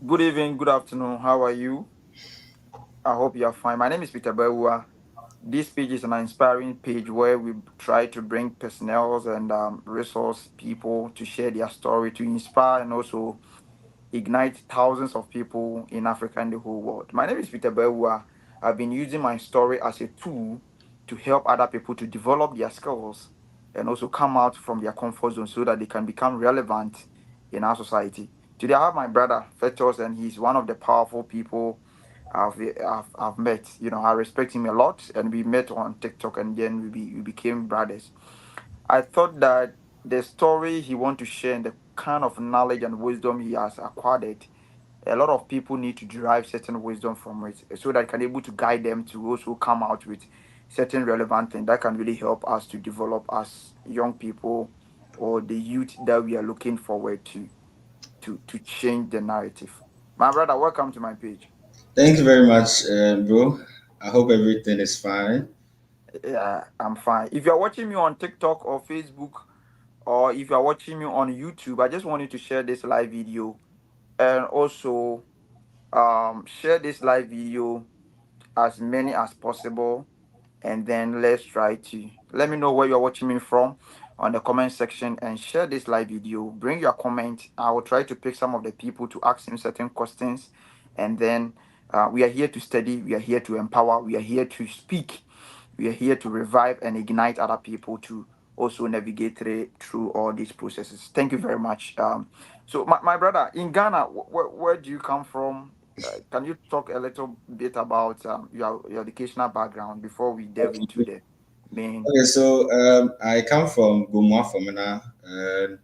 Good evening, good afternoon. How are you? I hope you are fine. My name is Peter Bewa. This page is an inspiring page where we try to bring personnel and resource people to share their story, to inspire and also ignite thousands of people in Africa and the whole world. My name is Peter Bewa. I've been using my story as a tool to help other people to develop their skills and also come out from their comfort zone so that they can become relevant in our society. Today, I have my brother Festus, and he's one of the powerful people I've met. I respect him a lot, and we met on TikTok, and then we became brothers. I thought that the story he want to share and the kind of knowledge and wisdom he has acquired, a lot of people need to derive certain wisdom from it so that can able to guide them to also come out with certain relevant things that can really help us to develop as young people or the youth that we are looking forward to change the narrative. My brother, welcome to my page. Thank you very much, bro. I hope everything is fine. Yeah, I'm fine. If you're watching me on TikTok or Facebook, or if you're watching me on YouTube, I just wanted to share this live video and also share this live video as many as possible, and then let's try to let me know where you're watching me from on the comment section and share this live video. Bring your comment. I will try to pick some of the people to ask him certain questions, and then we are here to study, we are here to empower, we are here to speak, we are here to revive and ignite other people to also navigate through all these processes. Thank you very much. So my brother in Ghana, where do you come from? Can you talk a little bit about your educational background before we delve into the main? I come from Gumwa Fomena, and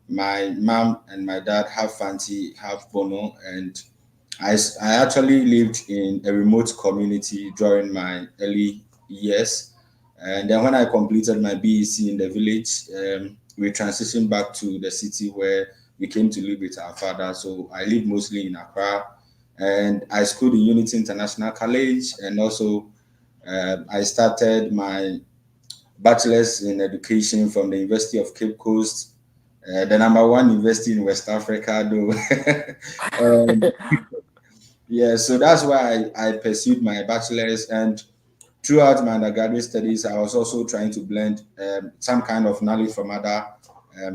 my mom and my dad have Fanti, have Bono, and I actually lived in a remote community during my early years. And then when I completed my BEC in the village, we transitioned back to the city where we came to live with our father. So I live mostly in Accra, and I schooled in Unity International College, and also I started my bachelor's in education from the University of Cape Coast, the number one university in West Africa, though. um, yeah, so that's why I pursued my bachelor's, and throughout my undergraduate studies, I was also trying to blend some kind of knowledge from other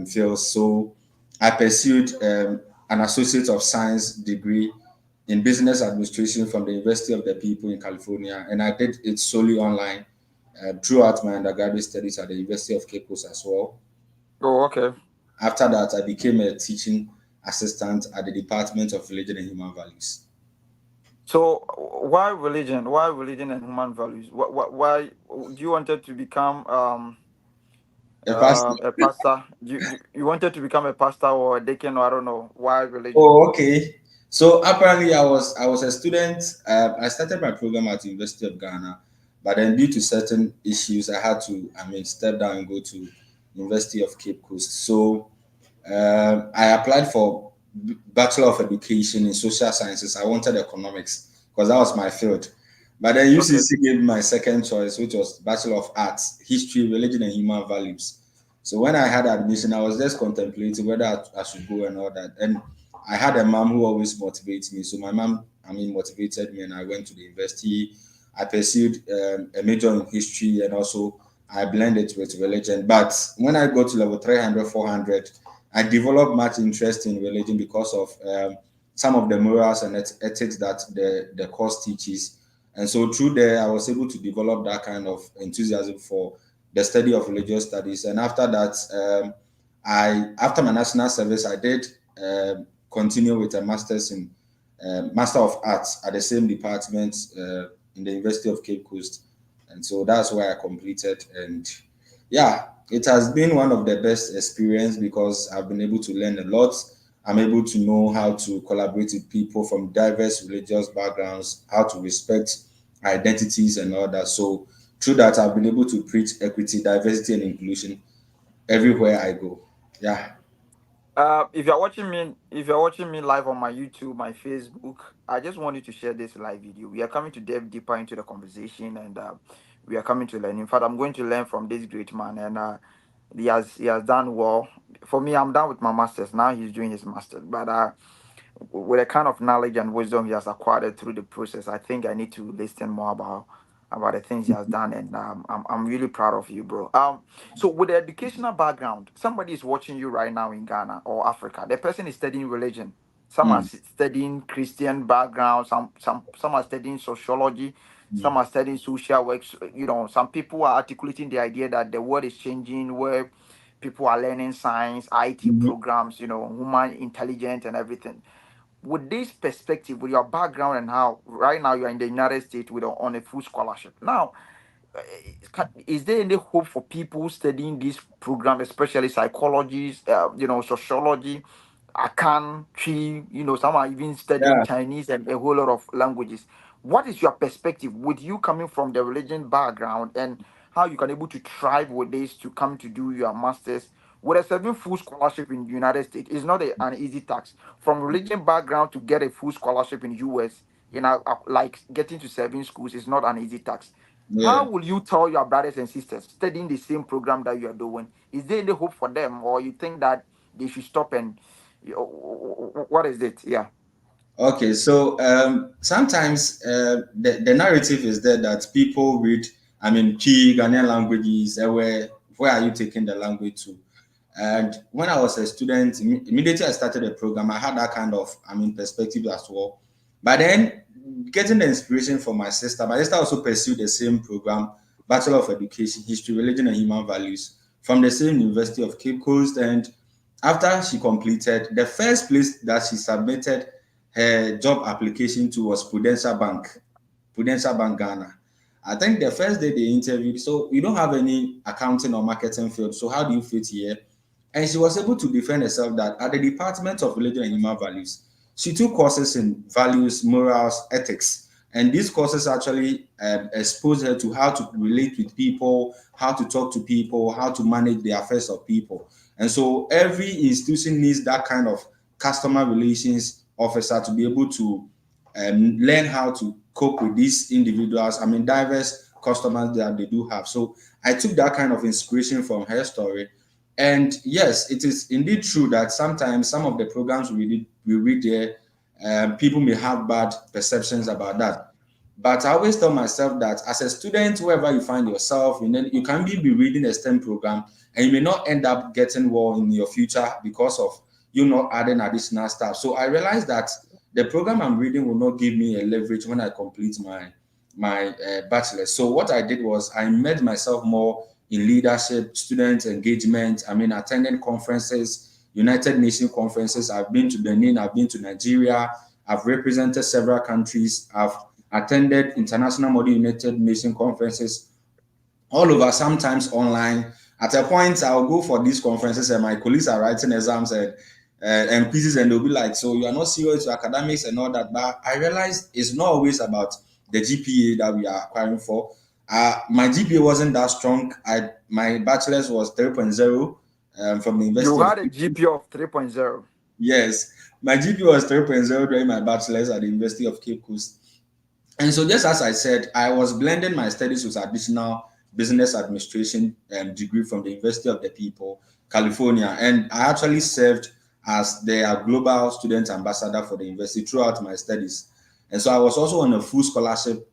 fields. So I pursued an Associate of Science degree in business administration from the University of the People in California, and I did it solely online throughout my undergraduate studies at the University of Cape Coast as well. Oh, okay. After that, I became a teaching assistant at the Department of Religion and Human Values. So why religion? Why religion and human values? Why do you wanted to become A pastor. a pastor? You wanted to become a pastor or a deacon, or I don't know. Why religion? Oh, okay. So apparently, I was a student. I started my program at the University of Ghana, but then due to certain issues, I had to, step down and go to University of Cape Coast. So I applied for Bachelor of Education in Social Sciences. I wanted economics because that was my field. But then Okay. UCC gave me my second choice, which was Bachelor of Arts, History, Religion, and Human Values. So when I had admission, I was just contemplating whether I should go and all that. And I had a mom who always motivates me. So my mom, motivated me, and I went to the university. I pursued a major in history, and also I blended with religion. But when I got to level 300, 400, I developed much interest in religion because of some of the morals and ethics that the course teaches. And so through there, I was able to develop that kind of enthusiasm for the study of religious studies. And after that, after my national service, I did continue with a master's in Master of Arts at the same department in the University of Cape Coast. And so that's where I completed. And yeah, it has been one of the best experience because I've been able to learn a lot. I'm able to know how to collaborate with people from diverse religious backgrounds, how to respect identities and all that. So through that, I've been able to preach equity, diversity, and inclusion everywhere I go. Yeah. If you're watching me live on my YouTube, my Facebook, I just want you to share this live video. We are coming to delve deeper into the conversation, and we are coming to learn. In fact, I'm going to learn from this great man, and He has done well. For me, I'm done with my masters. Now he's doing his masters. But with the kind of knowledge and wisdom he has acquired through the process, I think I need to listen more about the things he has done, and I'm really proud of you, bro. So with the educational background, somebody is watching you right now in Ghana or Africa. The person is studying religion. Some are Mm, studying Christian background. Some are studying sociology. Some mm. are studying social works. Some people are articulating the idea that the world is changing, where people are learning science, IT Mhm. programs, human intelligence and everything. With this perspective, with your background and how right now you're in the United States on a full scholarship. Now, is there any hope for people studying this program, especially psychology, sociology, Akan, Chi, some are even studying Yeah. Chinese and a whole lot of languages. What is your perspective with you coming from the religion background, and how you can able to thrive with this to come to do your masters with a seven full scholarship in the United States? It's not an easy task. From religion background to get a full scholarship in US, like getting to seven schools is not an easy task. Yeah. How will you tell your brothers and sisters studying the same program that you are doing? Is there any hope for them, or you think that they should stop and what is it? Yeah. Okay, so sometimes the narrative is there that people read, I mean, Chi, Ghanaian languages, where are you taking the language to? And when I was a student, immediately I started the program, I had that kind of, I mean, perspective as well. But then getting the inspiration from my sister also pursued the same program, Bachelor of Education, History, Religion, and Human Values from the same University of Cape Coast. And after she completed, the first place that she submitted her job application to was Prudential Bank Ghana. I think the first day they interviewed, so you don't have any accounting or marketing field, so how do you fit here? And she was able to defend herself that at the Department of Religion and Human Values, she took courses in values, morals, ethics. And these courses actually exposed her to how to relate with people, how to talk to people, how to manage the affairs of people. And so every institution needs that kind of customer relations officer to be able to learn how to cope with these individuals. I mean, diverse customers that they do have. So I took that kind of inspiration from her story. And yes, it is indeed true that sometimes some of the programs we read there, people may have bad perceptions about that. But I always tell myself that as a student, wherever you find yourself, and then you can be reading a STEM program and you may not end up getting well in your future because of you not adding additional stuff. So I realized that the program I'm reading will not give me a leverage when I complete my bachelor. So what I did was I made myself more in leadership, student engagement. I mean, attending conferences, United Nations conferences. I've been to Benin, I've been to Nigeria, I've represented several countries, I've attended international model United Nations conferences all over, sometimes online. At a point, I'll go for these conferences and my colleagues are writing exams and quizzes, and they'll be like, "So you are not serious to academics and all that." But I realized it's not always about the GPA that we are acquiring for. My GPA wasn't that strong. My bachelor's was 3.0 from the University You of had a GPA of 3.0. Yes, my GPA was 3.0 during my bachelor's at the University of Cape Coast. And so, just as I said, I was blending my studies with additional business administration degree from the University of the People, California. And I actually served as their global student ambassador for the university throughout my studies. And so I was also on a full scholarship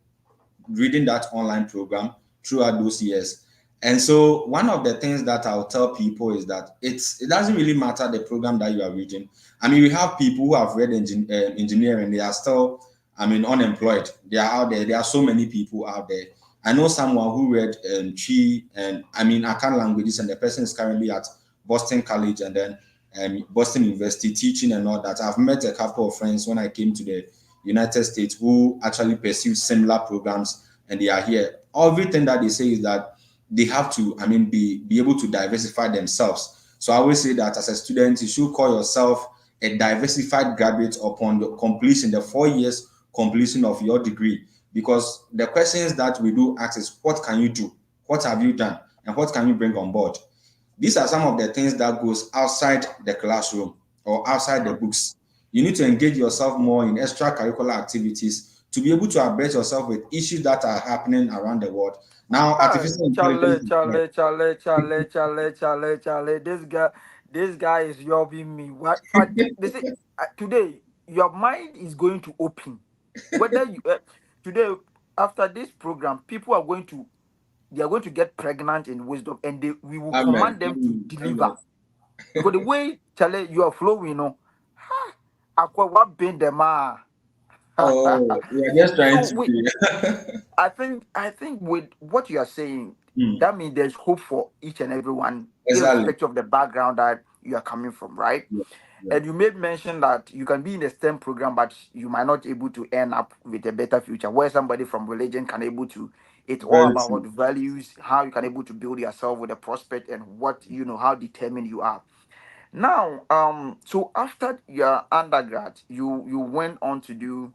reading that online program throughout those years. And so one of the things that I'll tell people is that it doesn't really matter the program that you are reading. I mean, we have people who have read engineering, they are still, I mean, unemployed. They are out there. There are so many people out there. I know someone who read Chi and I mean Akan languages, and the person is currently at Boston College and then Boston University teaching and all that. I've met a couple of friends when I came to the United States who actually pursue similar programs and they are here. Everything that they say is that they have to, I mean, be able to diversify themselves. So I always say that as a student, you should call yourself a diversified graduate upon the completion, the 4 years completion of your degree. Because the questions that we do ask is, what can you do? What have you done? And what can you bring on board? These are some of the things that goes outside the classroom or outside the books. You need to engage yourself more in extracurricular activities to be able to abreast yourself with issues that are happening around the world. Now, Hi, artificial Charlie, intelligence is there. Charlie, Charlie, Charlie, Charlie, Charlie, Charlie. This guy is yobbing me. What? They say today your mind is going to open. Whether you today after this program, people are going to they are going to get pregnant in wisdom, and we will Amen. command them to deliver Amen. because the way Charlie you are flowing, aqua what been them Oh, we are just trying so to we pray. I think with what you are saying, Hmm. that means there's hope for each and everyone, Exactly. irrespective of the background that you are coming from, right? Yeah. Yeah. And you made mention that you can be in a STEM program, but you might not able to end up with a better future. Where somebody from religion can able to, it's all Very about what true. values, how you can able to build yourself with a prospect, and what how determined you are. Now, so after your undergrad, you went on to do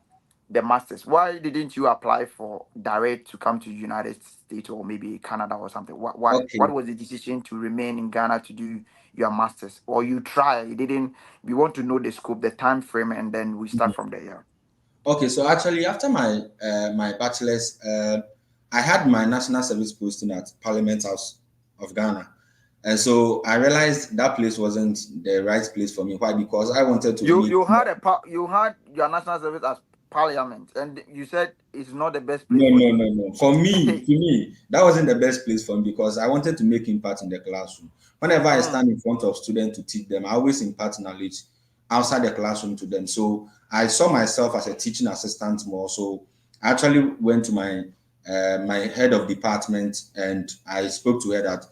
the masters. Why didn't you apply for direct to come to United States or maybe Canada or something? What Okay. was the decision to remain in Ghana to do your masters? Or you try? You didn't. We want to know the scope, the time frame, and then we start from there. Yeah. Okay, so actually, after my bachelor's, I had my national service posting at Parliament House of Ghana, and so I realized that place wasn't the right place for me. Why? Because I wanted to You meet. you had you had your national service as Parliament, and you said it's not the best place No, for no, you. no, no. For me, to me, that wasn't the best place for me because I wanted to make impact in the classroom. Whenever I stand Mm. in front of students to teach them, I always impart knowledge outside the classroom to them. So I saw myself as a teaching assistant more. So I actually went to my head of department and I spoke to her that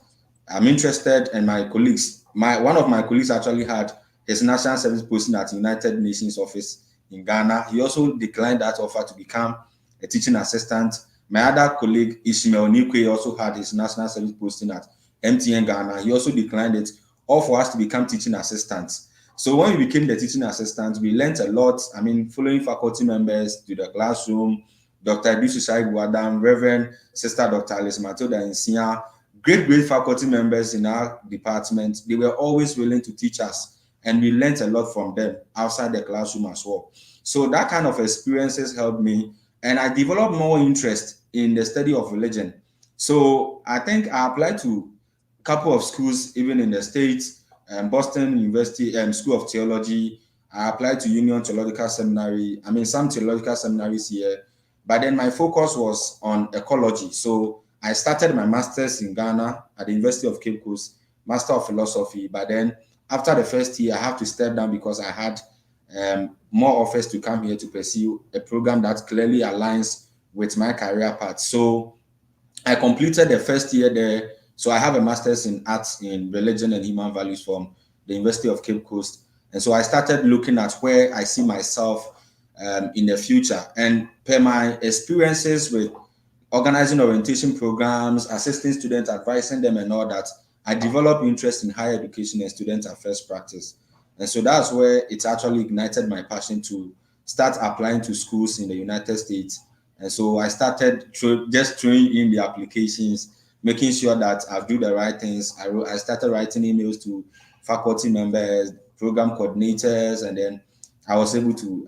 I'm interested, and my colleagues, my one of my colleagues actually had his national service posting at United Nations office in Ghana. He also declined that offer to become a teaching assistant. My other colleague, Ishmael Nikwe, also had his national service posting at MTN Ghana. He also declined it, all for us to become teaching assistants. So when we became the teaching assistants, we learned a lot. I mean, following faculty members to the classroom, Dr. Ibisu Shaibu Adam, Reverend Sister Dr. Alice Matilda Nsia, great faculty members in our department. They were always willing to teach us, and we learned a lot from them outside the classroom as well. So that kind of experiences helped me, and I developed more interest in the study of religion. So I think I applied to a couple of schools, even in the States, Boston University School of Theology. I applied to Union Theological Seminary. I mean, some theological seminaries here. But then my focus was on ecology. So I started my master's in Ghana at the University of Cape Coast, Master of Philosophy. But then after the first year, I have to step down because I had more offers to come here to pursue a program that clearly aligns with my career path. So I completed the first year there. So I have a master's in arts in religion and human values from the University of Cape Coast. And so I started looking at where I see myself in the future. And per my experiences with organizing orientation programs, assisting students, advising them, and all that, I developed interest in higher education and student affairs practice. And so that's where it actually ignited my passion to start applying to schools in the United States. And so I started just throwing in the applications, making sure that I do the right things. I started writing emails to faculty members, program coordinators, and then I was able to,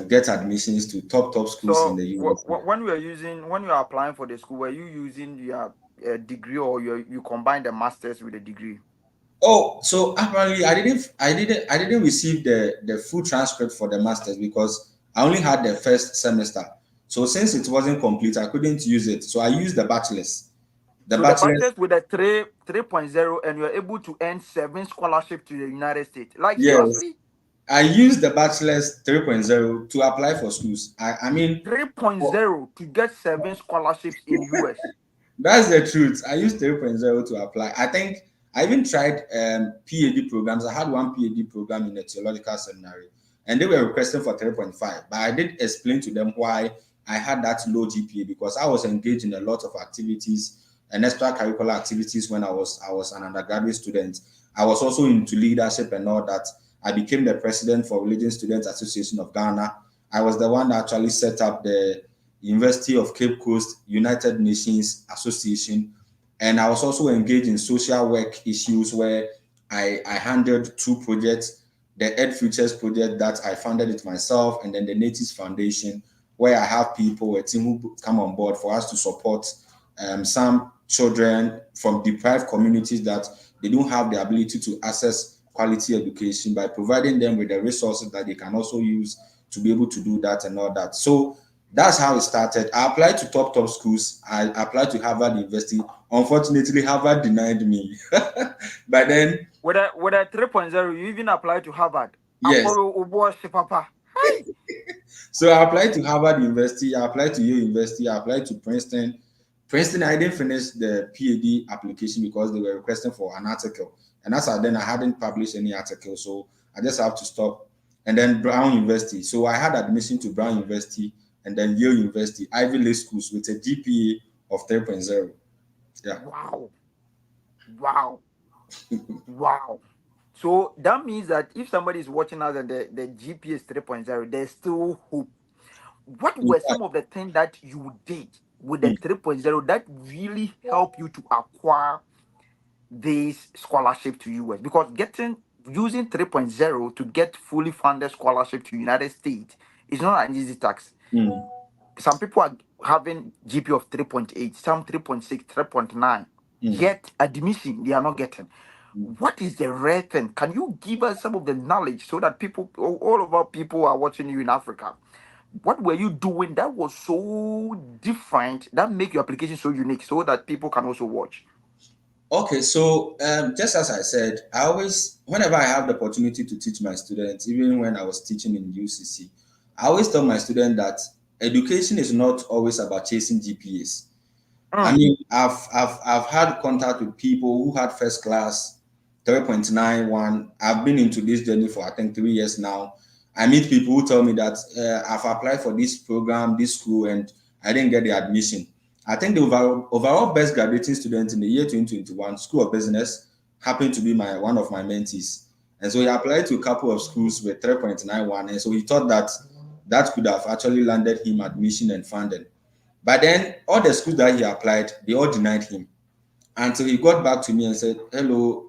get admissions to top schools in So the US. when you are applying for the school, were you using your degree, or you combine the masters with the degree? Oh, so apparently I didn't receive the full transcript for the masters because I only had the first semester. So since it wasn't complete, I couldn't use it. So I used the bachelor's. The So the bachelor's, bachelor's with a 3.0, and you're able to earn 7 scholarship to the United States. Like yes. seriously, I used the bachelor's 3.0 to apply for schools. I mean, for- 3.0 to get 7 scholarships in US. that's the truth. I used 3.0 to apply. I think I even tried PhD programs. I had one PhD program in a theological seminary, and they were requesting for 3.5. But I did explain to them why I had that low GPA because I was engaged in a lot of activities and extracurricular activities when I was an undergraduate student. I was also into leadership and all that. I became the president for Religion Students Association of Ghana. I was the one that actually set up the University of Cape Coast United Nations Association. And I was also engaged in social work issues where I handled two projects, the Ed Futures project that I funded it myself, and then the Natives Foundation. where I have people, a team who come on board for us to support some children from deprived communities that they don't have the ability to access quality education, by providing them with the resources that they can also use to be able to do that and all that. So that's how it started. I applied to top schools. I applied to Harvard University. Unfortunately, Harvard denied me. But then, With a 3.0, you even applied to Harvard. yes. Papa. Hey. So I applied to Harvard University. I applied to Yale University. I applied to Princeton. Princeton, I didn't finish the PhD application because they were requesting for an article. And as I then I hadn't published any article, so I just have to stop. And then Brown University. So I had admission to Brown University and then Yale University, Ivy League schools with a GPA of 3.0. Yeah. Wow. Wow. Wow. So that means that if somebody is watching us and the GPA is 3.0, there's still hope. What In were fact, some of the things that you did with the 3.0 that really helped you to acquire this scholarship to US? Because using 3.0 to get fully funded scholarship to United States is not an easy task. mm, Some people are having GP of 3.8, some 3.6, 3.9. mm, Yet admission they are not getting. mm. What is the rare thing? Can you give us some of the knowledge so that people, all of our people are watching you in Africa? What were you doing that was so different that make your application so unique so that people can also watch? Okay, so just as I said, I always, whenever I have the opportunity to teach my students, even when I was teaching in UCC, I always tell my students that education is not always about chasing GPAs. I Mm. mean, I've had contact with people who had first class 3.91. I've been into this journey for I think 3 years now. I meet people who tell me that I've applied for this program, this school, and I didn't get the admission. I think the overall best graduating student in the year 2021, School of Business, happened to be my one of my mentees. And so he applied to a couple of schools with 3.91. And so he thought that that could have actually landed him admission and funding. But then all the schools that he applied, they all denied him. Until he got back to me and said, "Hello,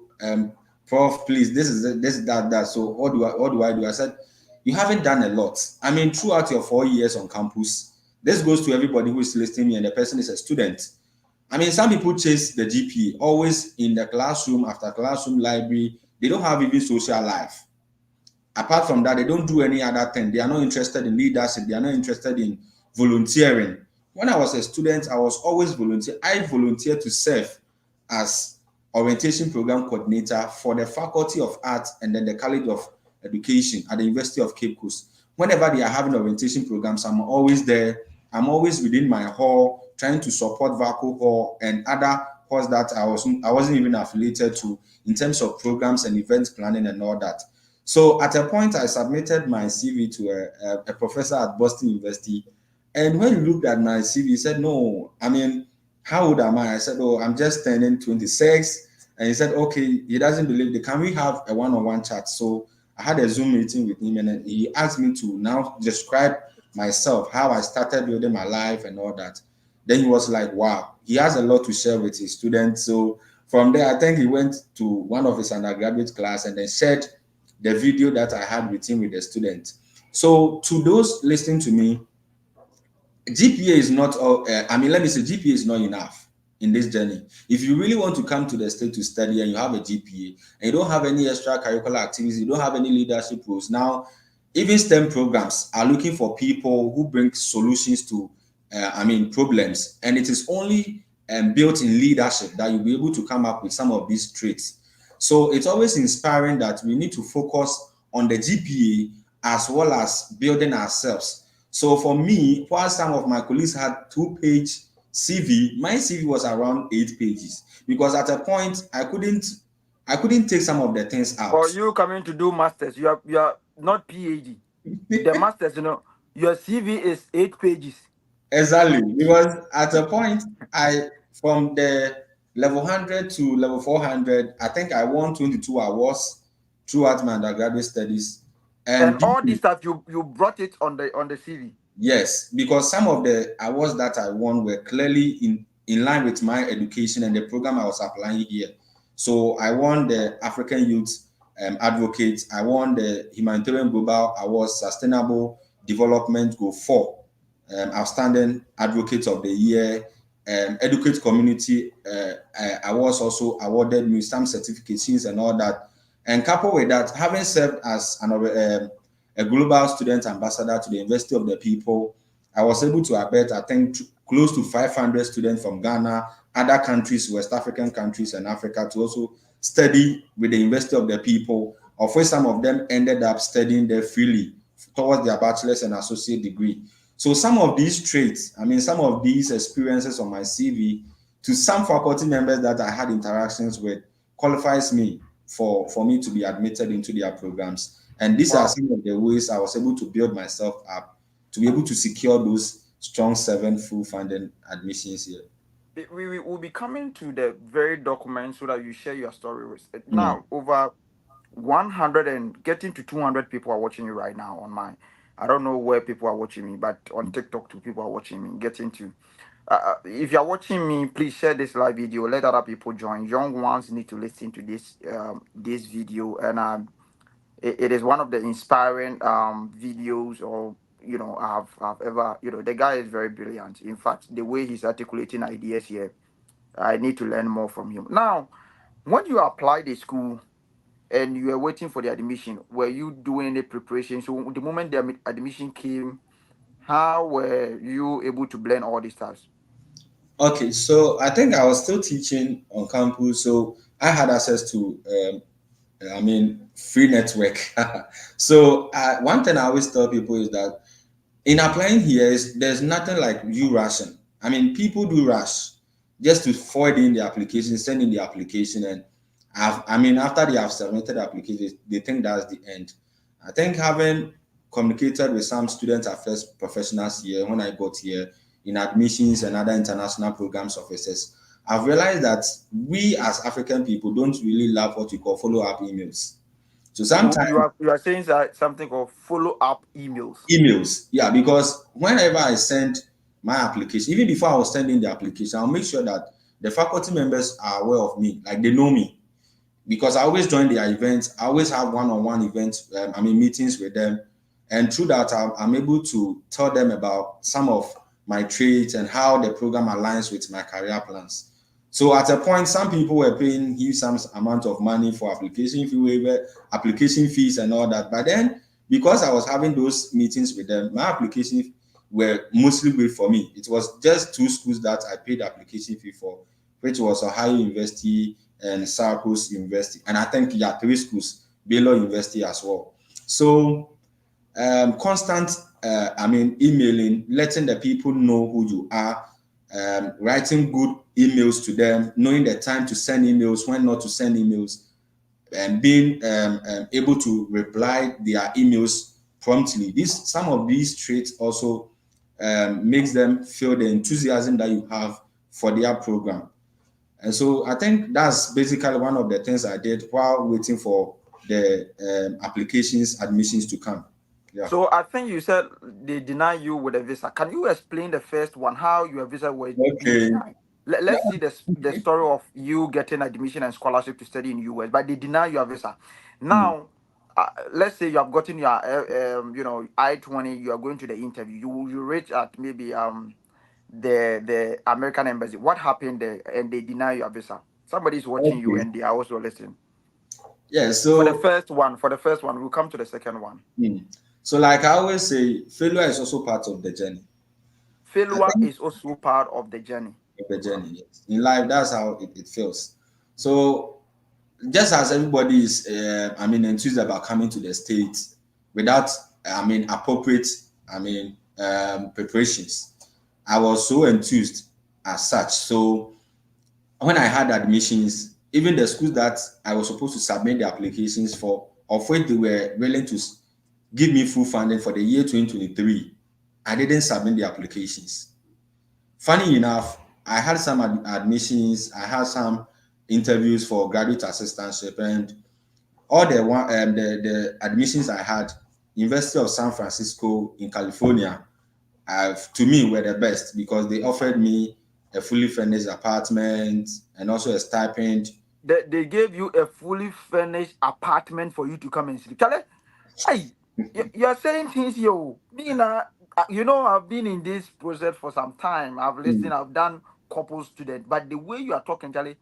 Prof, please, this is it, this is that, that. So what do I do?" I said, "You haven't done a lot. I mean, throughout your 4 years on campus, this goes to everybody who is listening to me, and the person is a student. I mean, some people chase the GPA, always in the classroom, after classroom, library. They don't have even social life. Apart from that, they don't do any other thing. They are not interested in leadership. They are not interested in volunteering. When I was a student, I was always volunteer. I volunteered to serve as orientation program coordinator for the Faculty of Arts and then the College of Education at the University of Cape Coast. Whenever they are having orientation programs, I'm always there. I'm always within my hall trying to support VACO hall and other halls that I wasn't even affiliated to in terms of programs and events planning and all that. So at a point, I submitted my CV to a professor at Boston University. And when he looked at my CV, he said, "No, I mean, how old am I?" I said, "Oh, I'm just turning 26." And he said, "Okay, he doesn't believe it. Can we have a one-on-one chat?" So I had a Zoom meeting with him, and then he asked me to now describe myself, how I started building my life and all that. Then he was like, "Wow, he has a lot to share with his students." So from there, I think he went to one of his undergraduate class and then shared the video that I had with him with the student. So to those listening to me, GPA is not all, I mean, let me say GPA is not enough in this journey. If you really want to come to the state to study and you have a GPA and you don't have any extracurricular activities, you don't have any leadership roles. Now, even STEM programs are looking for people who bring solutions to, problems. And it is only built in leadership that you'll be able to come up with some of these traits. So it's always inspiring that we need to focus on the GPA as well as building ourselves. So for me, while some of my colleagues had 2-page CV, my CV was around 8 pages because at a point I couldn't take some of the things out. For you coming to do masters, you are not PhD. The masters, your CV is 8 pages. Exactly, because at a point I from the level 100 to level 400, I think I won 22 awards throughout my undergraduate studies. And And all this stuff you brought it on the CV. yes, because some of the awards that I won were clearly in line with my education and the program I was applying here. So I won the African Youth Advocate. I won the Humanitarian Global Awards Sustainable Development Goal 4. Outstanding Advocate of the Year, Educate Community Awards also awarded me some certifications and all that. And coupled with that, having served as a global student ambassador to the University of the People, I was able to abet, I think, close to 500 students from Ghana, other countries, West African countries, and Africa to also study with the University of the People, of which some of them ended up studying there freely towards their bachelor's and associate degree. So some of these traits, some of these experiences on my CV, to some faculty members that I had interactions with, qualifies me for me to be admitted into their programs. And these are Wow. some of the ways I was able to build myself up to be able to secure those strong 7 full funding admissions here. We will be coming to the very document so that you share your story with it. Mm. Now, over 100 and getting to 200 people are watching you right now on my. I don't know where people are watching me, but on TikTok, too, people are watching me. Getting to. If you're watching me, please share this live video. Let other people join. Young ones need to listen to this video, and it is one of the inspiring videos or I've ever the guy is very brilliant. In fact, the way he's articulating ideas here, I need to learn more from him. Now, when you applied the school and you were waiting for the admission, were you doing any preparation? So the moment the admission came, how were you able to blend all these stuff? Okay, so I think I was still teaching on campus, so I had access to free network. So one thing I always tell people is that in applying here, there's nothing like you rushing. People do rush just to forward in the application, send in the application, and after they have submitted the application, they think that's the end. I think having communicated with some student affairs professionals here when I got here in admissions and other international programs officers, I've realized that we as African people don't really love what we call follow-up emails. So sometimes You are saying that something called follow up emails. emails, yeah, because whenever I send my application, even before I was sending the application, I'll make sure that the faculty members are aware of me, like they know me, because I always join their events. I always have one-on-one events, meetings with them, and through that, I'm able to tell them about some of my traits and how the program aligns with my career plans. So at a point, some people were paying huge some amount of money for application fee waiver, application fees, and all that. But then, because I was having those meetings with them, my application were mostly waived for me. It was just 2 schools that I paid application fee for, which was Ohio University and Syracuse University, and I think 3 schools, Baylor University as well. So constant, emailing, letting the people know who you are, writing good emails to them, knowing the time to send emails, when not to send emails, and being able to reply their emails promptly. Some of these traits also makes them feel the enthusiasm that you have for their program. And so I think that's basically one of the things I did while waiting for the applications, admissions to come. Yeah. So I think you said they deny you with a visa. Can you explain the first one, how your visa was being Okay. denied? Let's see the story of you getting admission and scholarship to study in US, but they deny your visa. Mm. Now, let's say you have gotten your I-20, you are going to the interview. You reach at maybe the American embassy. What happened there? And they deny your visa. Somebody is watching you Okay. and they are also listening. Yeah. For the first one, we'll come to the second one. Mm. So like I always say, failure is also part of the journey. I Failure think is also part of the journey. of the journey. Yes. In life, that's how it feels. So just as everybody is, enthused about coming to the States without, appropriate, preparations, I was so enthused as such. So when I had admissions, even the schools that I was supposed to submit the applications for, of which they were willing to give me full funding for the year 2023, I didn't submit the applications. Funny enough, I had some admissions, I had some interviews for graduate assistantship, and all the admissions I had, University of San Francisco in California, to me were the best because they offered me a fully furnished apartment and also a stipend. They gave you a fully furnished apartment for you to come and sleep. Charlie, hey, you're saying things, yo. Nina, I've been in this process for some time. I've Mm. listened, I've done couple students, but the way you are talking, Charlie,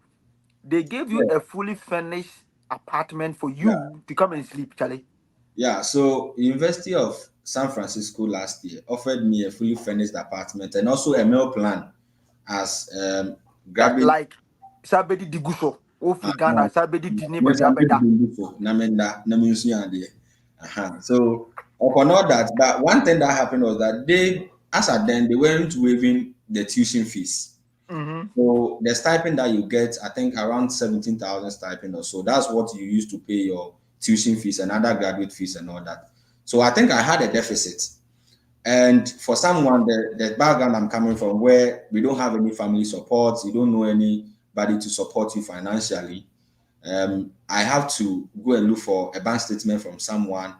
they gave you Yeah, a fully furnished apartment for yeah, you to come and sleep, Charlie. yeah. So University of San Francisco last year offered me a fully furnished apartment and also a meal plan as graduate. Like Sabedi Diguso, Uh, Ofrigana, Sabedi Dineba yes, I'm going to Diabeda. do before. So upon all that, but one thing that happened was that they, as at then, they weren't waiving the tuition fees. Mm-hmm. So the stipend that you get, I think around 17,000 stipend or so. That's what you use to pay your tuition fees and other graduate fees and all that. So I think I had a deficit. And for someone, the background I'm coming from, where we don't have any family support, you don't know anybody to support you financially, I have to go and look for a bank statement from someone.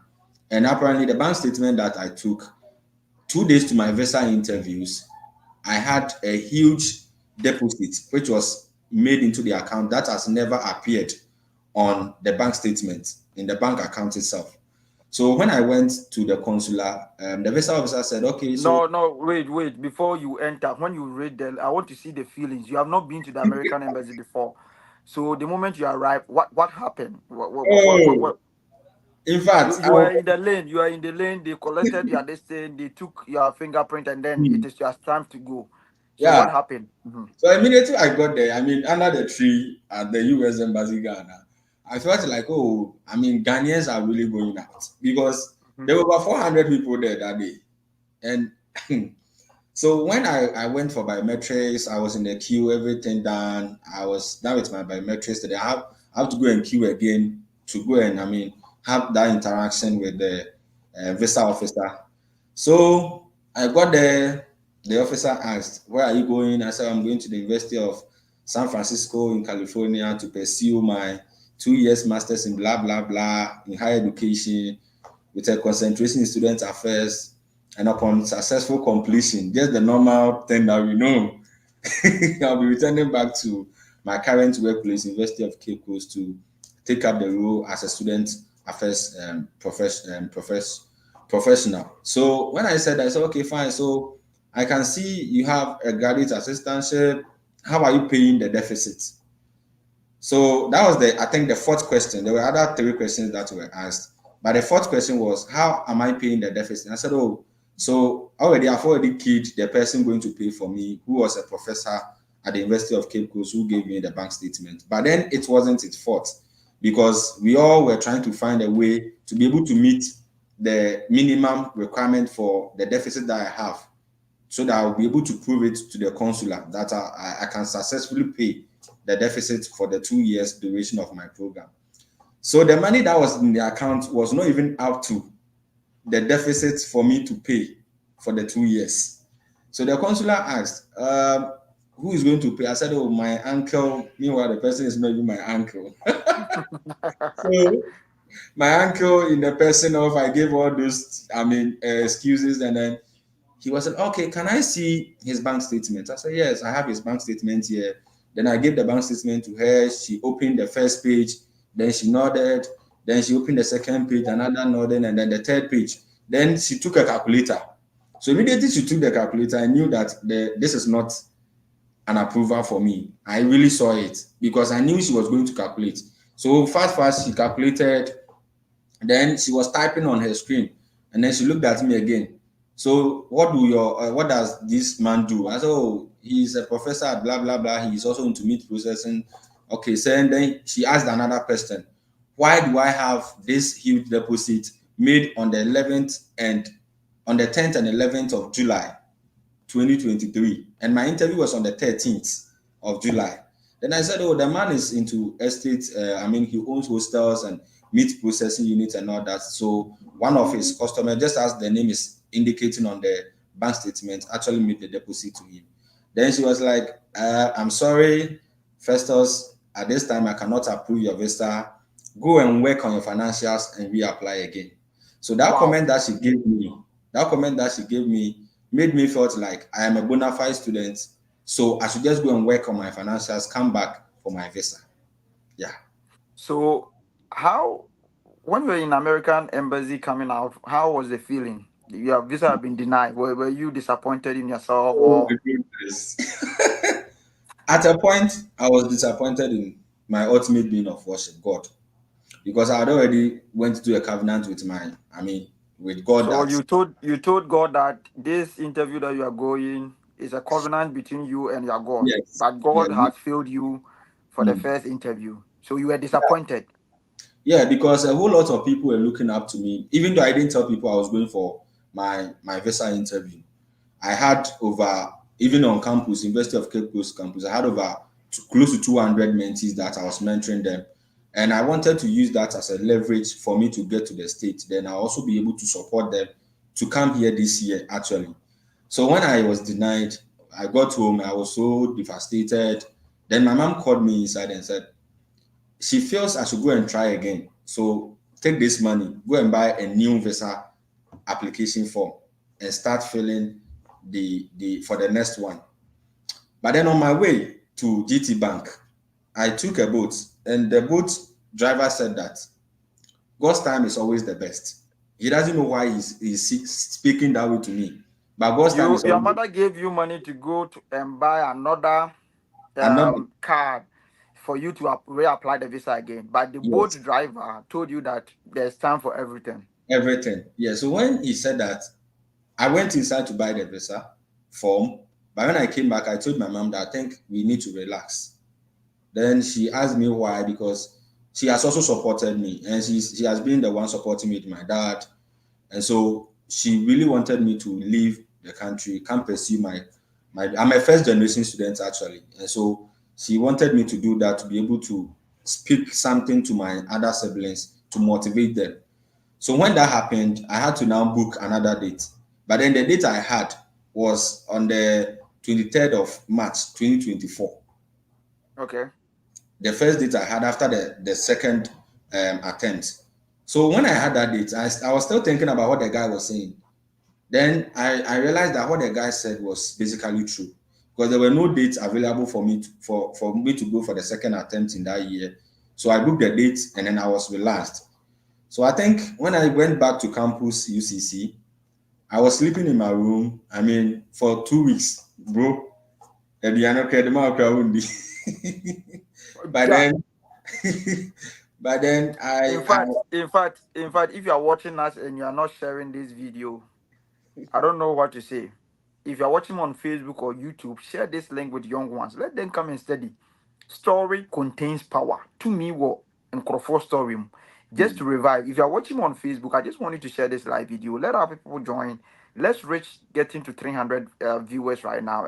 And apparently, the bank statement that I took 2 days to my visa interviews, I had a huge deposit which was made into the account that has never appeared on the bank statement in the bank account itself. So when I went to the consular, the visa officer said, "Okay, so No, no, wait. Before you enter, when you read them, I want to see the feelings. You have not been to the American embassy before. So the moment you arrive, what happened? oh, in You, fact, I you were was." in the lane. You are in the lane. They collected your this thing. They took your fingerprint, and then it is your time to go. So Yeah. what happened? Mm-hmm. So immediately I got there, I mean, under the tree at the U.S. Embassy Ghana, I felt like, oh, I mean, Ghanaians are really going out because there were about 400 people there that day. And so when I went for biometrics, I was in the queue, everything done. I was done with my biometrics. Today I have to go and queue again to go and, I mean, have that interaction with the visa officer. So I got there. The officer asked, "Where are you going?" I said, "I'm going to the University of San Francisco in California to pursue my 2 years master's in blah blah blah in higher education with a concentration in student affairs. And upon successful completion, just the normal thing that we know, I'll be returning back to my current workplace, University of Cape Coast, to take up the role as a student affairs professional." So when I said that, I said, "Okay, fine. So I can see you have a graduate assistantship. How are you paying the deficit?" So that was I think the fourth question. There were other three questions that were asked, but the fourth question was, "How am I paying the deficit?" And I said, "Oh, so I've already keyed the person going to pay for me, who was a professor at the University of Cape Coast, who gave me the bank statement." But then it wasn't its fault because we all were trying to find a way to be able to meet the minimum requirement for the deficit that I have, so that I'll be able to prove it to the consular that I can successfully pay the deficit for the 2 years duration of my program. So the money that was in the account was not even up to the deficit for me to pay for the 2 years. So the consular asked, "Who is going to pay?" I said, "Oh, my uncle." Meanwhile, the person is not even my uncle. So my uncle, in the person of, I gave all those, I mean, excuses, and then he was like, "Okay, can I see his bank statement?" I said, "Yes, I have his bank statement here." Then I gave the bank statement to her. She opened the first page, then she nodded, then she opened the second page, another nodding, and then the third page. Then she took a calculator. So immediately she took the calculator, I knew that this is not an approval for me. I really saw it because I knew she was going to calculate. So fast, she calculated, then she was typing on her screen, and then she looked at me again. "So what does this man do?" I said, "Oh, he's a professor at blah blah blah. He's also into meat processing." Okay, so and then she asked another question: "Why do I have this huge deposit made on the 11th and on the 10th and 11th of July 2023, and my interview was on the 13th of July?" Then I said, "Oh, the man is into estate. I mean, he owns hostels and meat processing units and all that. So one of his customers, just as the name is indicating on the bank statement, actually made the deposit to him." Then she was like, "I'm sorry, Festus. At this time, I cannot approve your visa. Go and work on your financials and reapply again." So Wow. that comment that she gave me made me felt like I am a bona fide student, so I should just go and work on my financials, come back for my visa. Yeah. So how when you were in American embassy coming out, how was the feeling? Your visa have been denied. Were you disappointed in yourself Oh or my goodness. At a point, I was disappointed in my ultimate being of worship, God, because I had already went to a covenant with with God so that you told God that this interview that you are going is a covenant between you and your God, yes, but God yes, has failed you for the mm, first interview. So you were disappointed. yeah, because a whole lot of people were looking up to me, even though I didn't tell people I was going for my visa interview. I had over, even on campus, University of Cape Coast campus, I had over close to 200 mentees that I was mentoring them. And I wanted to use that as a leverage for me to get to the state. Then I'll also be able to support them to come here this year, actually. So when I was denied, I got home, I was so devastated. Then my mom called me inside and said, she feels I should go and try again. So take this money, go and buy a new visa application form and start filling the for the next one. But then on my way to GT Bank, I took a boat, and the boat driver said that God's time is always the best. He doesn't know why he's speaking that way to me, but God's time is Your always mother gave you money to go to and buy another another. card for you to reapply the visa again. But the boat Yes, driver told you that there's time for everything. everything. Yeah. So when he said that, I went inside to buy the visa form. But when I came back, I told my mom that I think we need to relax. Then she asked me why, because she has also supported me, and she has been the one supporting me with my dad. And so she really wanted me to leave the country, come pursue my I'm a first generation student actually. And so she wanted me to do that to be able to speak something to my other siblings to motivate them. So when that happened, I had to now book another date. But then the date I had was on the 23rd of March 2024. Okay. The first date I had after the second attempt. So when I had that date, I was still thinking about what the guy was saying. Then I realized that what the guy said was basically true, because there were no dates available for me for me to go for the second attempt in that year. So I booked the date and then I was relaxed. So I think when I went back to campus UCC, I was sleeping in my room. For 2 weeks, bro. But Ja. then, but then In fact, if you are watching us and you are not sharing this video, I don't know what to say. If you're watching on Facebook or YouTube, share this link with young ones. Let them come and study. Story contains power. To me, what and for story. Just to revive. If you're watching on Facebook, I just want you to share this live video. Let other people join. Let's reach getting to 300 viewers right now.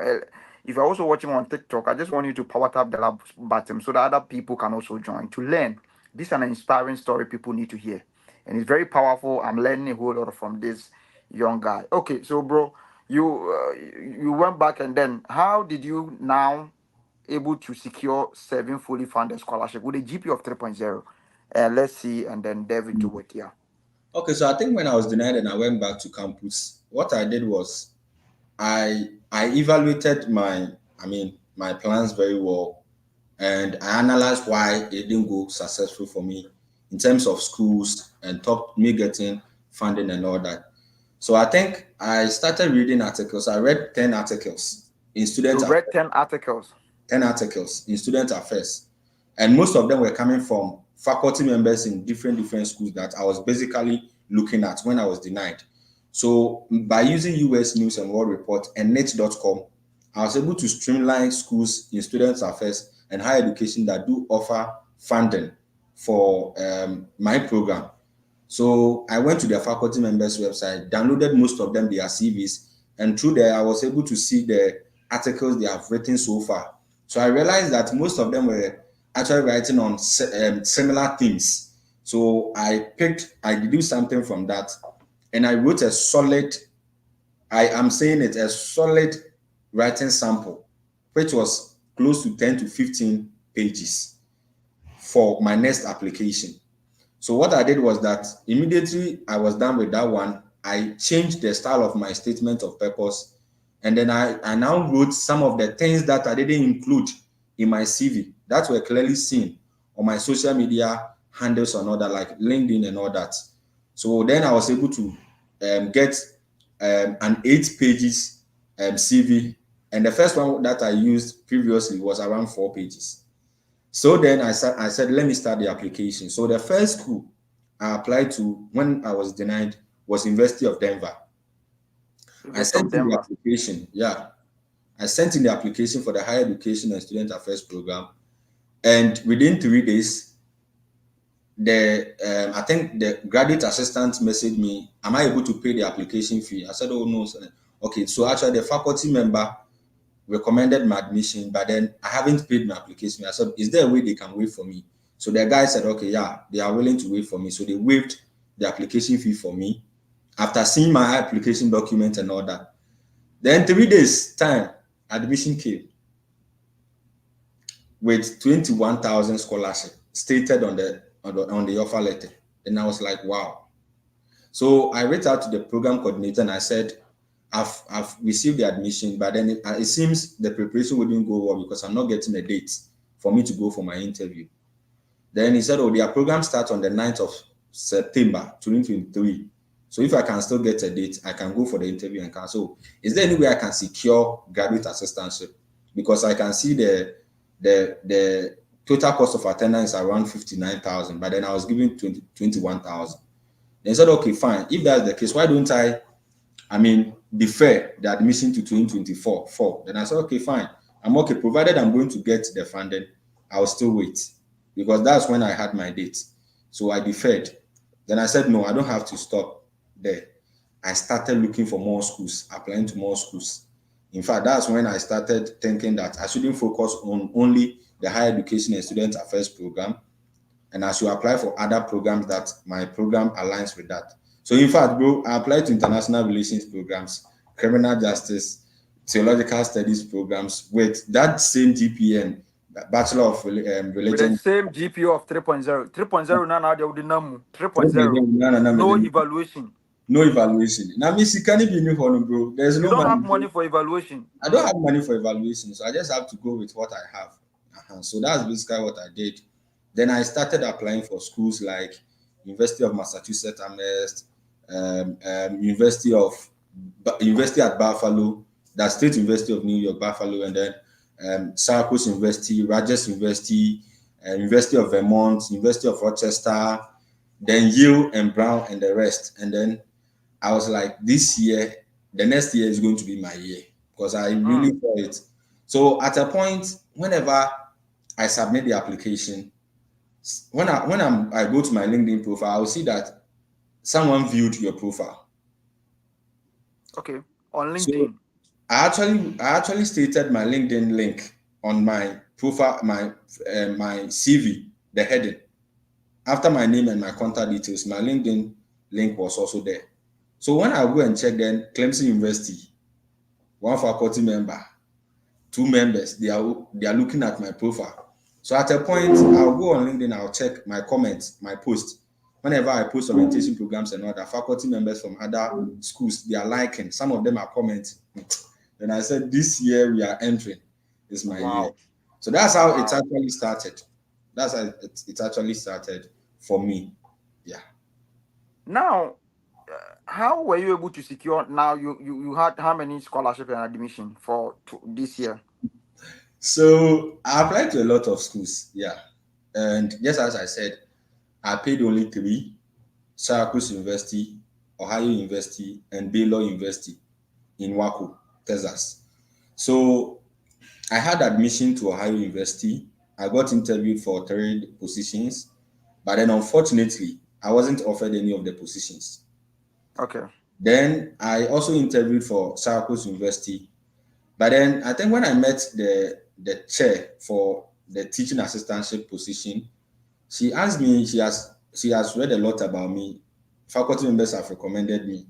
If you're also watching on TikTok, I just want you to power tap the love button so that other people can also join to learn. This is an inspiring story people need to hear, and it's very powerful. I'm learning a whole lot from this young guy. Okay, so bro, you went back, and then how did you now able to secure 7 fully funded scholarship with a GP of 3.0? Let's see, and then delve into it. Yeah. okay, so I think when I was denied and I went back to campus, what I did was I evaluated my plans very well, and I analyzed why it didn't go successful for me in terms of schools and top me getting funding and all that. So I think I started reading articles. I read 10 articles in You student read affairs, 10 articles. 10 articles in student affairs. And most of them were coming from faculty members in different schools that I was basically looking at when I was denied. So by using US News and World Report and net.com, I was able to streamline schools in student affairs and higher education that do offer funding for my program. So I went to their faculty members' website, downloaded most of them their CVs, and through there I was able to see the articles they have written so far. So I realized that most of them were actually writing on similar themes. So I deduced something from that, and I wrote a solid, I am saying it, a solid writing sample, which was close to 10 to 15 pages for my next application. So what I did was that immediately I was done with that one, I changed the style of my statement of purpose. And then I now wrote some of the things that I didn't include in my CV that were clearly seen on my social media handles and all that, like LinkedIn and all that. So then I was able to get an 8 pages CV, and the first one that I used previously was around 4 pages. So then I said, let me start the application. So the first school I applied to when I was denied was University of Denver. I University of sent in the Denver. application. Yeah, I sent in the application for the Higher Education and Student Affairs program, and within 3 days, the I think the graduate assistant messaged me. Am I able to pay the application fee? I said, oh no, sir. Okay, so actually the faculty member recommended my admission, but then I haven't paid my application. I said, is there a way they can waive for me? So the guy said, okay, yeah, they are willing to waive for me. So they waived the application fee for me after seeing my application document and all that. Then 3 days time, admission came with 21,000 scholarship stated on the offer letter. And I was like, wow. So I reached out to the program coordinator and I said, I've received the admission, but then it seems the preparation wouldn't go well because I'm not getting a date for me to go for my interview. Then he said, oh, their program starts on the 9th of September 2023. So if I can still get a date, I can go for the interview and cancel. Is there any way I can secure graduate assistantship? Because I can see the total cost of attendance around 59,000, but then I was given 21,000. They said, okay, fine. If that's the case, why don't I mean, defer the admission to 2024. Then I said, okay, fine. I'm okay. Provided I'm going to get the funding, I'll still wait because that's when I had my date. So I deferred. Then I said, no, I don't have to stop there. I started looking for more schools, applying to more schools. In fact, that's when I started thinking that I shouldn't focus on only the Higher Education and Student Affairs program, and I should apply for other programs that my program aligns with that. So in fact, bro, I applied to international relations programs, criminal justice, theological studies programs with that same GPN, Bachelor of With the Religion. same GPA of 3.0. 3.0 now they would number 3.0. No evaluation. No evaluation. Now, Miss, can it be new for bro? There's You no don't have money. money for evaluation. I don't have money for evaluation, so I just have to go with what I have. So that's basically what I did. Then I started applying for schools like University of Massachusetts Amherst, University at Buffalo, the State University of New York, Buffalo, and then Syracuse University, Rutgers University, University of Vermont, University of Rochester, then Yale and Brown and the rest. And then I was like, this year, the next year is going to be my year because I really saw it. So at a point, whenever I submit the application, I go to my LinkedIn profile, I will see that someone viewed your profile. Okay, on So LinkedIn. I actually stated my LinkedIn link on my profile, my CV, the heading. After my name and my contact details, my LinkedIn link was also there. So when I go and check, then Clemson University, one faculty member, two members, they are looking at my profile. So at a point, I'll go on LinkedIn, I'll check my comments, my post. Whenever I post orientation programs and other faculty members from other schools, they are liking. Some of them are commenting. Then I said, this year we are entering. Is my year. Wow. So that's how it Wow. actually started. That's how it actually started for me. Yeah. Now, how were you able to secure? Now you had how many scholarship and admission for this year? So I applied to a lot of schools. Yeah. And just as I said, I paid only three: Syracuse University, Ohio University, and Baylor University in Waco, Texas. So I had admission to Ohio University. I got interviewed for 3 positions, but then unfortunately, I wasn't offered any of the positions. Okay. Then I also interviewed for Syracuse University, but then I think when I met the chair for the teaching assistantship position, she asked me, she has read a lot about me. Faculty members have recommended me.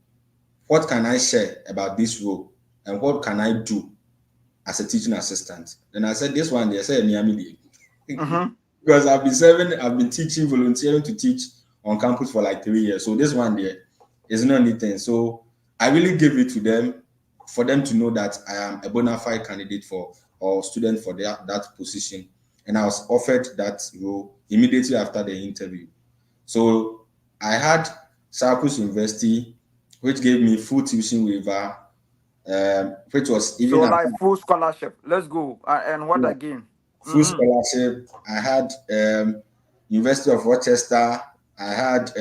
What can I share about this role and what can I do as a teaching assistant? And I said, this one, they said, Miami. Mm-hmm. Because I've been teaching, volunteering to teach on campus for like 3 years. So this one there is not anything. So I really gave it to them for them to know that I am a bona fide candidate for or student for that position. And I was offered that role immediately after the interview. So I had Syracuse University, which gave me full tuition waiver, which was So even like after, full scholarship. Let's go. And what yeah, again? full Mm-hmm. scholarship. I had University of Rochester. I had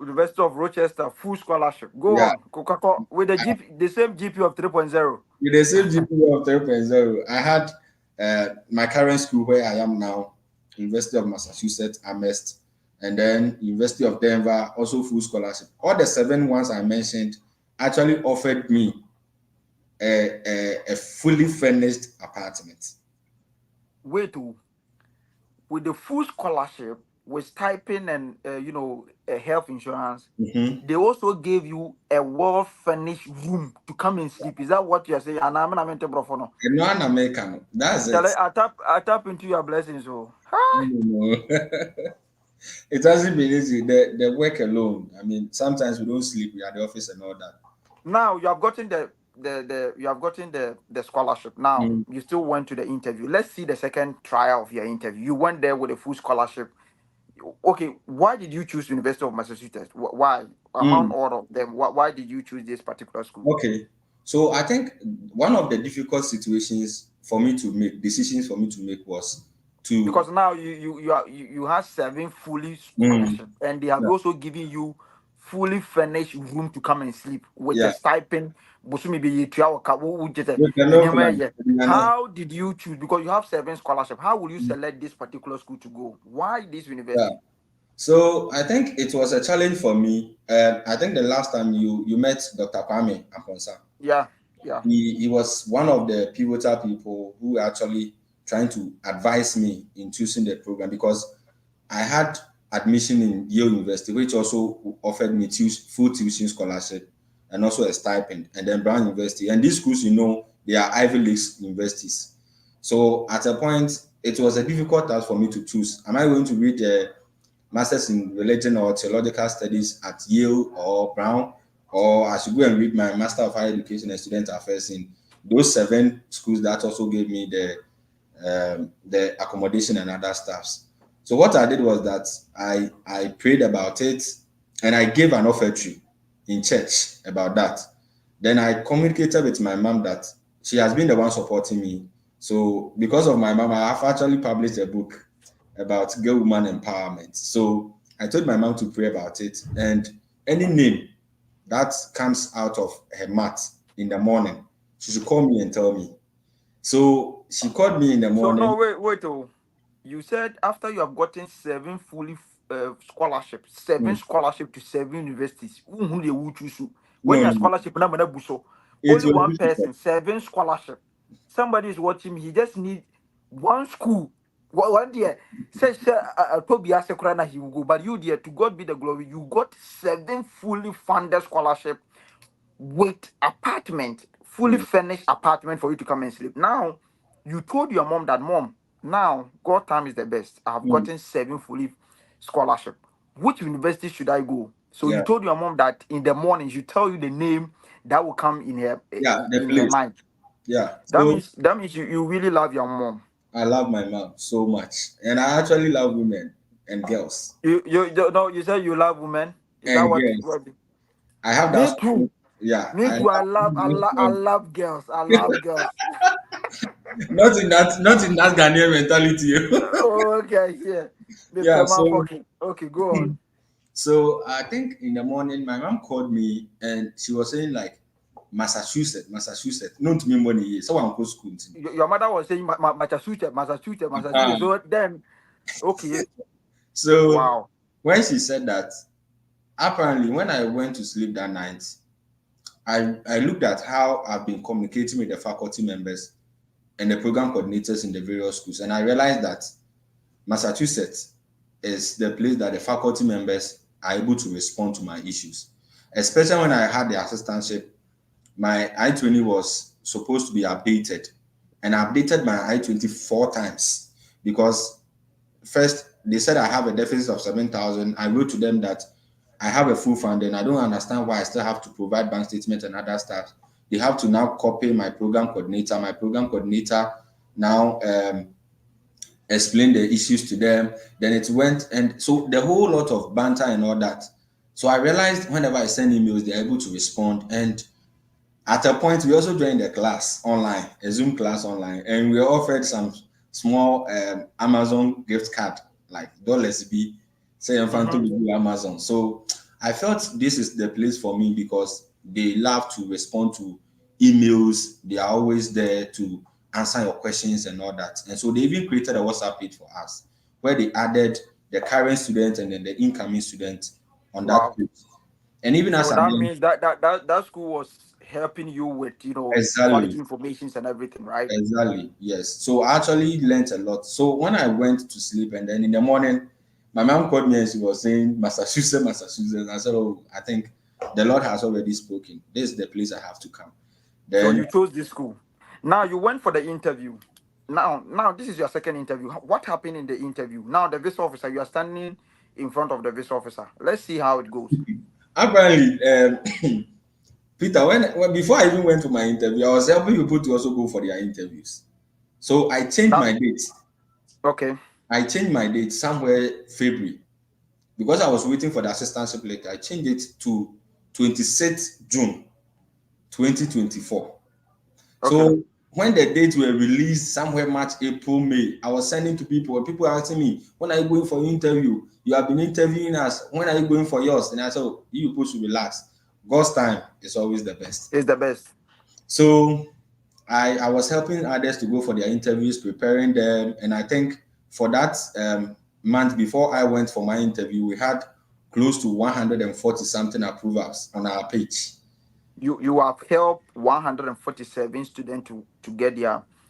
University of Rochester, full scholarship. Go yeah, on. Coca-Cola with the GP, the same GP of 3.0. with the same GPA of 3.0. I had my current school where I am now, University of Massachusetts, Amherst, and then University of Denver, also full scholarship. All the seven ones I mentioned actually offered me a fully furnished apartment. Wait, with the full scholarship, with stipend and health insurance, Mhm. they also gave you a well furnished room to come and sleep. Is that what you're saying? And I'm not for no. A non-American. That's Tell it. I tap into your blessings. So No. It hasn't been easy. The work alone. I mean, sometimes we don't sleep. We are at the office and all that. now you have gotten the scholarship. Now Mm. you still went to the interview. Let's see the second trial of your interview. You went there with a full scholarship. Okay, why did you choose University of Massachusetts? Why among Mm. all of them? Why did you choose this particular school? Okay. So I think one of the difficult situations for me to make, decisions for me to make was to Because now you have seven fully mm, scholarship, and they have yeah, also given you fully furnished room to come and sleep with a yeah. stipend. Bosumi be ye tua waka, just With the and no plan. how did you choose? Because you have seven scholarship. How will you select this particular school to go? Why this Yeah. university? So I think it was a challenge for me. I think the last time you met Dr. Kwame Aponsa, Yeah, yeah. he was one of the pivotal people who actually trying to advise me in choosing the program because I had admission in Yale University, which also offered me full tuition scholarship and also a stipend, and then Brown University. And these schools, they are Ivy League universities. So at a point, it was a difficult task for me to choose. Am I going to read a master's in religion or theological studies at Yale or Brown, or I should go and read my master of higher education and student affairs in those seven schools that also gave me the accommodation and other stuffs. So what I did was that I prayed about it and I gave an offertory in church about that. Then I communicated with my mom that she has been the one supporting me. So because of my mom, I have actually published a book about girl woman empowerment. So I told my mom to pray about it, and any name that comes out of her mouth in the morning, she should call me and tell me. So she called me in the So morning. no, wait. Oh, you said after you have gotten seven fully scholarship, seven Mm. scholarship to seven universities. Who they will choose you? When No, your no, no. scholarship number na buso, It only was one difficult. person, seven scholarship. Somebody is watching me. He just need one school. One day, say Toby Asekurana he will go, but you dear to God be the glory. You got seven fully funded scholarship with apartment, fully Mm. furnished apartment for you to come and sleep. Now, you told your mom that, mom, now God time is the best. I have Mm. gotten seven fully scholarship. Which university should I go? So you Yeah, told your mom that in the morning she tell you the name that will come in her yeah, the in her place. mind. Yeah. That So means you really love your mom. I love my mom so much, and I actually love women and girls You no, you said you love women. Is that and what? girls. What? I have that Me too. strong. Yeah, Me I too. I love love girls. I love girls. not in that Ghanaian mentality. Oh, okay, yeah. Yeah. Mr. So Motherfucking. Okay, go on. so I think in the morning my mom called me and she was saying like Massachusetts. Known to me money. Someone go school. Your mother was saying Massachusetts. So then, okay, So wow. when she said that, apparently when I went to sleep that night, I looked at how I've been communicating with the faculty members and the program coordinators in the various schools, and I realized that Massachusetts is the place that the faculty members are able to respond to my issues. Especially when I had the assistantship, my I-20 was supposed to be updated, and I updated my I-20 4 times because first they said I have a deficit of 7,000. I wrote to them that I have a full fund and I don't understand why I still have to provide bank statement and other stuff. They have to now copy my program coordinator. My program coordinator now explained the issues to them. Then it went, and so the whole lot of banter and all that. So I realized whenever I send emails, they're able to respond. And at a point, we also joined a class online, a Zoom class online, and we were offered some small Amazon gift card, like dollars be say in front of Mm-hmm. Amazon. So I felt this is the place for me because they love to respond to emails. They are always there to answer your questions and all that. And so they even created a WhatsApp page for us where they added the current student and then the incoming student on that Wow. page. And even as So I'm that means that school was helping you with exactly. quality informations and everything, right? Exactly. Yes. So I actually learned a lot. So when I went to sleep and then in the morning, my mom called me and she was saying Massachusetts, Massachusetts. I said, oh, I think the Lord has already spoken. This is the place I have to come. So Then you chose this school. Now you went for the interview. Now this is your second interview. What happened in the interview? Now the visa officer, you are standing in front of the visa officer. Let's see how it goes. apparently, Peter, when before I even went to my interview, I was helping people to also go for their interviews. So I changed Now, my date. okay. I changed my date somewhere February because I was waiting for the assistantship letter. I changed it to 26th June 2024. Okay. So when the dates were released somewhere March, April, May, I was sending to people and people were asking me, when are you going for your interview? You have been interviewing us. When are you going for yours? And I said, oh, you people should relax. God's time is always the best. It's the best. So I was helping others to go for their interviews, preparing them. And I think for that month before I went for my interview, we had close to 140 something approvals on our page. You have helped 147 students to get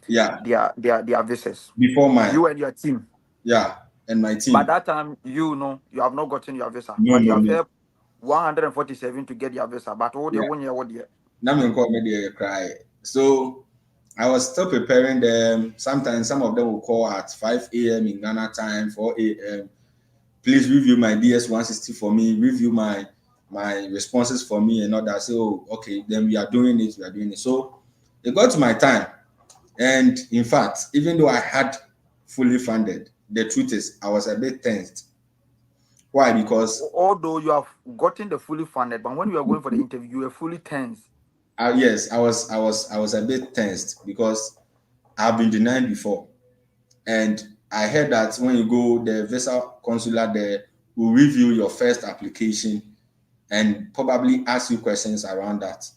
Yeah, their visas. before my, You and your team. yeah, and my By team. that time, you know you have not gotten your visa, No, but you no, have no. helped 147 to get their visa. But oh, Yeah. dear, 1 year, what dear? Now me call me there cry. So I was still preparing them. Sometimes some of them will call at 5 a.m. in Ghana time, 4 a.m. Please review my DS 160 for me, review my responses for me and all that. So okay, then we are doing it, we are doing it. So it got to my time. And in fact, even though I had fully funded, the truth is I was a bit tensed. Why? Because Although you have gotten the fully funded, but when you are going for the interview, you were fully tense. yes, I was a bit tensed because I've been denied before. And I heard that when you go, the visa consular there will review your first application and probably ask you questions around that.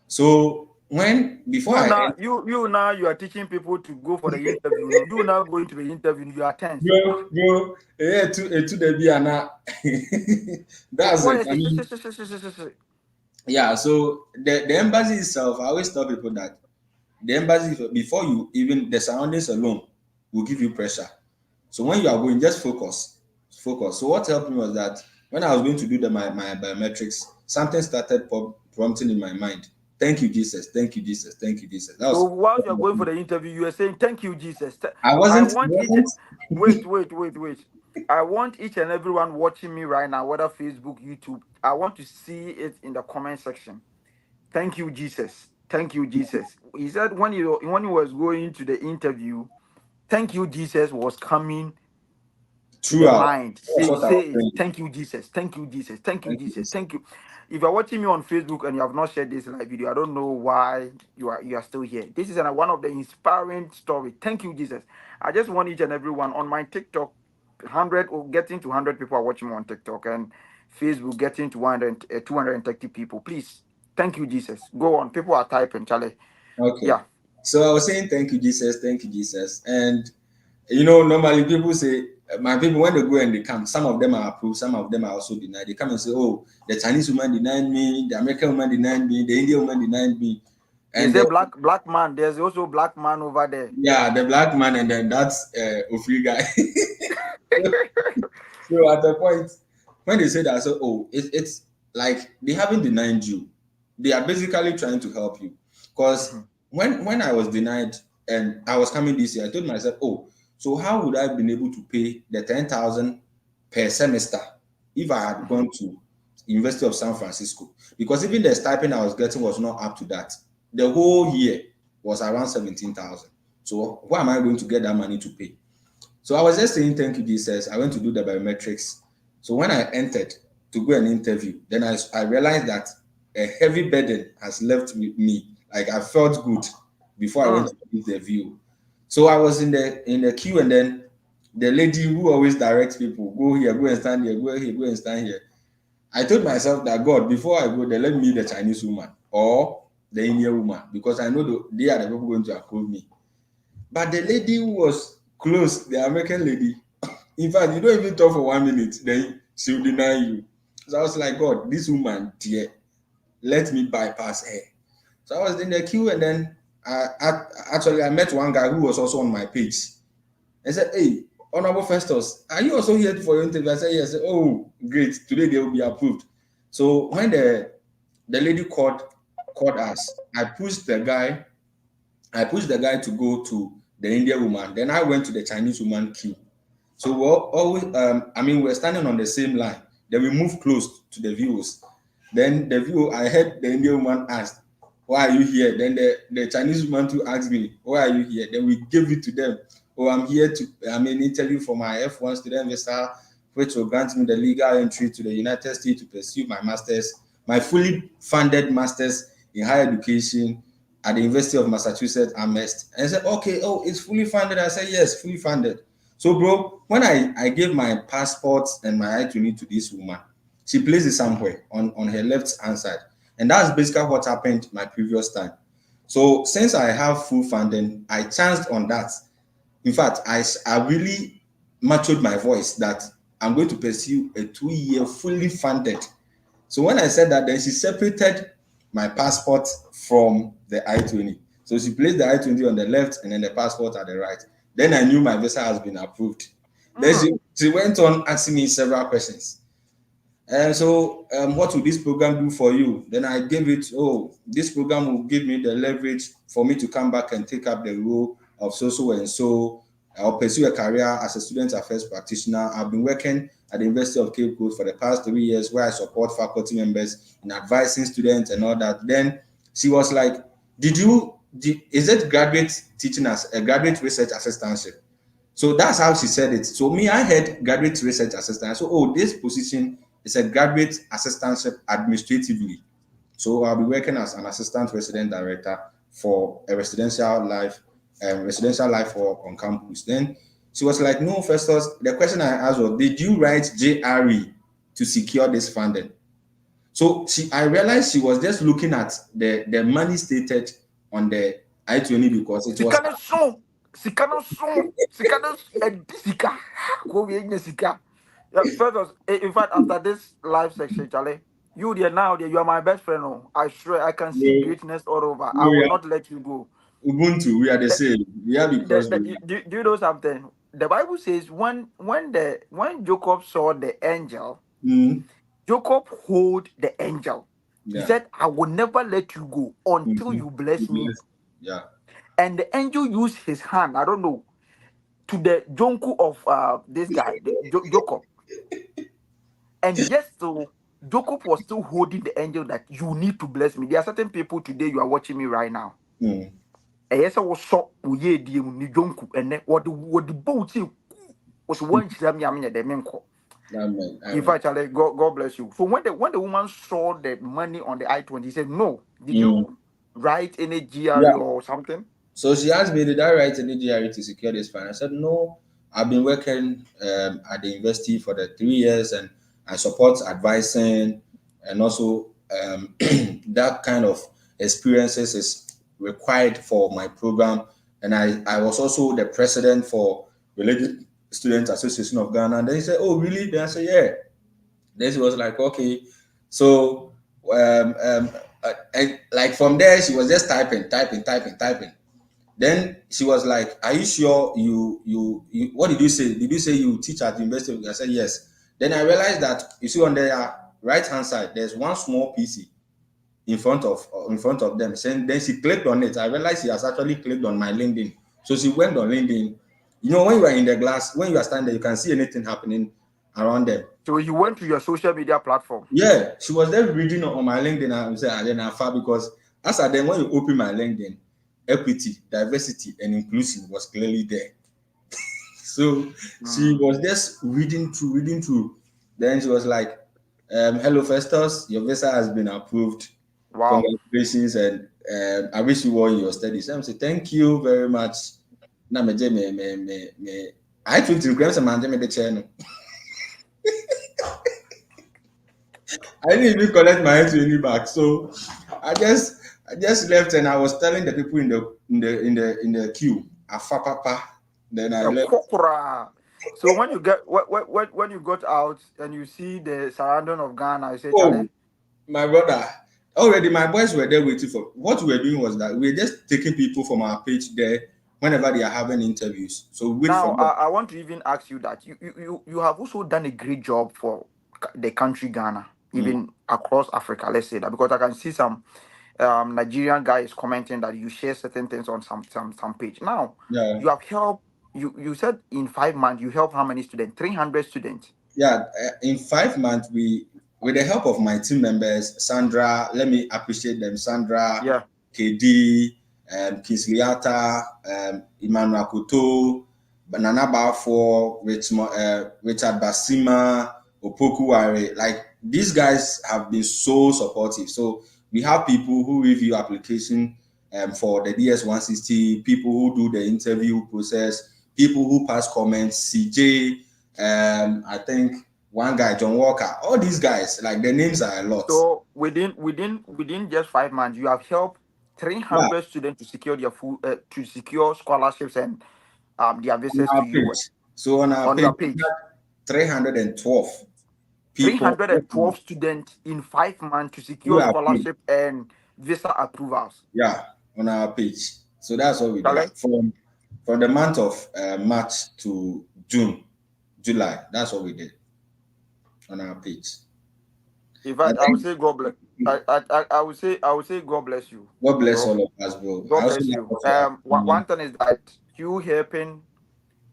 So when before You I now, you now, you are teaching people to go for the interview. No, you now going to the interview, you are tense. bro, to the Biana. That's What it. is I mean, it? yeah. So the embassy itself, I always tell people that the embassy before you even the surroundings alone will give you pressure. So when you are going, just focus. So what helped me was that when I was going to do my biometrics, something started prompting in my mind. Thank you, Jesus. Thank you, Jesus. Thank you, Jesus. That So was. whilst you are going for the interview, you are saying, "Thank you, Jesus." I I wasn't. want each. wasn't Wait. I want each and everyone watching me right now, whether Facebook, YouTube. I want to see it in the comment section. Thank you, Jesus. Thank you, Jesus. He said when he was going to the interview, thank you, Jesus was coming to the throughout. mind. That's what I Say was it. saying. Thank you, Jesus. Thank you, Jesus. Thank you, Thank you, Jesus. Jesus. Thank you. If you're watching me on Facebook and you have not shared this live video, I don't know why you are still here. This is one of the inspiring story. Thank you, Jesus. I just want each and everyone on my TikTok, 100 or getting to 100 people are watching me on TikTok and Facebook getting to 100, 230 people. Please, thank you, Jesus. Go on. People are typing, Charlie. Okay. Yeah. So I was saying thank you, Jesus. And normally people say, my people, when they go and they come, some of them are approved, some of them are also denied. They come and say, oh, the Chinese woman denied me, the American woman denied me, the Indian woman denied me. They And say black man. There's also black man over there. yeah, the black man, and then that's Ofri guy. So at the point when they say that, so oh, it's like they haven't denied you. They are basically trying to help you. Because Mhm. when I was denied and I was coming this year, I told myself, oh, so how would I have been able to pay the 10,000 per semester if I had Mhm. gone to University of San Francisco? Because even the stipend I was getting was not up to that. The whole year was around 17,000. So where am I going to get that money to pay? So I was just saying, thank you, Jesus. I went to do the biometrics. So when I entered, to go and interview. Then I realized that a heavy burden has left with me. Like I felt good before I went Mm. to the interview. So I was in the queue, and then the lady who always directs people, go here, go and stand here, go here, go and stand here. I told myself that God, before I go there, let me meet the Chinese woman or the Indian woman, because I know they are the people going to approve me. But the lady who was close, the American lady, in fact, you don't even talk for 1 minute, then she will deny you. So I was like, God, this woman, dear, let me bypass her. So I was in the queue, and then I met one guy who was also on my page. I said, hey, Honorable Festus, are you also here for your interview? I said, yes. I said, oh, great. Today they will be approved. So when the lady called us, I pushed the guy to go to the Indian woman. Then I went to the Chinese woman queue. So we're always, we're standing on the same line. Then we moved close to the viewers. Then I heard the Indian woman asked, why are you here? Then the Chinese woman too asked me, why are you here? Then we gave it to them. Oh, I'm here to, interview for my F1 student visa, which will grant me the legal entry to the United States to pursue my master's, my fully funded master's in higher education at the University of Massachusetts Amherst. And I said, okay, oh, it's fully funded. I said, yes, fully funded. So, bro, when I gave my passport and my I-20 to this woman, she placed it somewhere on her left hand side. And that's basically what happened my previous time. So, since I have full funding, I chanced on that. In fact, I really matured my voice that I'm going to pursue a 2-year fully funded. So when I said that, then she separated my passport from the I-20. So she placed the I-20 on the left and then the passport at the right. Then I knew my visa has been approved. Then Mm. she went on asking me several questions. And so, what will this program do for you? Then I gave it, oh, this program will give me the leverage for me to come back and take up the role of so and so. I'll pursue a career as a student affairs practitioner. I've been working at the University of Cape Coast for the past 3 years, where I support faculty members in advising students and all that. Then she was like, is it graduate teaching as a graduate research assistantship? So that's how she said it. So me, I had graduate research assistant. So, oh, this position is a graduate assistantship administratively. So I'll be working as an assistant resident director for a residential life work on campus. Then she was like, no, Festus, the question I asked was, did you write JRE to secure this funding? So I realized she was just looking at the money stated on the I-20 because it was. Sika no so. Sika no so. Sika no sika. Go we any sika. Yeah, first, in fact, after this live section, Charlie, you there now, there, you are my best friend. Oh. I swear I can see No, greatness all over. I will no, not let you go. Ubuntu, we are the The, same. We are because we do you know something? The Bible says when Jacob saw the angel, mm, Jacob hold the angel. He yeah. said, I will never let you go until Mm-hmm. you bless me. Yeah. And the angel used his hand, I don't know, to the jonku of this guy, Jacob. And yes, so Jacob was still holding the angel that you need to bless me. There are certain people today, you are watching me right now. Mm. And yes, I was so we ni jonku and then what the boat was one the menko. Amen. In Amen. fact, Charlie, God bless you. So when the woman saw the money on the I-20, he said, no, did Mm. you write any GRE Yeah. or something? So she asked me, did I write any GRE to secure this fund? I said, no, I've been working at the university for the 3 years, and I support advising, and also that kind of experiences is required for my program. And I was also the president for Religious Student Association of Ghana. And then he said, oh, really? Then I said, yeah. Then she was like, okay. So, and like from there, she was just typing. Then she was like, "Are you sure you what did you say? Did you say you teach at the university?" I said, "Yes." Then I realized that you see on the right hand side, there's one small PC in front of them. Then she clicked on it. I realized she has actually clicked on my LinkedIn. So she went on LinkedIn. You know, when you are in the glass, when you are standing there, you can see anything happening around them. So you went to your social media platform. Yeah, she was there reading on my LinkedIn. I said, and then I found because as at then when you open my LinkedIn, equity, diversity, and inclusion was clearly there. So she Mm. was just reading through. Then she was like, Hello, Festus. Your visa has been approved. Wow. Congratulations, and I wish you well in your studies. I'm say thank you very much. Na me. I took to grab some man the channel. I didn't even collect my entry back, so I just I just left and I was telling the people in the queue, Afa papa. Then I left. Kokora. So when you get when you got out and you see the surrounding of Ghana, you say, Oh, Charlie, my brother. Already, my boys were there waiting for. What we were doing was that we were just taking people from our page there whenever they are having interviews. So we wait for now them. I want to even ask you that you have also done a great job for the country Ghana, Mm, even across Africa. Let's say that because I can see some Nigerian guys commenting that you share certain things on some page. Now yeah, you have helped. You said in 5 months you help how many students? 300 students. yeah. In 5 months, with the help of my team members, Sandra, let me appreciate them. Sandra, Yeah. KD, Kinsliata, Emmanuel Koto, Banana Bafo, Richard Basima, Opokuware. Like these guys have been so supportive. So we have people who review application for the DS 160, people who do the interview process, people who pass comments, CJ, I think one guy, John Walker, all these guys, like the names are a lot. So within just 5 months, you have helped three Yeah, hundred students to secure their full to secure scholarships and their on visas to our US page. So on our on page, your we page. had 312 people 312 students in 5 months to who secure are paid. scholarship and visa approvals. Yeah, on our page. So that's what we did. Correct? From the month of March to June, July. That's what we did on our page. In I fact, I would think say God bless. I would say God bless you, God bless bro. all of us, bro. I God also bless like you. what you are One doing. thing is that you helping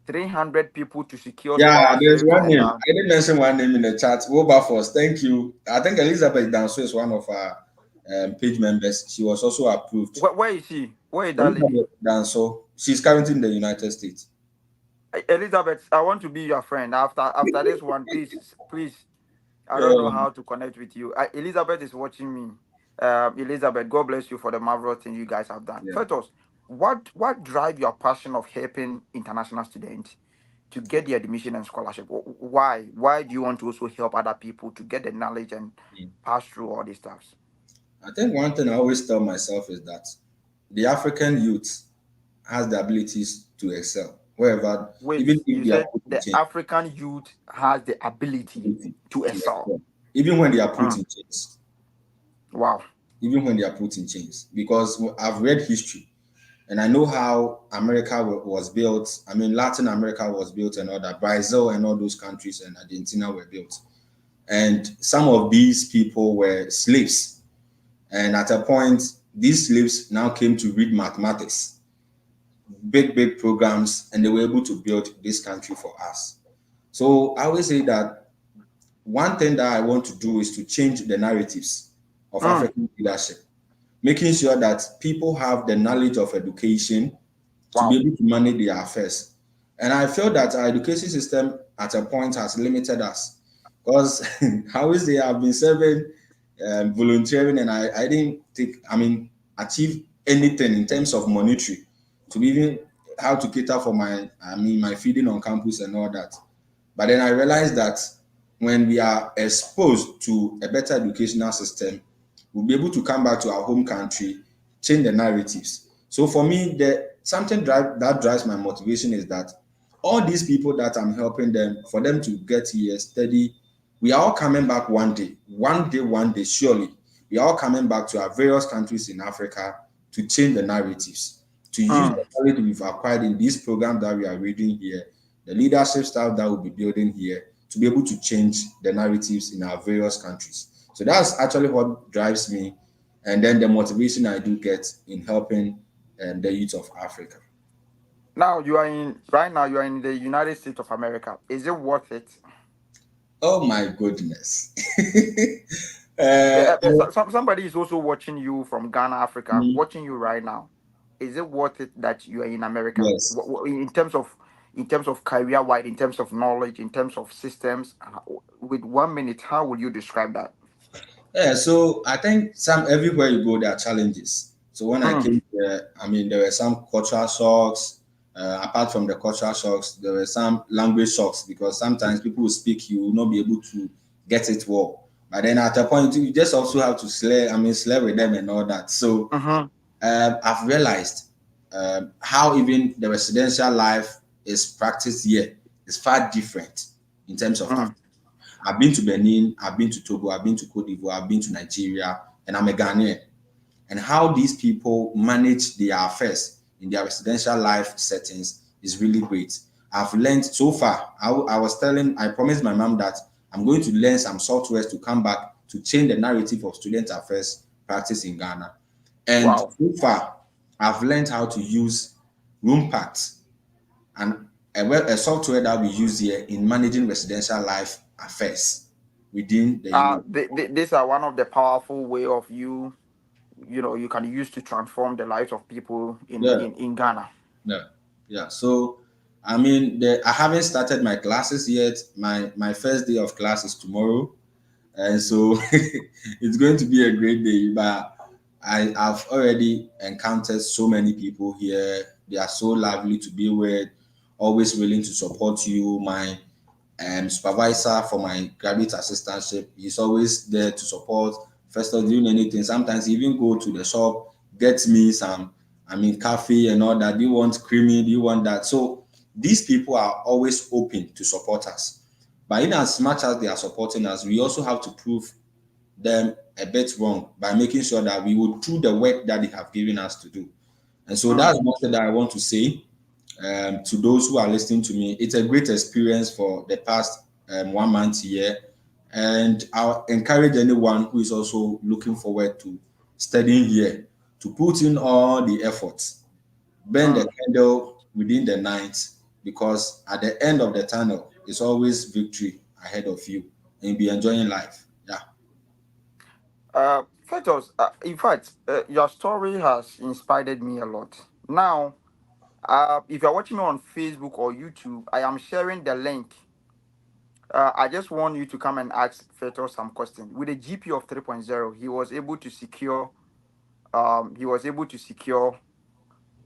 300 people to secure Yeah, there's scholarships one and name. I didn't mention one name in the chat. Wilberforce, thank you. I think Elizabeth Danso is one of our page members. She was also approved. where is she? Where is that lady? Elizabeth Danso, she's currently in the United States. Elizabeth, I want to be your friend. After this one, please. I don't know Yeah, how to connect with you. Elizabeth is watching me. Elizabeth, God bless you for the marvelous thing you guys have done. yeah. First, what drive your passion of helping international students to get the admission and scholarship? Why do you want to also help other people to get the knowledge and Mm. pass through all these stuffs? I think one thing I always tell myself is that the African youth has the abilities to excel wherever, Wait, even if you they are said put in the change, African youth has the ability to to excel. excel, even when they are put Mm, in chains, wow. even when they are put in chains. Because I've read history and I know how America was built. I mean, Latin America was built and all that. Brazil and all those countries and Argentina were built. And some of these people were slaves. And at a point, these slaves now came to read mathematics, big programs, and they were able to build this country for us. So I always say that one thing that I want to do is to change the narratives of Mm, African leadership, making sure that people have the knowledge of education to be wow. able to manage their affairs. And I feel that our education system at a point has limited us because I always say I've been serving volunteering and I didn't take, I mean, achieve anything in terms of monetary to be even how to cater for my feeding on campus and all that. But then I realized that when we are exposed to a better educational system, we'll be able to come back to our home country, change the narratives. So for me, that drives my motivation is that all these people that I'm helping them, for them to get here, steady, we are all coming back one day, surely. We are all coming back to our various countries in Africa to change the narratives, to use Mm. the knowledge we've acquired in this program that we are reading here, the leadership style that we'll be building here, to be able to change the narratives in our various countries. So that's actually what drives me, and then the motivation I do get in helping the youth of Africa. Now you are in right now you are in the United States of America. Is it worth it? Oh my goodness. uh, Somebody is also watching you from Ghana, Africa, mhm, watching you right now. Is it worth it that you are in America? yes. In terms of in terms of career wide, in terms of knowledge, in terms of systems? With 1 minute, how would you describe that? Yeah, so I think some everywhere you go there are challenges. So when I Mm, came there, I mean there were some cultural shocks. Apart from the cultural shocks, there were some language shocks because sometimes people will speak, you will not be able to get it well. But then at a point, you just also have to slay with them and all that. So mm-hmm, I've realized how even the residential life is practiced here is far different in terms of mm, Africa. I've been to Benin, I've been to Togo, I've been to Cote d'Ivoire, I've been to Nigeria, and I'm a Ghanaian. And how these people manage their affairs in their residential life settings is really great. I've learned so far. I promised my mom that I'm going to learn some softwares to come back to change the narrative of student affairs practice in Ghana. And wow. so far, I've learned how to use room packs and a software that we use here in managing residential life affairs within the unit. These are one of the powerful way of you can use to transform the lives of people in Yeah, in Ghana. yeah, yeah. So, I haven't started my classes yet. My first day of class is tomorrow, and so it's going to be a great day. But I've already encountered so many people here. They are so lovely to be with, always willing to support you. My supervisor for my graduate assistantship. He's always there to support. Festus doing anything. Sometimes he even go to the shop, get me some, coffee and all that. Do you want creamy? Do you want that? So these people are always open to support us. But in as much as they are supporting us, we also have to prove them a bit wrong by making sure that we will do the work that they have given us to do. And so Mm. that's one thing that I want to say to those who are listening to me. It's a great experience for the past 1 month here. And I'll encourage anyone who is also looking forward to studying here to put in all the efforts, burn the Mm. candle within the night, because at the end of the tunnel, it's always victory ahead of you and you'll be enjoying life. Yeah. Fetos, in fact, your story has inspired me a lot. Now, if you're watching me on Facebook or YouTube, I am sharing the link. I just want you to come and ask Fetos some questions. With a GP of 3.0, he was able to secure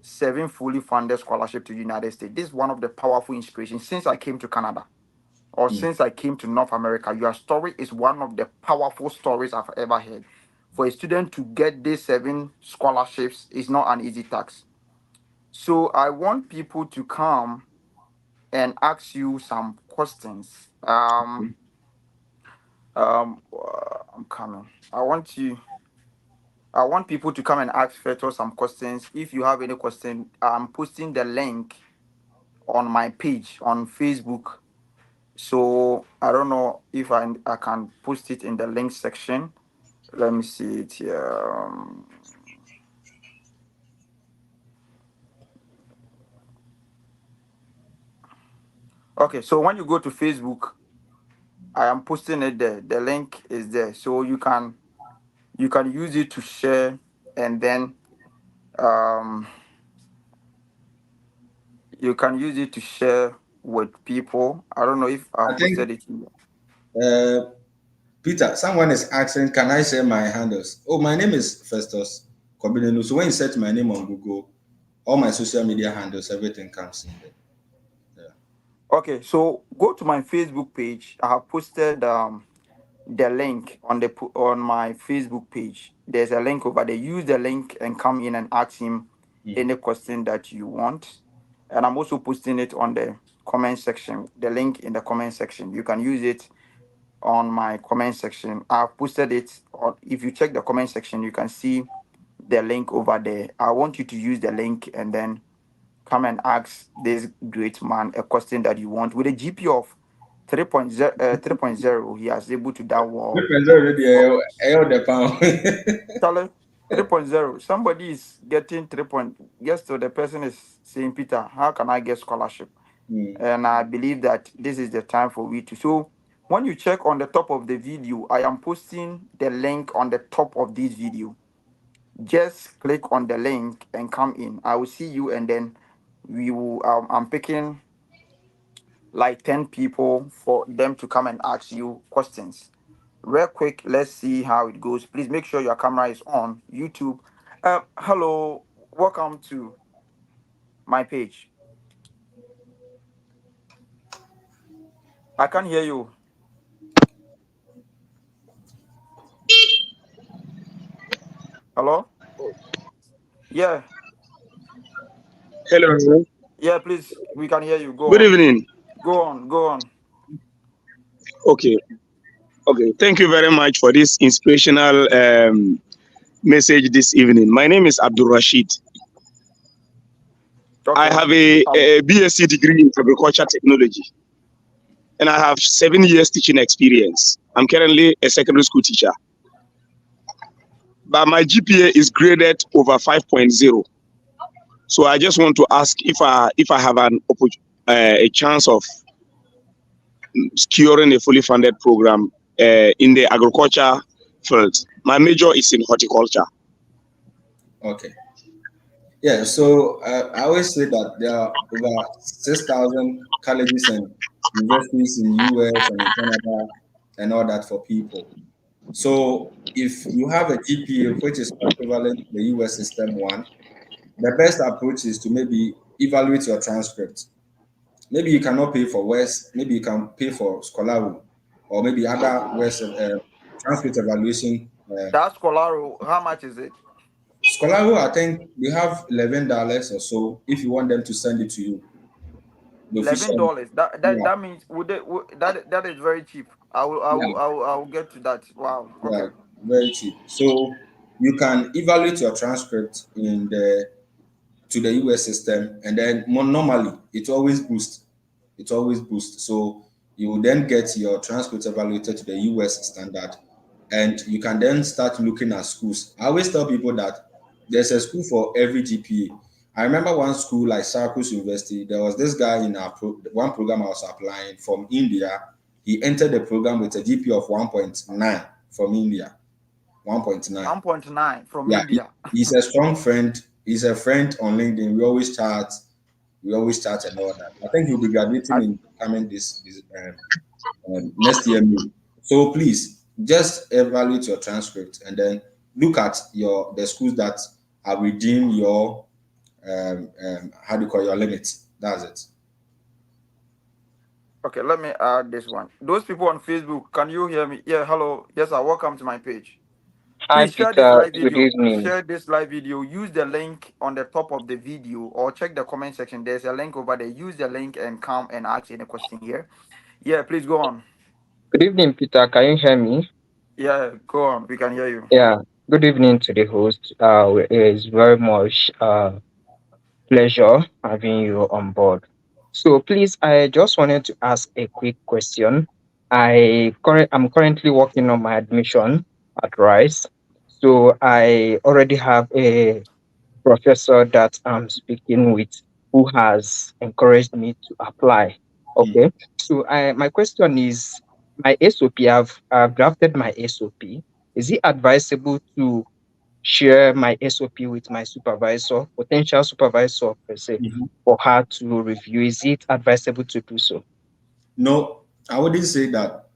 7 fully funded scholarship to the United States. This is one of the powerful inspirations since I came to Canada or Mm. since I came to North America. Your story is one of the powerful stories I've ever heard. For a student to get these 7 scholarships is not an easy task. So I want people to come and ask you some questions. I'm coming. I want people to come and ask Feto some questions. If you have any question, I'm posting the link on my page on Facebook. So I don't know if I can post it in the link section. Let me see it here. Okay, so when you go to Facebook, I am posting it there. The link is there, so you can use it to share, and then um you can use it to share with people. I don't know if I I've think posted it in there. uh, Peter, someone is asking, can I share my handles? Oh, my name is Festus Kobinenu. So when you search my name on Google, all my social media handles, everything comes in there. Yeah. Okay, so go to my Facebook page. I have posted the link on my Facebook page. There's a link over there. Use the link and come in and ask him Mm. any question that you want. And I'm also posting it on the comment section. The link in the comment section. You can use it on my comment section. I've posted it. Or if you check the comment section, you can see the link over there. I want you to use the link and then come and ask this great man a question that you want. With a GP of 3.0, he has able to that wall. Difference already, the pound. Charlie, 3.0. Somebody is getting 3 point. Yes, so the person is saying, Peter, how can I get scholarship? Mm. And I believe that this is the time for we to. So when you check on the top of the video, I am posting the link on the top of this video. Just click on the link and come in. I will see you, and then we will. I'm picking. like 10 people for them to come and ask you questions. Real quick, let's see how it goes. Please make sure your camera is on YouTube. Hello, welcome to my page. I can't hear you. Hello? Yeah, Hello. yeah, please, we can hear you. Go Good on. evening. Go on, go on. Okay. Okay. Thank you very much for this inspirational message this evening. My name is Abdul Rashid. I Okay. have a BSc degree in agriculture technology, and I have 7 years teaching experience. I'm currently a secondary school teacher, but my GPA is graded over 5.0. So I just want to ask if I have a chance of securing a fully funded program in the agriculture field. My major is in horticulture. Okay. Yeah, so I always say that there are over 6,000 colleges and universities in US and in Canada and all that for people. So if you have a GPA which is equivalent to the US system one, the best approach is to maybe evaluate your transcript. Maybe you cannot pay for West, maybe you can pay for Scholarly, or maybe other West transcript evaluation. That's Colaro. How much is it? Scholarly, I think they have $11 or so if you want them to send it to you, the eleven official. dollars. That that Yeah, that means that is very cheap. yeah, I will get to that. Wow. yeah, Okay. very cheap. So you can evaluate your transcript in the to the US system, and then more normally it always boosts. It always boosts. So you will then get your transcript evaluated to the US standard, and you can then start looking at schools. I always tell people that there's a school for every GPA. I remember one school like Syracuse University. There was this guy in one program I was applying from India. He entered the program with a GPA of 1.9 from India. 1.9. 1.9 from Yeah, India. he's a strong friend. He's a friend on LinkedIn. We always chat. We always chat and all that. I think he'll be graduating I, in coming this next year. May. So please just evaluate your transcript and then look at the schools that are within your how do you call your limits. That's it. okay, let me add this one. Those people on Facebook, can you hear me? Yeah, hello. Yes, sir. Welcome to my page. Hi, Please share this Peter. live Good video. evening. Share this live video. Use the link on the top of the video or check the comment section. There's a link over there. Use the link and come and ask any question here. Yeah, please go on. Good evening, Peter. Can you hear me? Yeah, go on. We can hear you. Yeah. Good evening to the host. It is very much pleasure having you on board. So, please, I just wanted to ask a quick question. I'm currently working on my admission at Rice. So, I already have a professor that I'm speaking with who has encouraged me to apply. Mm. Okay. So my question is my SOP, I've drafted my SOP. Is it advisable to share my SOP with my supervisor, potential supervisor per se, Mhm. for her to review? Is it advisable to do so? No, I wouldn't say that.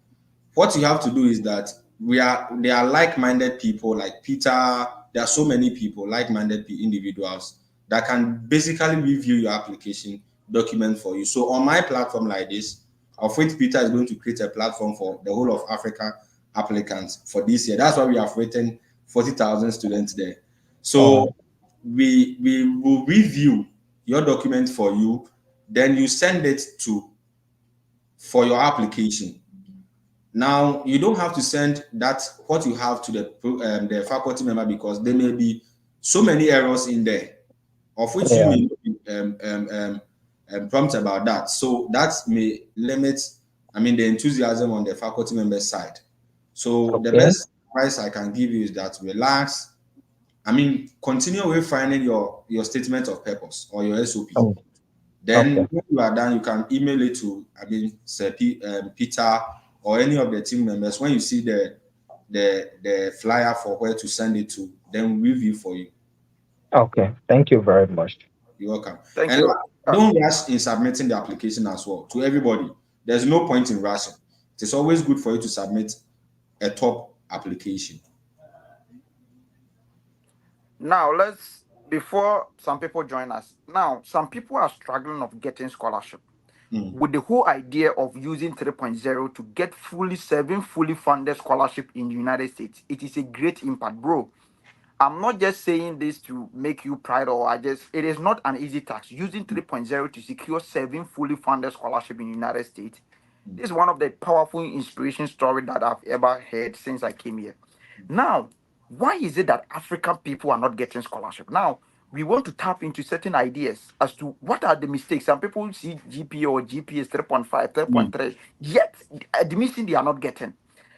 What you have to do is that they are like-minded people like Peter. There are so many people, like-minded individuals that can basically review your application document for you. So on my platform like this, of which Peter is going to create a platform for the whole of Africa applicants for this year. That's why we have written 40,000 students there. Oh, So we will review your document for you, then you send it to for your application. Now you don't have to send that what you have to the faculty member because there may be so many errors in there, of which you yeah. may not be prompt about that. So that may limit, I mean, the enthusiasm on the faculty member side. So the Okay. best advice I can give you is that relax. I mean, continue refining your statement of purpose or your SOP. Oh, okay. Then when you are done, you can email it to Sir Peter or any of the team members. When you see the flyer for where to send it to, then we review for you. Okay. Thank you very much. You're welcome. Thank And you. Don't rush in submitting the application as well to everybody. There's no point in rushing. It is always good for you to submit a top application. Now before some people join us. Now some people are struggling of getting scholarship with the whole idea of using 3.0 to get fully funded scholarship in the United States. It is a great impact, bro. I'm not just saying this to make you proud or it is not an easy task. Using 3.0 to secure 7 fully funded scholarship in the United States. This is one of the powerful inspiration story that I've ever heard since I came here. Now, why is it that African people are not getting scholarship? Now, we want to tap into certain ideas as to what are the mistakes. Some people see GPA or GPS 3.5, 3.3, yet admission they are not getting.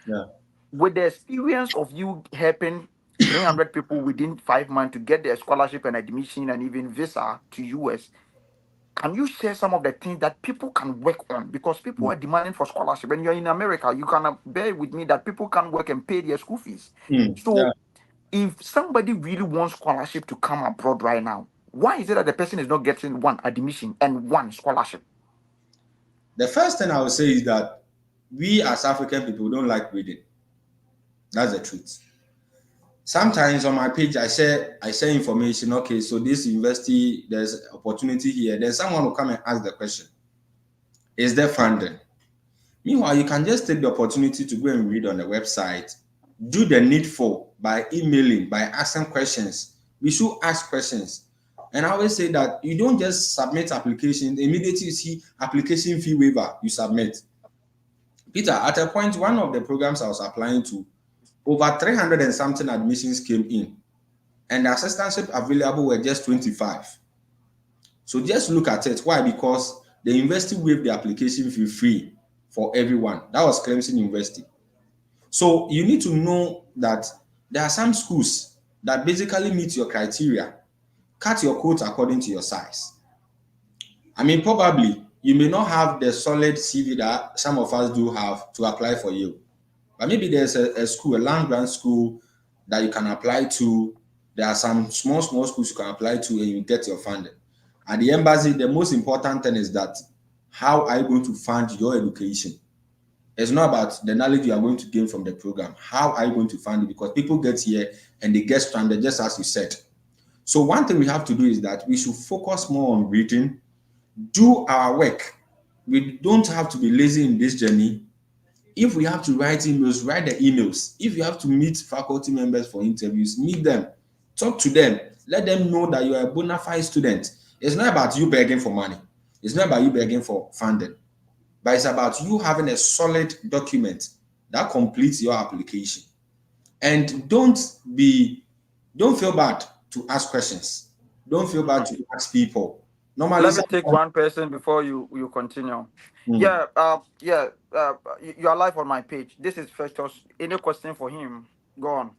Yeah. With the experience of you helping 300 people within 5 months to get their scholarship and admission and even visa to US, can you share some of the things that people can work on? Because people are demanding for scholarship. And you're in America, you can bear with me that people can't work and pay their school fees. Yeah. So if somebody really wants scholarship to come abroad right now, why is it that the person is not getting one admission and one scholarship? The first thing I would say is that we as African people don't like reading. That's the truth. Sometimes on my page I share information. Okay, so this university, there's opportunity here. Then someone will come and ask the question: is there funding? Meanwhile, you can just take the opportunity to go and read on the website, do the needful by emailing, by asking questions. We should ask questions. And I always say that you don't just submit application, immediately you see application fee waiver, you submit. Peter, at a point, one of the programs I was applying to, over 300 and something admissions came in, and the assistantship available were just 25. So just look at it. Why? Because the university waived the application fee free for everyone. That was Clemson University. So you need to know that there are some schools that basically meet your criteria. Cut your coat according to your size. I mean, probably you may not have the solid CV that some of us do have to apply for you. But maybe there's a school, a land grant school that you can apply to. There are some small schools you can apply to and you get your funding. At the embassy, the most important thing is that how are you going to fund your education? It's not about the knowledge you are going to gain from the program. How are you going to fund it? Because people get here and they get stranded, just as you said. So one thing we have to do is that we should focus more on reading, do our work. We don't have to be lazy in this journey. If we have to write emails, write the emails. If you have to meet faculty members for interviews, meet them, talk to them, let them know that you are a bona fide student. It's not about you begging for money. It's not about you begging for funding, but it's about you having a solid document that completes your application. And don't feel bad to ask questions. Don't feel bad to ask people. Normally, Let me take one person before you continue. Mm. You are live on my page. This is Festus. Any question for him? Go on.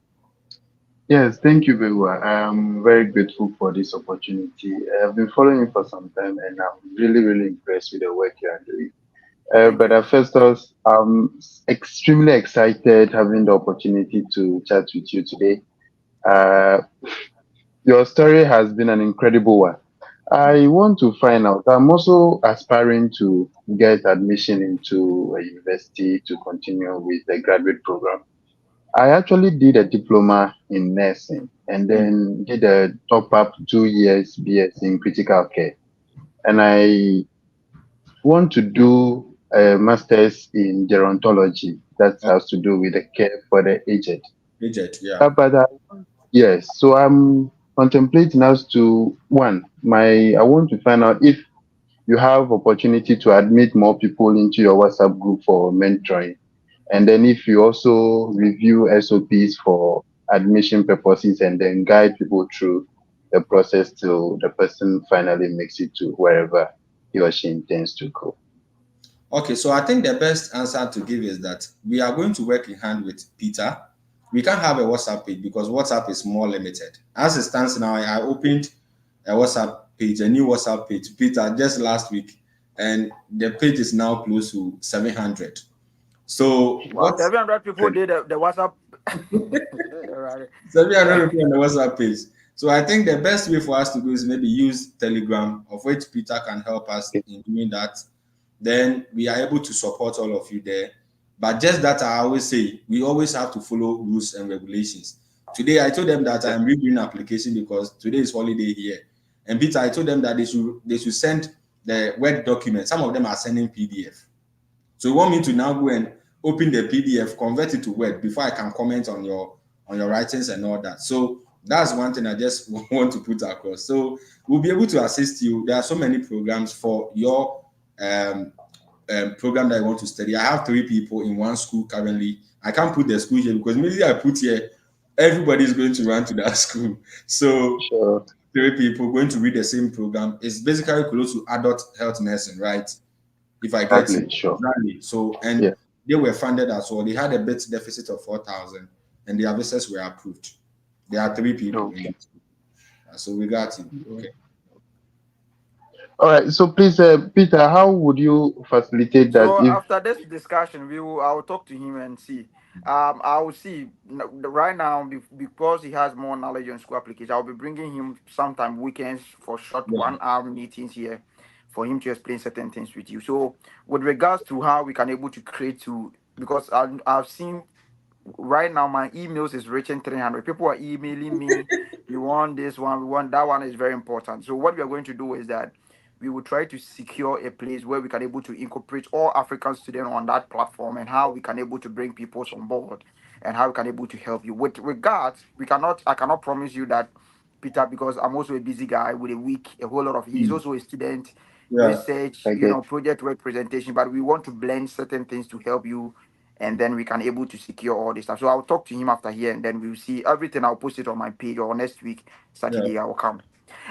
Yes, thank you very well. I'm very grateful for this opportunity. I've been following you for some time and I'm really, really impressed with the work you are doing. Thank But you. at first, I'm extremely excited having the opportunity to chat with you today. Uh, your story has been an incredible one. I want to find out. I'm also aspiring to get admission into a university to continue with the graduate program. I actually did a diploma in nursing and then did a top up 2 years BS in critical care. And I want to do a master's in gerontology that has to do with the care for the aged. Agent, yeah. But yes, so I'm contemplating as to one, I want to find out if you have opportunity to admit more people into your WhatsApp group for mentoring. And then if you also review SOPs for admission purposes and then guide people through the process till the person finally makes it to wherever he or she intends to go. Okay, so I think the best answer to give is that we are going to work in hand with Peter. We can't have a WhatsApp page because WhatsApp is more limited. As it stands now, I opened a WhatsApp page, a new WhatsApp page, Peter, just last week, and the page is now close to 700. So Wow, what 700 people did the WhatsApp. Right. 700 people on the WhatsApp page. So I think the best way for us to go is maybe use Telegram, of which Peter can help us Okay. in doing that. Then we are able to support all of you there. But just that I always say, we always have to follow rules and regulations. Today I told them that Yeah. I'm redoing application because today is holiday here. And Peter, I told them that they should send the Word document. Some of them are sending PDF. So you want me to now go and open the PDF, convert it to Word before I can comment on your writings and all that. So that's one thing I just want to put across. So we'll be able to assist you. There are so many programs for your um, program that you want to study. I have 3 people in one school currently. I can't put the school here because immediately I put here, everybody is going to run to that school. So Sure. 3 people going to read the same program. It's basically close to adult health nursing, right? If I get it Exactly. Sure. exactly. So and Yeah. they were funded as well. They had a bit deficit of 4,000, and their visas were approved. There are 3 people in Okay. that. So we got it. Okay. All right. So please, Peter, how would you facilitate that So if after this discussion, I will talk to him and see. I will see right now because he has more knowledge on school application. I'll be bringing him sometime weekends for short Yeah. 1 hour meetings here for him to explain certain things with you. So with regards to how we can able to create to because I've seen right now my emails is reaching 300 people are emailing me, we want this one, we want that one, is very important. So what we are going to do is that we will try to secure a place where we can able to incorporate all African students on that platform, and how we can able to bring people on board, and how we can able to help you with regards. I cannot promise you that, Peter, because I'm also a busy guy with a week, a whole lot of, he's Mm. also a student, Yeah. research, I get project work presentation, but we want to blend certain things to help you, and then we can able to secure all this stuff. So I'll talk to him after here, and then we'll see everything. I'll post it on my page, or next week Yeah. Saturday I will come.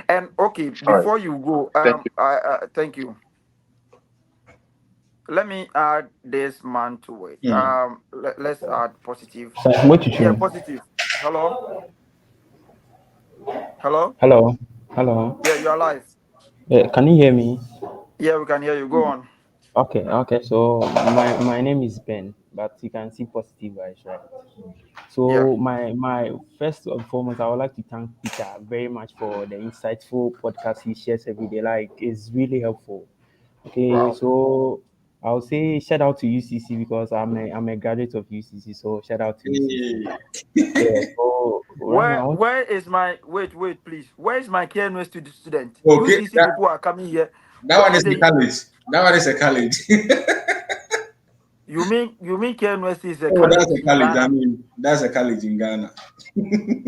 And okay, all right. before you go, Thank you. thank you. Let me add this man to it. Mm. Let's add positive. So, what you Yeah, choose? positive. Hello, hello. Hello, hello. Yeah, you are live. Can you hear me? Yeah, we can hear you. Go on. Okay. So my name is Ben, but you can see positive vibes, right? Yeah. So my first and foremost, I would like to thank Peter very much for the insightful podcast he shares every day. Like, it's really helpful. Okay, Wow. so I'll say shout out to UCC because I'm a graduate of UCC. So shout out to UCC. Hey. Yeah. So right now, Where is my wait, please? Where is my KNU student? Okay. UCC people are coming here. That Where one are is a they? college. That one is a college. You mean KNU is a Oh, that's college a in college. I Ghana? mean, that's a college in Ghana.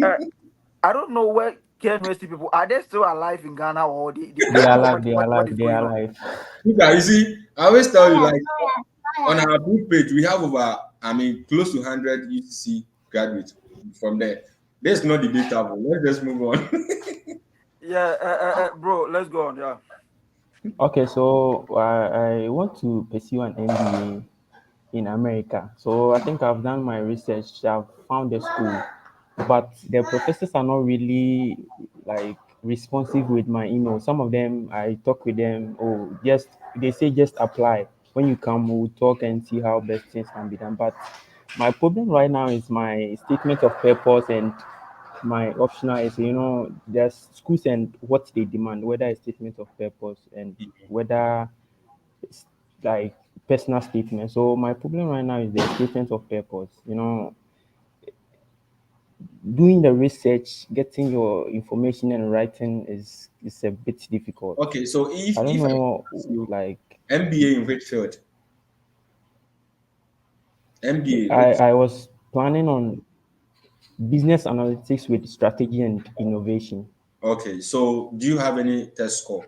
Uh, I don't know where KNU people are. They still alive in Ghana, or they I are don't know alive. They are what alive. is They are going on. alive. Look at, you see, I always tell you, like, on our book page, we have over, I mean, close to 100 UCC graduates from there. That's not debatable. Let's just move on. Yeah, bro, let's go on. Yeah. Okay, so I want to pursue an MBA in America. So I think I've done my research. I've found a school, but the professors are not really like responsive with my email. Some of them I talk with them. Oh, just they say just apply. When you come, we'll talk and see how best things can be done. But my problem right now is my statement of purpose and my optional essay. There's schools and what they demand, whether a statement of purpose and whether it's like personal statement. So my problem right now is the statement of purpose. Doing the research, getting your information and writing is a bit difficult. Okay, so I don't if I know, ask you like MBA in which field? MBA, I which I was planning on business analytics with strategy and innovation. okay, so do you have any test score?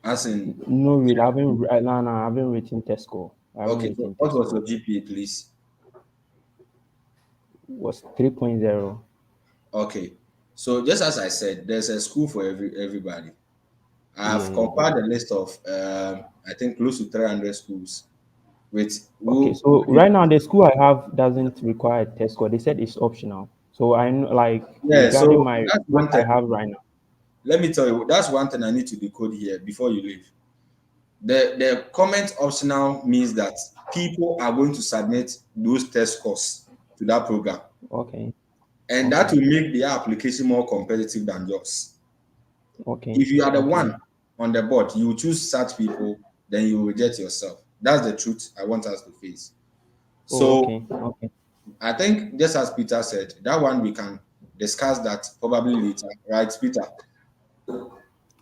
As in No, really, no, I haven't written test score. I haven't okay, written what test was your score. GPA, please? Was 3.0. Okay. So just as I said, there's a school for everybody. Yeah, I've yeah, yeah. compiled a list of I think close to 300 schools with Okay, who so right now the school I have doesn't require a test score. They said it's optional. So I know, like yeah, regarding so my that's what one I thing. have right now. Let me tell you, that's one thing I need to decode here before you leave. The comment optional means that people are going to submit those test scores to that program. Okay, and that will make their application more competitive than yours. Okay. If you are the one on the board, you will choose such people, then you will reject yourself. That's the truth I want us to face. So Okay. I think just as Peter said, that one we can discuss that probably later, right, Peter?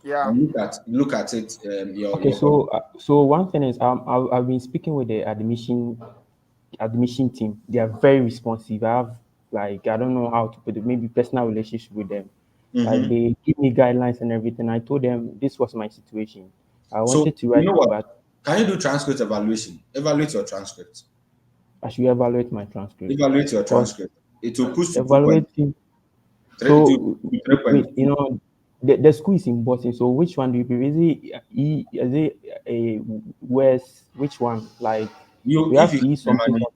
Yeah. And look at it. Okay. So one thing is, I've been speaking with the admission team. They are very responsive. I have, like, I don't know how to put it, maybe personal relationship with them. Like, they give me guidelines and everything. I told them this was my situation. I So wanted to you write know it, what? but Can you do transcript evaluation? Evaluate your transcript. I should evaluate my transcript. Evaluate your Because transcript. It will push to 2.3. evaluating, It will so push to wait, 3.2. the school is in Boston. So which one do you prefer? Is it a West? Which one? Like, You, we if have you to have use the something money, else.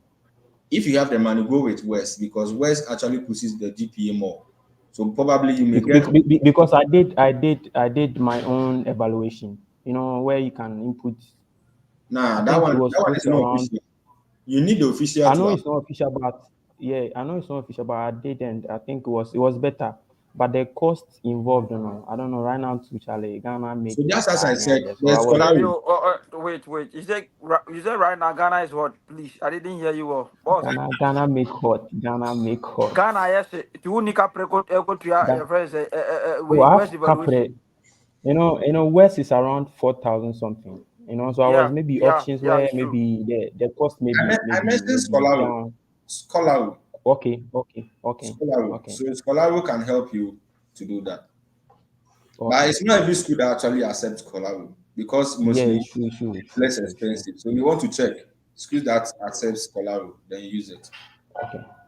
if you have the money, go with West because West actually pushes the GPA more. So probably you may get. Because I did my own evaluation. Where you can input. I Nah, that think it one was that one close is to not around. official. You need the official I to know have. it's not official, but yeah, I know it's not official, but I did, and I think it was better. But the cost involved, I don't know. Right now, to Charlie, Ghana make So just as I said, so I there's was. David, collateral. wait. You said right now Ghana is what? Please, I didn't hear you well. Boss. Ghana make hot. Ghana make hot. Ghana, yes. You need to go to your That, friends. oh, Wait, I where's have the capre. evaluation? West is around 4,000 something. So I was maybe options Yeah, where it's true. maybe the cost maybe I maybe mentioned maybe Scholar. down. Scholar. Okay. So Scholar can help you to do that. But Okay. it's not every school that actually accepts Scholar because Yeah, mostly it's sure, less sure, sure. expensive. So you want to check schools that accept Scholar, then you use it.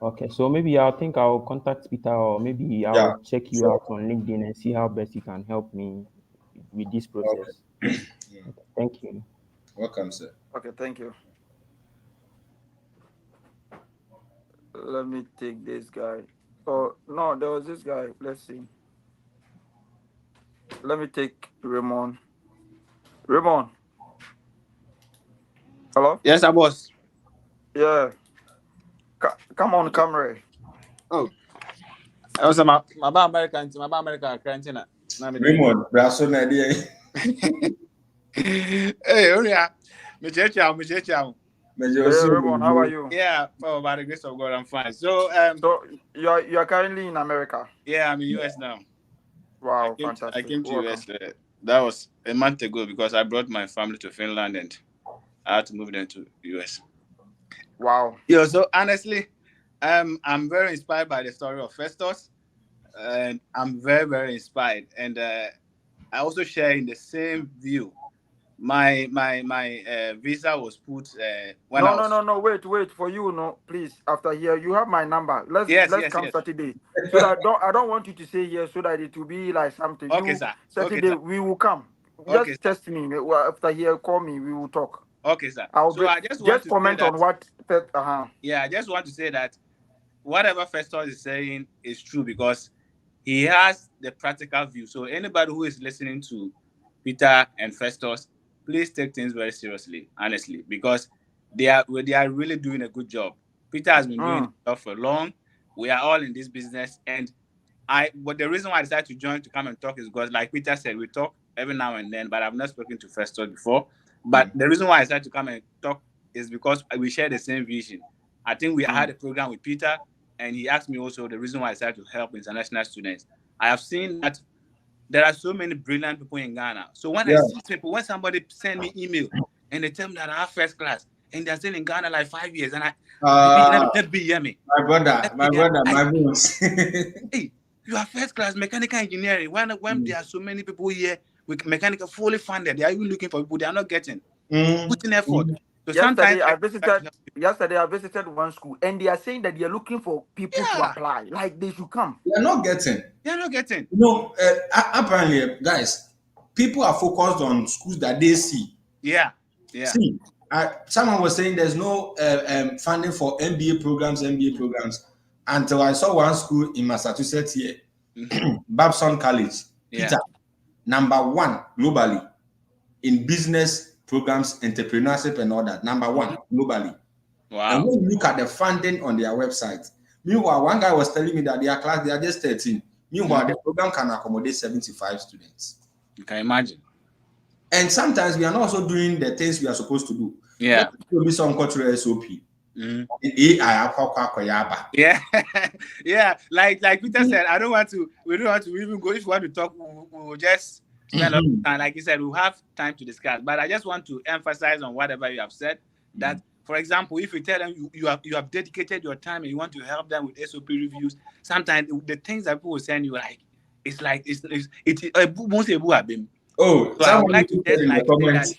Okay. So maybe I think I'll contact Peter, or maybe Yeah, I'll check you sure. out on LinkedIn and see how best you can help me with this Okay. process. Okay. Thank you. Welcome, sir. Okay, thank you. Let me take this guy. Oh no, there was this guy. Let's see. Let me take Raymond. Raymond, hello? Yes, I was. Yeah. Come on, camera. Oh, I was my American quarantine. Raymond, Brasso Nadia. Hey, Oria, me check out. Hey, Raymond, how are you? Yeah, oh, by the grace of God, I'm fine. So, So you're currently in America. yeah, I'm in US now. Wow, I fantastic. came to Welcome. US. That was a month ago because I brought my family to Finland and I had to move them to US. Wow. Yeah. So honestly, I'm very inspired by the story of Festus, and I'm very very inspired. And I also share in the same view. My visa was put when I was. No. Wait. For you, no, please. After here, you have my number. Let's come Yes. Saturday. So that I don't want you to say yes, so that it will be like something. Okay, You sir. Okay, Saturday sir. we will come. Okay, Just sir. test me. Well, after here, call me. We will talk. Okay, sir. I'll So be I just want just to say comment that. on what. Uh-huh. Yeah, I just want to say that whatever Festus is saying is true because he has the practical view. So anybody who is listening to Peter and Festus, please take things very seriously, honestly, because they are really doing a good job. Peter has been doing Mm. it job for long. We are all in this business, and but the reason why I decided to join to come and talk is because, like Peter said, we talk every now and then, but I've not spoken to Festus before. But the reason why I decided to come and talk is because we share the same vision. I think we had Mm. a program with Peter, and he asked me also the reason why I decided to help international students. I have seen that there are so many brilliant people in Ghana. So when I Yeah. see people, when somebody send me email and they tell me that I have first class and they're still in Ghana like 5 years, and let be hear me. My brother, my Hey, boss. hey, you are first class mechanical engineering. When there are so many people here with mechanical fully funded, they are even looking for people they are not getting. Put in effort. So sometimes Yesterday I visited one school, and they are saying that they are looking for people to apply. Like they should come. They are not getting. They are not getting. Apparently, guys, people are focused on schools that they see. Yeah. See, someone was saying there's no funding for MBA programs, until I saw one school in Massachusetts here, Babson College, Peter, number one globally in business programs, entrepreneurship, and all that. Number one globally. Wow. And when you look at the funding on their website, Meanwhile, one guy was telling me that their class, they are just 13. Meanwhile, the program can accommodate 75 students. You can imagine. And sometimes we are not also doing the things we are supposed to do. Yeah. Let be some cultural SOP. Mhm. AI, Yeah, yeah. Like Peter said, I don't want to. We don't want to even go. If you want to talk, we'll just spend a lot of time. Like he said, we'll have time to discuss. But I just want to emphasize on whatever you have said. That, for example, if you tell them you have dedicated your time and you want to help them with SOP reviews, sometimes the things that people will send you, like it's mostly Oh, so I would like to just like say that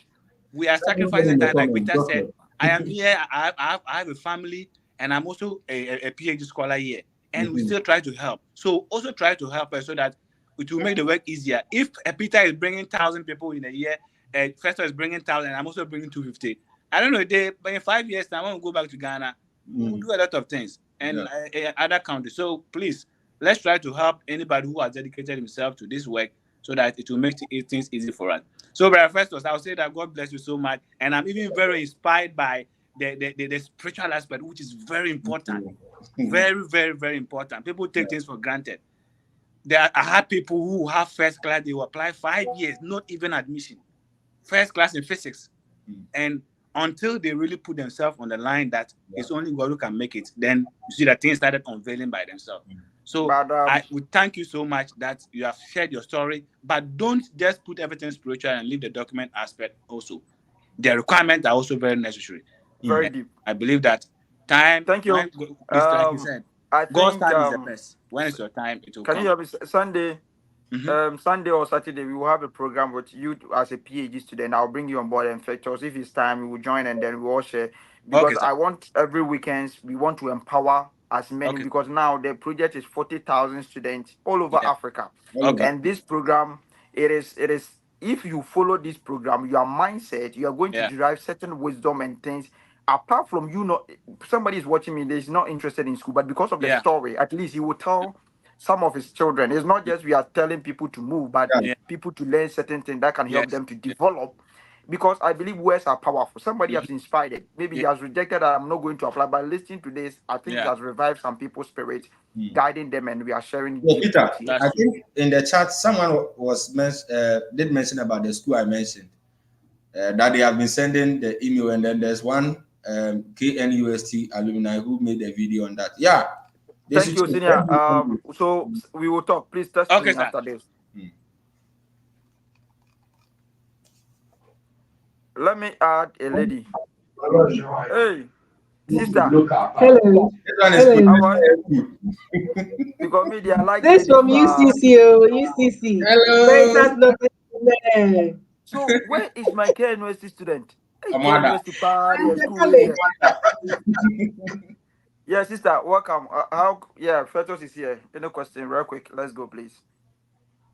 we are sacrificing time. Like Peter said, I am here. I have a family, and I'm also a PhD scholar here, and we still try to help. So also try to help us so that it will make the work easier. If Peter is bringing 1,000 people in a year, Festus is bringing 1,000, and I'm also bringing 250. I don't know, but in 5 years time, when we go back to Ghana, we'll do a lot of things and other countries. So please, let's try to help anybody who has dedicated himself to this work so that it will make things easy for us. So, Brother Festus, I'll say that God bless you so much, and I'm even very inspired by the spiritual aspect, which is very important, very, very, very important. People take things for granted. I had people who have first class; they will apply 5 years, not even admission, first class in physics, and until they really put themselves on the line that it's only God who can make it, then you see that things started unveiling by themselves. So I would thank you so much that you have shared your story, but don't just put everything spiritual and leave the document aspect also. The requirements are also very necessary. Very deep. I believe that time. Thank you. It's like you said, I God's think time is the best. When it's your time, it will can come. you help me? Sunday, Sunday or Saturday, we will have a program with you as a PhD student. I'll bring you on board and Festus. If it's time, we will join and then we all share. Because I want every weekend we want to empower as many because now the project is 40,000 students all over Africa. And this program, it is if you follow this program, your mindset, you are going to derive certain wisdom and things. Apart from somebody is watching me, they's not interested in school, but because of the story, at least he will tell some of his children. It's not just we are telling people to move, but people to learn certain things that can help them to develop. Because I believe words are powerful. Somebody has inspired it. Maybe he has rejected that I'm not going to apply, but listening to this, I think it has revived some people's spirit, guiding them, and we are sharing. Peter, I think in the chat someone did mention about the school I mentioned that they have been sending the email, and then there's one KNUST alumni who made a video on that. Yeah. Thank you, Senior. So we will talk. Please test me after this. Let me add a lady. Hey, sister. Hello. How are you? Because me, they are like this from UCC. UCC. Hello. So where is my KNUST student? KNUST party school. Yeah, sister, welcome. Festus is here. Any question, real quick? Let's go, please.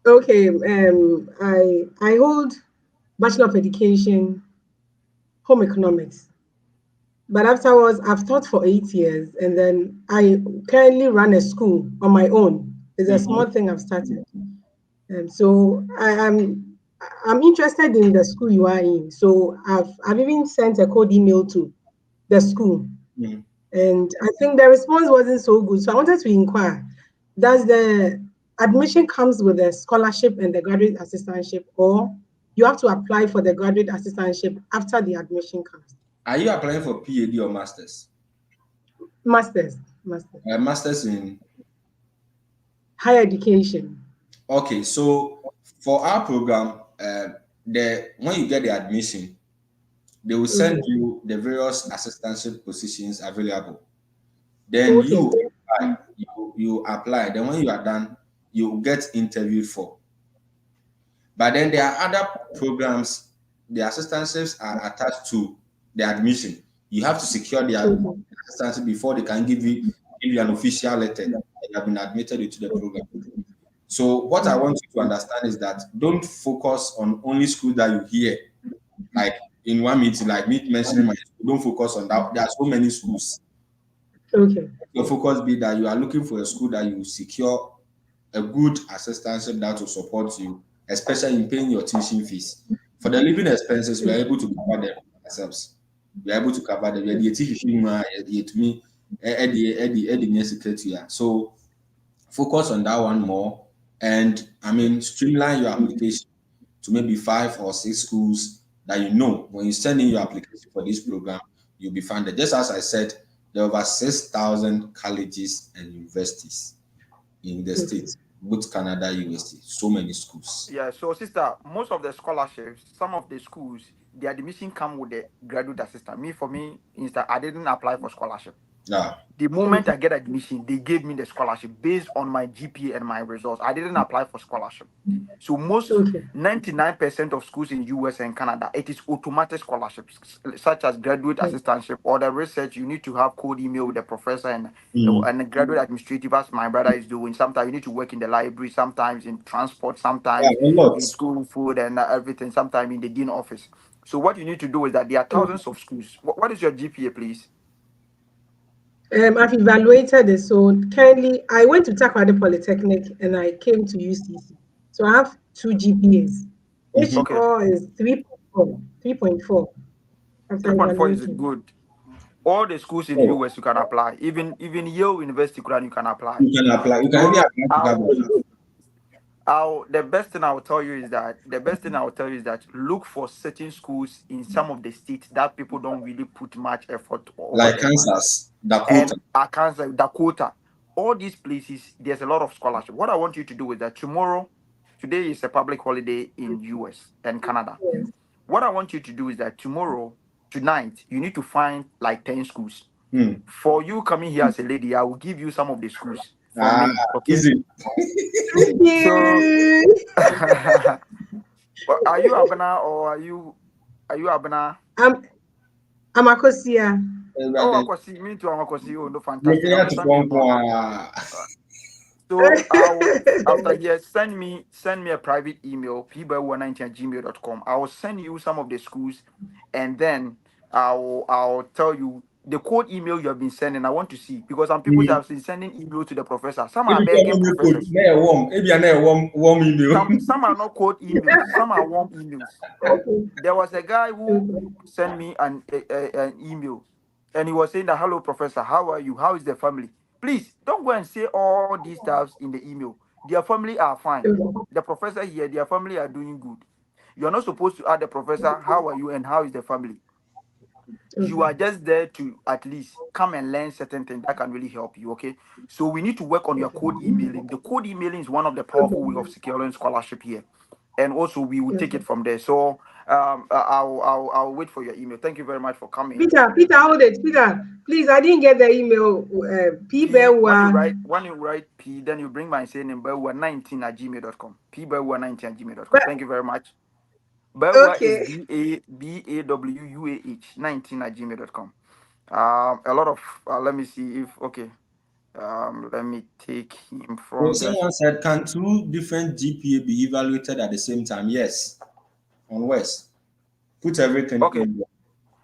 Okay. I hold Bachelor of Education, Home Economics, but afterwards I've taught for 8 years, and then I currently run a school on my own. It's a small thing I've started, and so I'm interested in the school you are in. So I've even sent a cold email to the school. And I think the response wasn't so good. So I wanted to inquire, does the admission comes with a scholarship and the graduate assistantship, or you have to apply for the graduate assistantship after the admission comes? Are you applying for PhD or Masters? Masters. Masters in? Higher education. Okay, so for our program, when you get the admission, they will send you the various assistantship positions available. Then you apply. Then when you are done, you get interviewed for. But then there are other programs, the assistantships are attached to the admission. You have to secure the assistantship before they can give you an official letter that you have been admitted into the program. So what I want you to understand is that don't focus on only schools that you hear, like in one meeting, like me mentioning my school. Don't focus on that. There are so many schools. Okay. Your focus be that you are looking for a school that you secure a good assistantship that will support you, especially in paying your tuition fees. For the living expenses, we are able to cover them ourselves. We are able to cover them. To me, near security. So focus on that one more, and I mean streamline your application to maybe 5 or 6 schools that you know when you send in your application for this program, you'll be funded. Just as I said, there are over 6,000 colleges and universities in the Okay. states, both Canada, USA, so many schools. Yeah, so sister, most of the scholarships, some of the schools, the admission come with the graduate assistant. Me, for me, instead, I didn't apply for scholarship. Yeah. The moment Okay. I get admission, they gave me the scholarship based on my GPA and my results. I didn't apply for scholarship. So most Okay. 99% of schools in US and Canada, it is automatic scholarships, such as graduate assistantship or the research. You need to have cold email with the professor and the graduate administrative, as my brother is doing. Sometimes you need to work in the library, sometimes in transport, Yeah, sometimes a lot. in school food and everything, sometimes in the dean office. So what you need to do is that there are thousands of schools. What is your GPA, please? I've evaluated it. So currently, I went to Takwade Polytechnic and I came to UCC. So I have two GPAs, which Mhm. Okay. all is 3.4. 3.4 after 3.4 is evaluation. good. All the schools in the Oh, US you can apply. Even Yale University Quran you can apply. you can apply. You can even So apply to government. I'll the best thing I will tell you is that look for certain schools in some of the states that people don't really put much effort over Like there. Kansas, Dakota. And Arkansas, Dakota, all these places, there's a lot of scholarship. What I want you to do is that today is a public holiday in US and Canada. Yes. What I want you to do is that tonight, you need to find like 10 schools. Hmm. For you coming here as a lady, I will give you some of the schools from Ah, me. Okay. easy. Thank So you. are you Abana or are you Abana? I'm I'm Akosia. Oh, Brother, Akwasi, me too, I'm Akwasi. Oh, no, fantastic. I looking will at send you a code. So I'll after here send me a private email pby190@gmail.com. I will send you some of the schools, and then I'll tell you the code email you have been sending. I want to see because some people Mhm. have been sending email to the professor. Some are Maybe you begging can code. professors. May warm. Maybe I know warm email. Some are not code emails. Some are warm emails. Okay. There was a guy who Okay. sent me an email, and he was saying that, hello professor, how are you, how is the family? Please don't go and say all these stuffs in the email. Their family are fine. The professor here, their family are doing good. You're not supposed to ask the professor how are you and how is the family. You Okay. are just there to at least come and learn certain things that can really help you. Okay, so we need to work on your code emailing. The code emailing is one of the powerful way of securing scholarship here, and also we will take Okay. it from there. So I'll wait for your email. Thank you very much for coming. Peter, hold it. Peter, please, I didn't get the email. P P when you Bewa. write P, then you bring my surname Bewa19@gmail.com. Bewa19@gmail.com. But Thank you very much. Bewa is okay. BAWUAH 19@gmail.com. A lot of let me see if okay. Let me take him So from this. someone said, can two different GPA be evaluated at the same time? Yes. On West. Put everything Okay, in.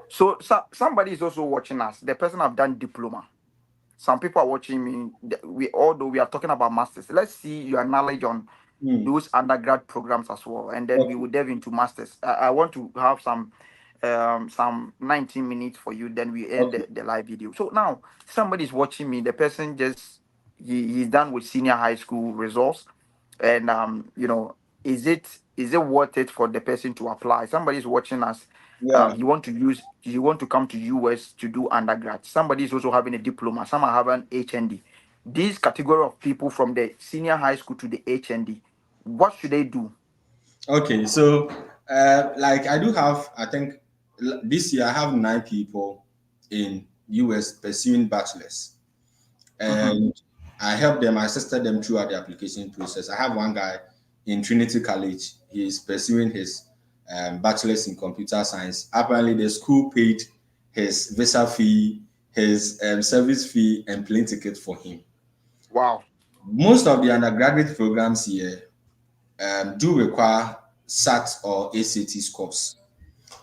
so somebody is also watching us. The person have done diploma. Some people are watching me. We although we are talking about masters. Let's see your knowledge on Hmm. those undergrad programs as well, and then we Okay. will delve into masters. I want to have some 19 minutes for you. Then we end Okay. the live video. So now somebody is watching me. The person just he's done with senior high school results, and is it worth it for the person to apply? Somebody is watching us. Yeah. He want to come to US to do undergrad. Somebody is also having a diploma. Some are having HND. This category of people from the senior high school to the HND, what should they do? Okay. So, like I do have, I think this year I have 9 people in US pursuing bachelors, Mhm. and I helped them. I assisted them throughout the application process. I have one guy in Trinity College. He is pursuing his bachelor's in computer science. Apparently, the school paid his visa fee, his service fee, and plane ticket for him. Wow. Most of the undergraduate programs here do require SAT or ACT scores.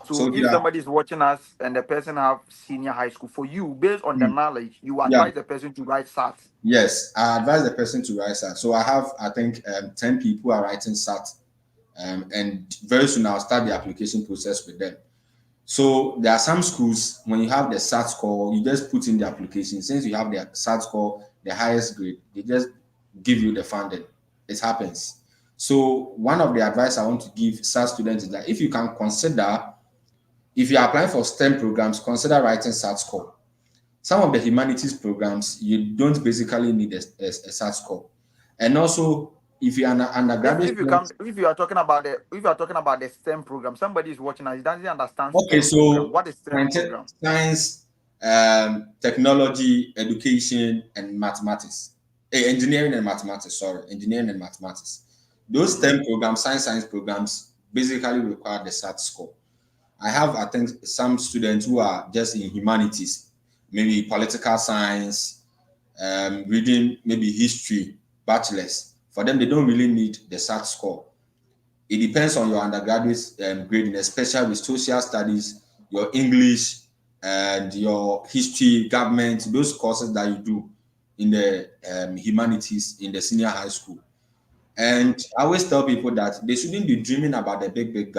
So So if yeah, somebody is watching us and the person have senior high school, for you, based on the knowledge, you yeah, advise the person to write SAT. yes, I advise the person to write SAT. So I have, I think, 10 people are writing SAT, and very soon I'll start the application process with them. So there are some schools when you have the SAT score, you just put in the application. Since you have the SAT score, the highest grade, they just give you the funding. It happens. So one of the advice I want to give SAT students is that if you can consider, if you are applying for STEM programs, consider writing SAT score. Some of the humanities programs, you don't basically need a SAT score. And also, if you're an undergraduate If you come, student, if you are talking about the STEM program, somebody is watching us. He doesn't understand okay, STEM program. so What is STEM program? science, technology, education, and mathematics. Engineering and mathematics, sorry, engineering and mathematics. Those Mm-hmm. STEM programs, science programs, basically require the SAT score. I think, some students who are just in humanities, maybe political science, reading maybe history, bachelors. For them, they don't really need the SAT score. It depends on your undergraduate grading, especially with social studies, your English, and your history, government, those courses that you do in the humanities in the senior high school. Mm-hmm. And I always tell people that they shouldn't be dreaming about the big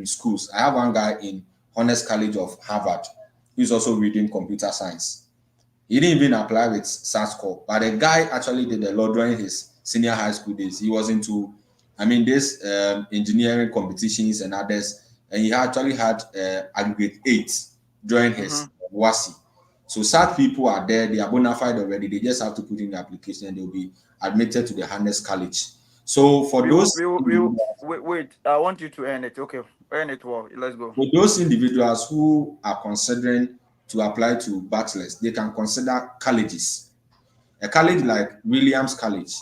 schools. I have one guy in Honors College of Harvard who's also reading computer science. He didn't even apply with SAS score, but the guy actually did a lot during his senior high school days. He was into, this engineering competitions and others, and he actually had aggregate 8 during Mm-hmm. his WASI. So sad people are there, they are bona fide already, they just have to put in the application and they'll be admitted to the Harness College. So We will, we will, we will, wait. I want you to earn it. Okay, earn it well. Let's go. for those individuals who are considering to apply to bachelors, they can consider colleges. A college like Williams College,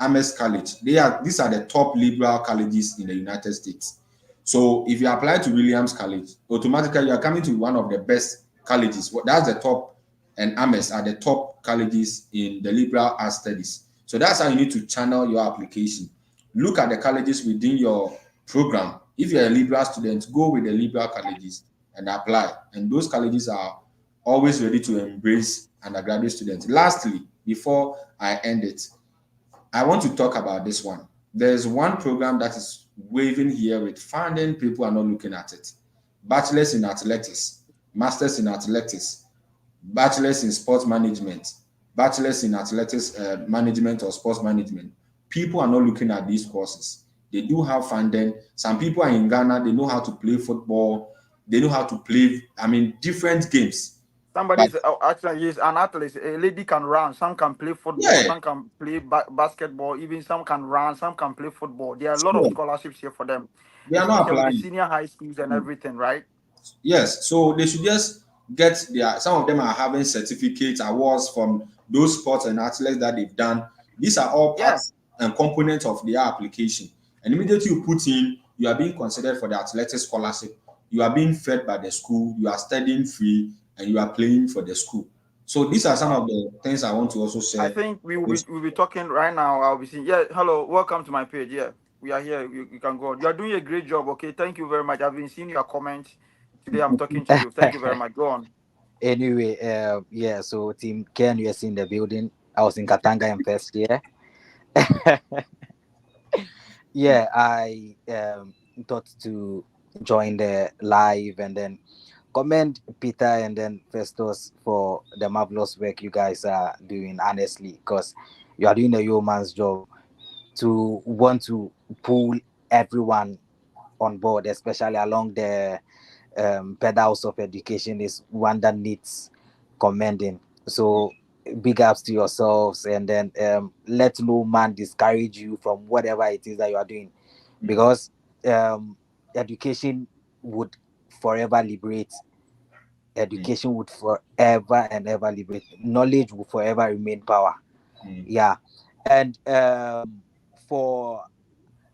Ames College, these are the top liberal colleges in the United States. So if you apply to Williams College, automatically you are coming to one of the best colleges. That's the top, and Ames are the top colleges in the liberal arts studies. So that's how you need to channel your application. Look at the colleges within your program. If you're a liberal student, go with the liberal colleges and apply. And those colleges are always ready to embrace undergraduate students. Lastly, before I end it, I want to talk about this one. There's one program that is waving here with funding, people are not looking at it. Bachelors in athletics, masters in athletics, bachelors in sports management, bachelors in athletics management or sports management. People are not looking at these courses. They do have funding. Some people are in Ghana, they know how to play football, they know how to play, different games. Somebody But is actually is an athlete. A lady can run. Some can play football. yeah, Some can play basketball. Even some can run. Some can play football. There are a lot of sure, scholarships here for them, they are not especially with the applying. senior high schools and everything, right? Yes, so they should just get their. Some of them are having certificates, awards from those sports and athletes that they've done. These are all Yeah. parts and components of their application. And immediately you put in, you are being considered for the athletic scholarship. You are being fed by the school. You are studying free, and you are playing for the school. So these are some Wow. of the things I want to also I share. think we'll be talking right now. I'll be seeing. Yeah. Hello. Welcome to my page. Yeah. We are here. You can go on. You are doing a great job. Okay. Thank you very much. I've been seeing your comments today. I'm talking to you. Thank you very much. Go on. Anyway, yeah, so Team Ken US in the building. I was in Katanga in first year. Yeah, I thought to join the live and then commend Peter and then Festus for the marvelous work you guys are doing, honestly, because you are doing a yeoman's job to want to pull everyone on board, especially along the pedals of education, is one that needs commending. So big ups to yourselves, and then let no man discourage you from whatever it is that you are doing, because um, education would forever liberate. Mm, Education would forever and ever liberate. Knowledge will forever remain power. mm, Yeah, and for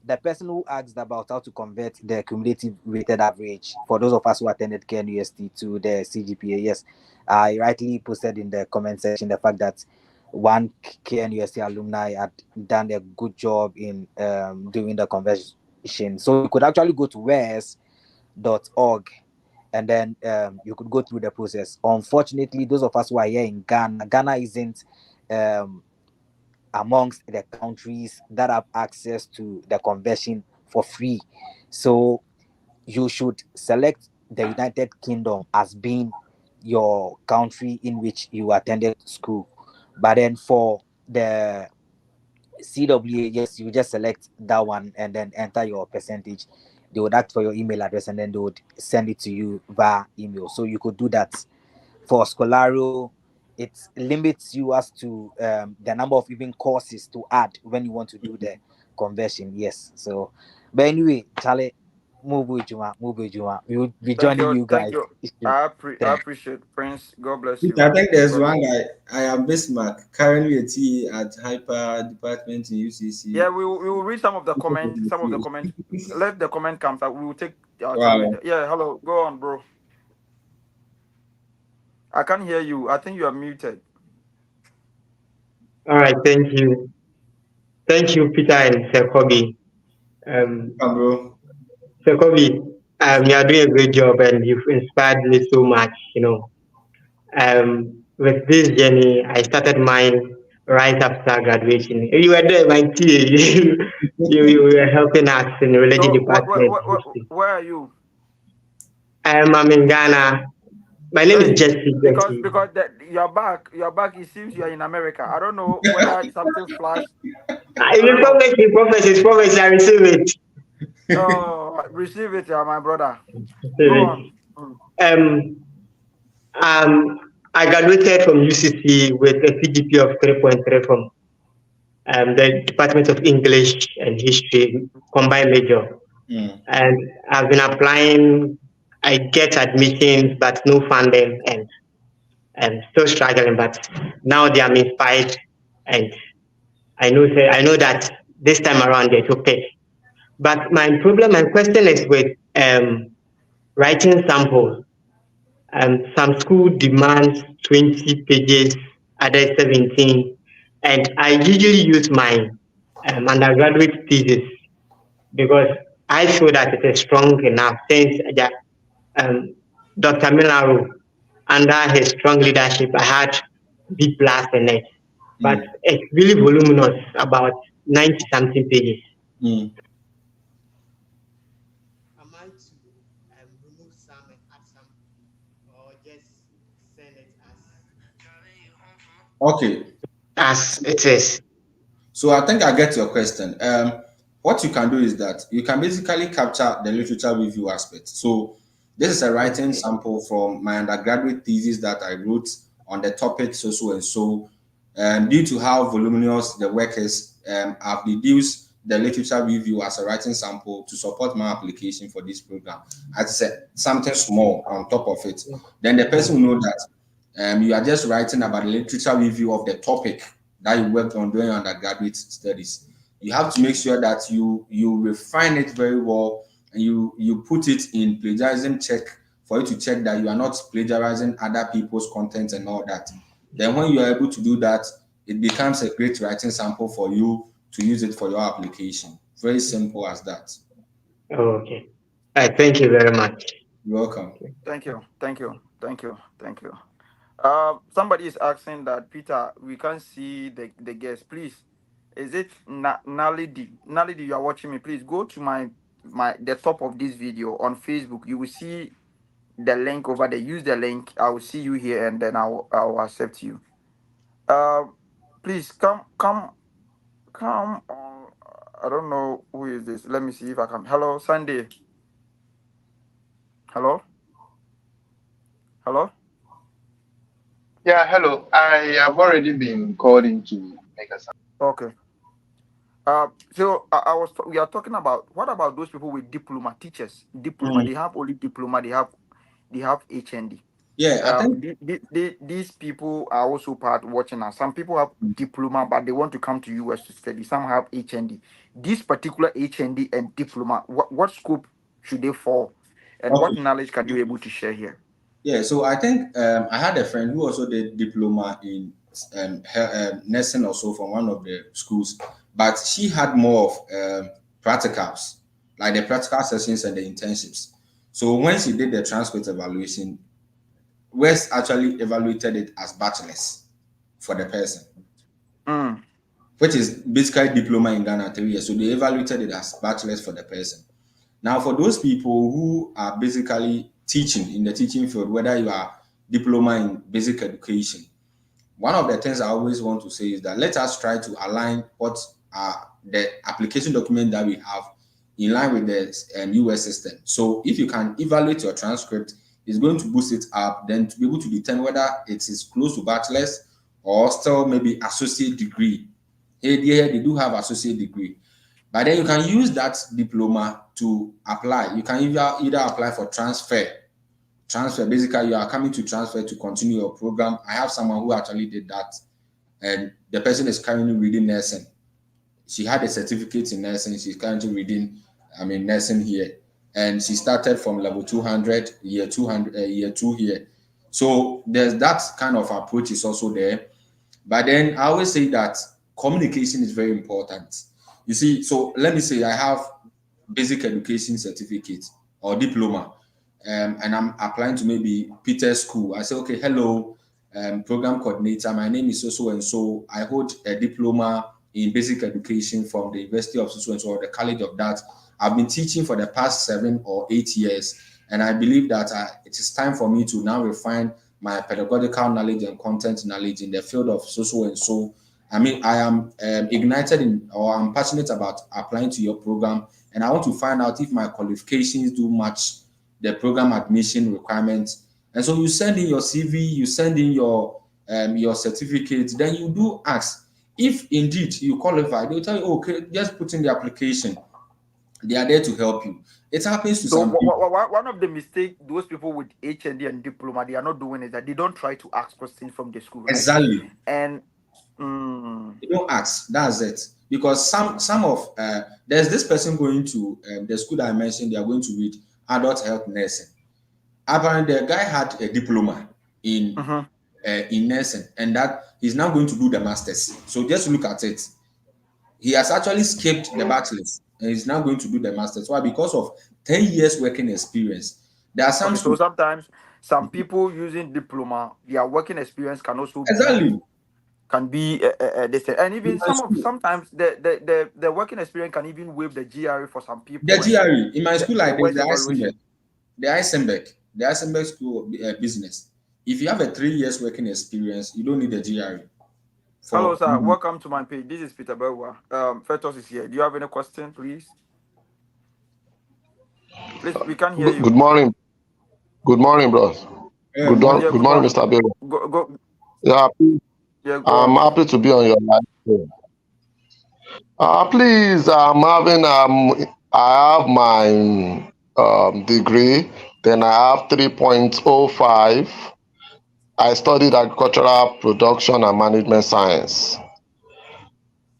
the person who asked about how to convert the cumulative weighted average for those of us who attended KNUST to the CGPA, yes, I rightly posted in the comment section the fact that one KNUST alumni had done a good job in doing the conversion. So you could actually go to wes.org and then you could go through the process. Unfortunately, those of us who are here in Ghana isn't um, amongst the countries that have access to the conversion for free. So you should select the United Kingdom as being your country in which you attended school. But then for the CWA, yes, you just select that one and then enter your percentage. They would ask for your email address and then they would send it to you via email. So you could do that. For Scolario, it limits you as to the number of even courses to add when you want to do the conversion. Yes. So, but anyway, Charlie, move with Juma, move with Juma. We will be Thank joining you. you Thank guys. you. I Thank appreciate Prince. God bless you. I think there's God bless. one guy. I am Bismarck, currently a TA at Hyper Department in UCC. Yeah, we will read some of the comment. Some of the comment. Let the comment come. We will take our time Wow. with it. Yeah, hello. Go on, bro. I can't hear you. I think you are muted. All right, thank you. Thank you, Peter and Sir Kobe. Bro. Sir Kobe, you are doing a great job and you've inspired me so much, with this journey, I started mine right after graduation. You were there, my TA. You were helping us in the religion So, department. where are you? I'm in Ghana. My name is Hey, Jesse. Jesse. because you're back. You're back. It seems you are in America. I don't know whether something flashed. I If you don't know. promise me prophecy, I receive it. Oh, receive it, my brother. Go on. Um, um, I graduated from UCC with a CGPA of 3.3 from the Department of English and History, combined major. And I've been applying. I get admissions, but no funding, and still struggling. But now they are inspired, and I know that this time around it's okay. But my question is with writing samples. Some school demands 20 pages, others 17, and I usually use my undergraduate thesis because I feel that it is strong enough since um, Dr. Milaro, under his strong leadership, I had B plus in it. But it's really voluminous, about 90 something pages. Am I to remove some and add some, or just send it Okay. as it is? So I think I get your question. What you can do is that you can basically capture the literature review aspect. So this is a writing sample from my undergraduate thesis that I wrote on the topic so and so. Due to how voluminous the work is, I've reduced the literature review as a writing sample to support my application for this program. I said something small on top of it. Then the person will know that you are just writing about the literature review of the topic that you worked on during undergraduate studies. You have to make sure that you refine it very well and you put it in plagiarism check for you to check that you are not plagiarizing other people's content and all that. Then when you are able to do that, it becomes a great writing sample for you to use it for your application. Very simple as that. Okay. Thank you very much. You're welcome. Thank you. Thank you. Thank you. Thank you. Somebody is asking that Peter, we can't see the guest. Please, is it Nalidi? Nalidi, you are watching me. Please go to my the top of this video on Facebook. You will see the link over there. Use the link. I will see you here, and then I will accept you. Please come on. I don't know who is this. Let me see if I can. Hello, Sunday. Hello, hello. Yeah, hello. I have already been called in to make a submission. Okay. So we are talking about what about those people with diploma, teachers, diploma? They have only diploma. They have HND. Yeah, I think These people are also part watching us. Some people have diploma, but they want to come to US to study. Some have HND. This particular HND and diploma, what scope should they fall, and what okay. knowledge can you be able to share here? Yeah, so I think I had a friend who also did diploma in nursing also from one of the schools, but she had more of practicals, like the practical sessions and the internships. So when she did the transcript evaluation, West actually evaluated it as bachelor's for the person, Mm. which is basically diploma in Ghana 3 years. So they evaluated it as bachelor's for the person. Now, for those people who are basically teaching, in the teaching field, whether you are diploma in basic education, one of the things I always want to say is that let us try to align what are the application document that we have in line with the US system. So if you can evaluate your transcript, it's going to boost it up, then to be able to determine whether it is close to bachelor's or still maybe associate degree. Here they do have associate degree. But then you can use that diploma to apply. You can either apply for transfer. Transfer, basically, you are coming to transfer to continue your program. I have someone who actually did that, and the person is currently reading nursing. She had a certificate in nursing. She's currently reading, nursing here, and she started from level 200, year 200, year 2 here. So there's that kind of approach is also there. But then I always say that communication is very important. You see, so let me say I have basic education certificate or diploma, and I'm applying to maybe Peter's school. I say, okay, hello, program coordinator. My name is so and so. I hold a diploma in basic education from the University of so and so or the College of that. I've been teaching for the past 7 or 8 years, and I believe that it is time for me to now refine my pedagogical knowledge and content knowledge in the field of so and so. I am ignited in, or I'm passionate about applying to your program, and I want to find out if my qualifications do match the program admission requirements. And so you send in your CV, you send in your certificate, then you do ask if indeed you qualify. They'll tell you, okay, just put in the application. They are there to help you. It happens to So some people. one of the mistakes those people with HND and diploma they are not doing is that they don't try to ask questions from the school, right? Exactly. And You don't ask. That's it. Because some of there's this person going to the school that I mentioned. They are going to read adult health nursing. Apparently, the guy had a diploma in nursing, and that he's now going to do the masters. So just look at it. He has actually skipped the bachelor's, and he's now going to do the masters. Why? Because of 10 years working experience. There are some okay, so sometimes some people using diploma, their working experience can also exactly be this thing. And even sometimes the working experience can even waive the GRE for some people. the GRE in my school like the this, work evaluation. the Eisenberg School of Business. If you have a 3 years working experience, you don't need the GRE. Hello, sir. Welcome to my page. This is Peter Belwa. Festus is here. Do you have any question, please? Please, we can hear you. Good morning. Good morning, bros. Yeah, Good morning. morning, Mr. Bello. Yeah, I'm happy to be on your live. Please, I have my degree. Then I have 3.05. I studied agricultural production and management science.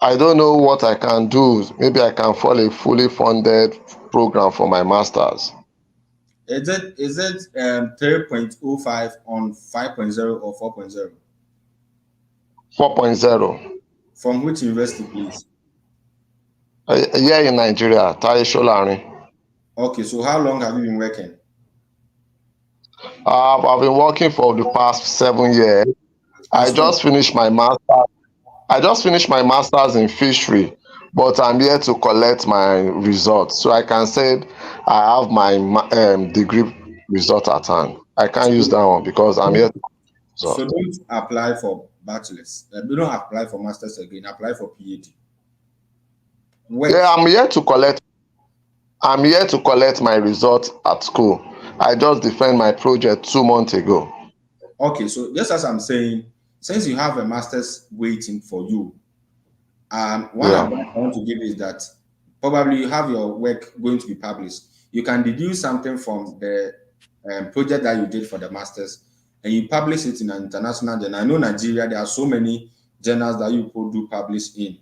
I don't know what I can do. Maybe I can follow a fully funded program for my master's. Is it 3.05 on 5.0 or 4.0? 4.0. From which university, please? Here in Nigeria, Tai Sholari. Okay, so how long have you been working? I've been working for the past 7 years. I just finished my master's in fishery, but I'm here to collect my results, so I can say I have my degree result at hand. I can't use that one because I'm here. So don't apply for bachelor's. Don't apply for master's again. Apply for PhD. Yeah, I'm here to collect my results at school. I just defend my project 2 months ago. Okay, so just as I'm saying, since you have a master's waiting for you, one advice I want to give is that probably you have your work going to be published. You can deduce something from the project that you did for the master's, and you publish it in an international journal. I know Nigeria, there are so many journals that you could do publish in.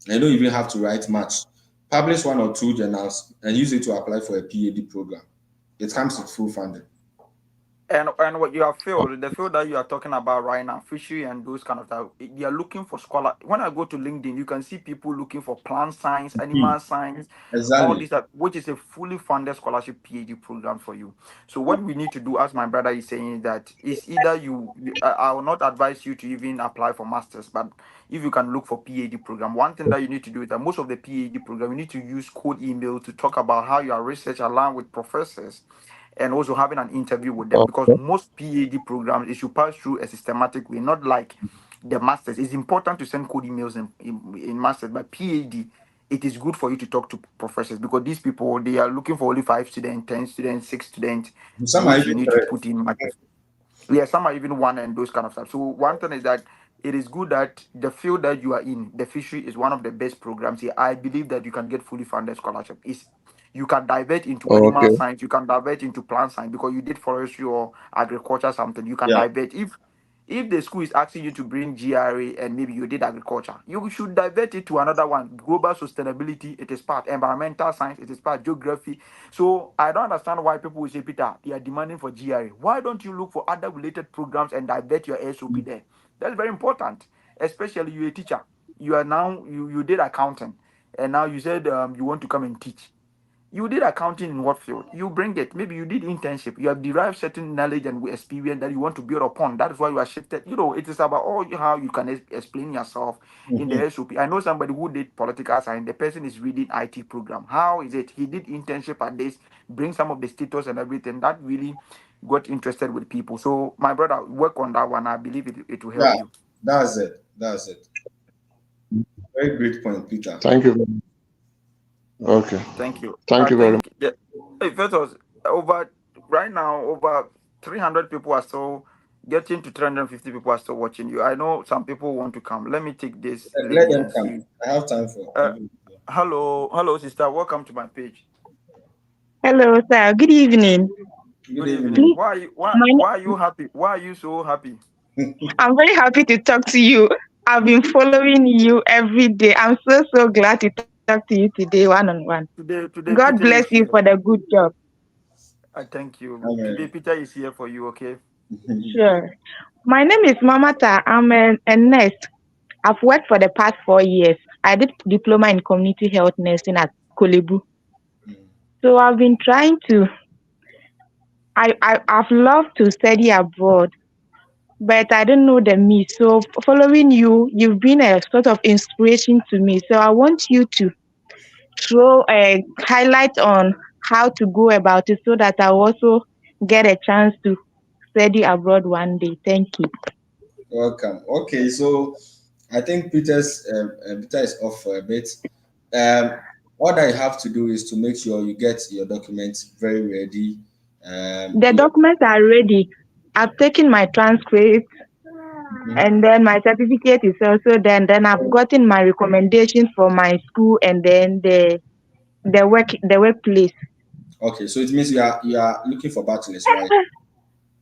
And you don't even have to write much. Publish 1 or 2 journals and use it to apply for a PhD program. It comes with full funding. And what you have filled, the field that you are talking about right now, fishery and those kind of stuff, they are looking for scholar. When I go to LinkedIn, you can see people looking for plant science, animal science, all this, which is a fully funded scholarship PhD program for you. So what we need to do, as my brother is saying, is that is either I will not advise you to even apply for masters, but if you can look for PhD program, one thing that you need to do is that most of the PhD program, you need to use code email to talk about how your research align with professors. and also having an interview with them, because Okay. most PhD programs it should pass through a systematic way, not like the masters. It's important to send code emails in masters, but PhD, it is good for you to talk to professors, because these people they are looking for only 5 students, 10 students, 6 students, Some are which you even need to put correct. in much. Yeah, some are even one and those kind of stuff. So one thing is that it is good that the field that you are in, the fishery, is one of the best programs here. I believe that you can get fully funded scholarship. Is you can divert into animal Okay. science, you can divert into plant science, because you did forestry or agriculture something. You can Yeah. divert if the school is asking you to bring GRA and maybe you did agriculture, you should divert it to another one. Global sustainability, it is part. Environmental science, it is part. Geography. So I don't understand why people will say, Peter, they are demanding for GRA. Why don't you look for other related programs and divert your SOP there? That's very important. Especially you a teacher. You are now you did accounting, and now you said you want to come and teach. You did accounting in what field? You bring it. Maybe you did internship. You have derived certain knowledge and experience that you want to build upon. That is why you are shifted. It is about how you can explain yourself in the Mhm. SOP. I know somebody who did political science. The person is reading IT program. How is it? He did internship at this, bring some of the status and everything. That really got interested with people. So my brother, work on that one. I believe it will help Yeah, you. that's it. That's it. Very great point, Peter. Thank you. Okay. Thank you. Thank I you very much. think first of all, over right now over 300 people are still getting to 350 people are still watching you. I know some people want to come. Let me take this Let lady them and come. see. I have time for Uh, everyone. hello, sister. Welcome to my page. Hello, sir. Good evening. Good Good evening. evening. Please, Why are you why my, why are you happy? Why are you so happy? I'm very happy to talk to you. I've been following you every day. I'm so glad to talk to you today, one on one. Today God Peter bless is you for here. the good job. I thank you. Today Amen. Peter is here for you. Okay. Sure. My name is Mamata. I'm a nurse. I've worked for the past 4 years. I did diploma in community health nursing at Kolebu. Mm. So I've been trying to. I've loved to study abroad, but I don't know the me. So following you, you've been a sort of inspiration to me. So I want you to throw a highlight on how to go about it so that I also get a chance to study abroad one day. Thank you. Welcome. Okay, so I think Peter is off for a bit. All that you have to do is to make sure you get your documents very ready. The Your documents are ready. I've taken my transcript Mhm. and then my certificate is also done. Then I've gotten my recommendations for my school and then the workplace. Okay, so it means you are looking for bachelor's, right?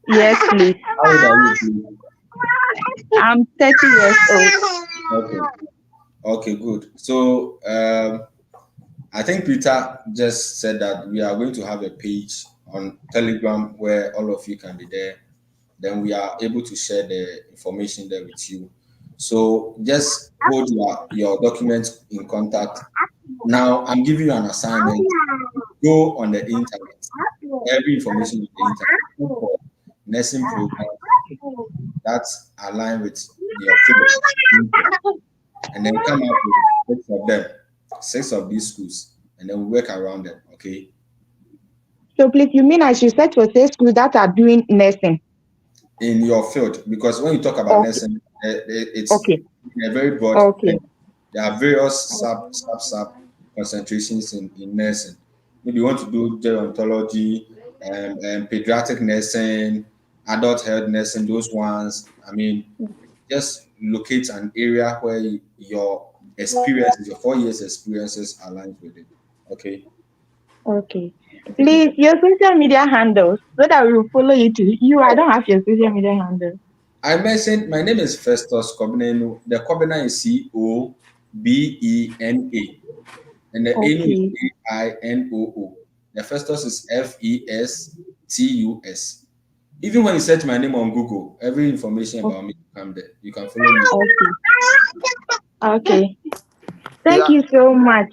Yes, please. How old are you, please? I'm 30 years old. Okay. Okay, good. So I think Peter just said that we are going to have a page on Telegram where all of you can be there. Then we are able to share the information there with you. So just hold your documents in contact. Now I'm giving you an assignment. Go on the internet. Every information on the internet. Look for nursing programs that align with your field, and then come up with 6 of them, 6 of these schools, and then we work around them. Okay, So please, you mean I should search for say schools that are doing nursing? in your field, because when you talk about Okay, nursing, it's okay, a very broad okay, thing. There are various sub concentrations in nursing. Maybe you want to do gerontology, pediatric nursing, adult health nursing. Those ones. I mean, just locate an area where your experiences, your 4 years experiences aligns with it. Okay. okay. Okay, good. Please, your social media handles so that we will follow you too. I don't have your social media handle. I mentioned my name is Festus Kobinenu. The Kobina is Cobena, and the Enu is Okay, Ainoo. The Festus is Festus. Even when you search my name on Google, every information about me will come there. You can follow me. okay. Thank Yeah. you so much.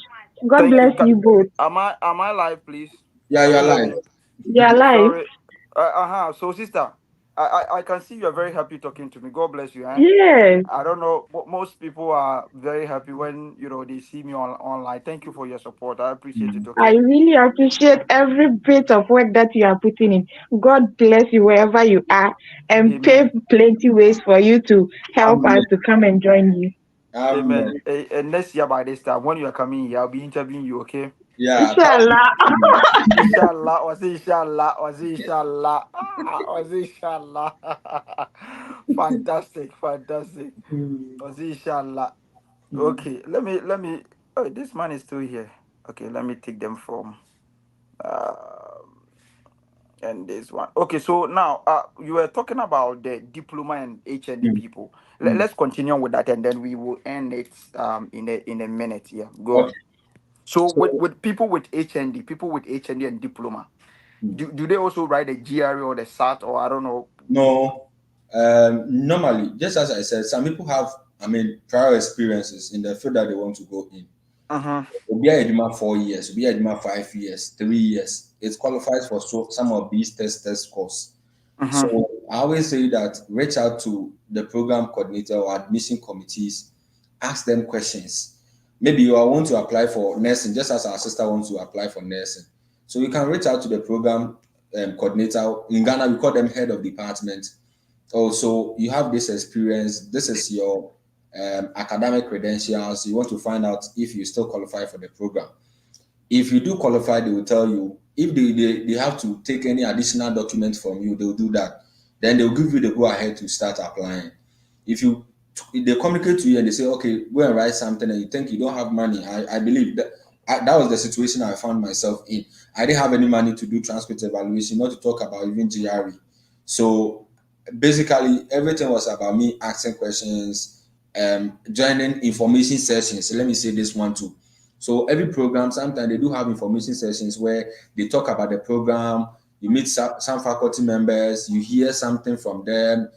God Thank you. bless you both. Am I live, please? Yeah, Can you're you hear live. me? They are live. Sorry. So sister. I can see you are very happy talking to me. God bless you. Eh? Yes. I don't know. Most people are very happy when they see me online. Thank you for your support. I appreciate it. I Okay. really appreciate every bit of work that you are putting in. God bless you wherever you are and pave Amen. plenty ways for you to help us Amen. to come and join you. Amen. Amen. And next year by this time, when you are coming here, I'll be interviewing you. Okay. Yeah, thank Inshallah. you. Inshallah. Was it inshallah? Was it inshallah? Was it inshallah? Fantastic. Fantastic. Was it inshallah? Okay. Let me. Oh, this man is still here. Okay. Let me take them from. Um and this one. Okay, so now you were talking about the diploma and HND Mm, people. mm. Let's continue with that, and then we will end it in a minute. Yeah, go Okay. on. So with So, with people with HND, people with HND and diploma, mm. do they also write the GRE or the SAT, or I don't know? No, normally, just as I said, some people have, prior experiences in the field that they want to go in. Uh-huh. Obi a edwuma 4 years, Obi a edwuma 5 years, 3 years. It qualifies for some of these test scores. Uh-huh. So I always say that reach out to the program coordinator or admission committees, ask them questions. Maybe you want to apply for nursing, just as our sister wants to apply for nursing. So you can reach out to the program coordinator. In Ghana, we call them head of department. Also, you have this experience. This is your academic credentials. You want to find out if you still qualify for the program. If you do qualify, they will tell you. If they have to take any additional documents from you, they'll do that. Then they'll give you the go ahead to start applying. If they communicate to you and they say, okay, go and write something, and you think you don't have money, I believe that was the situation I found myself in. I didn't have any money to do transcript evaluation, not to talk about even GRE. So basically, everything was about me asking questions, joining information sessions. So let me say this one too. So every program, sometimes they do have information sessions where they talk about the program. You meet some faculty members, you hear something from them,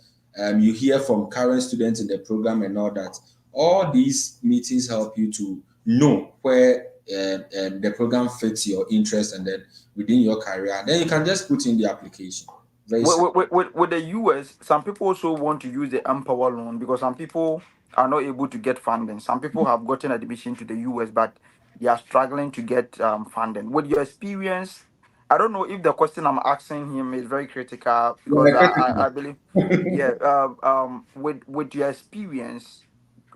you hear from current students in the program and all that. All these meetings help you to know where the program fits your interest and then within your career. Then you can just put in the application. Very simple. With the US, some people also want to use the Empower loan because some people are not able to get funding. Some people have gotten admission to the US, but they are struggling to get funding. With your experience, I don't know if the question I'm asking him is very critical because Yeah, I believe, yeah, with your experience,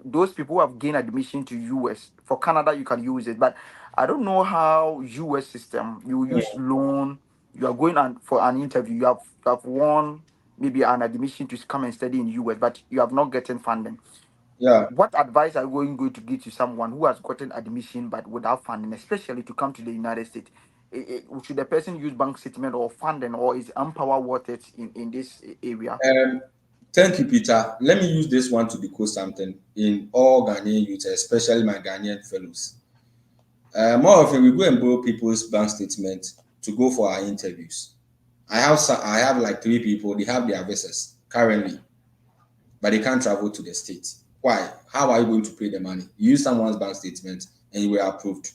those people who have gained admission to US. For Canada, you can use it, but I don't know how US system you use loan. You are going on for an interview. You have won maybe an admission to come and study in US, but you have not gotten funding. yeah. What advice are you going to give to someone who has gotten admission but without funding, especially to come to the United States? Should the person use bank statement or funding, or is Empower worth it in this area? Um, Thank you, Peter. Let me use this one to decode something in all Ghanaian youth, especially my Ghanaian fellows. More often, we go and borrow people's bank statement to go for our interviews. I have like 3 people. They have their visas currently, but they can't travel to the state. Why? How are you going to pay the money? You use someone's bank statement and you were approved.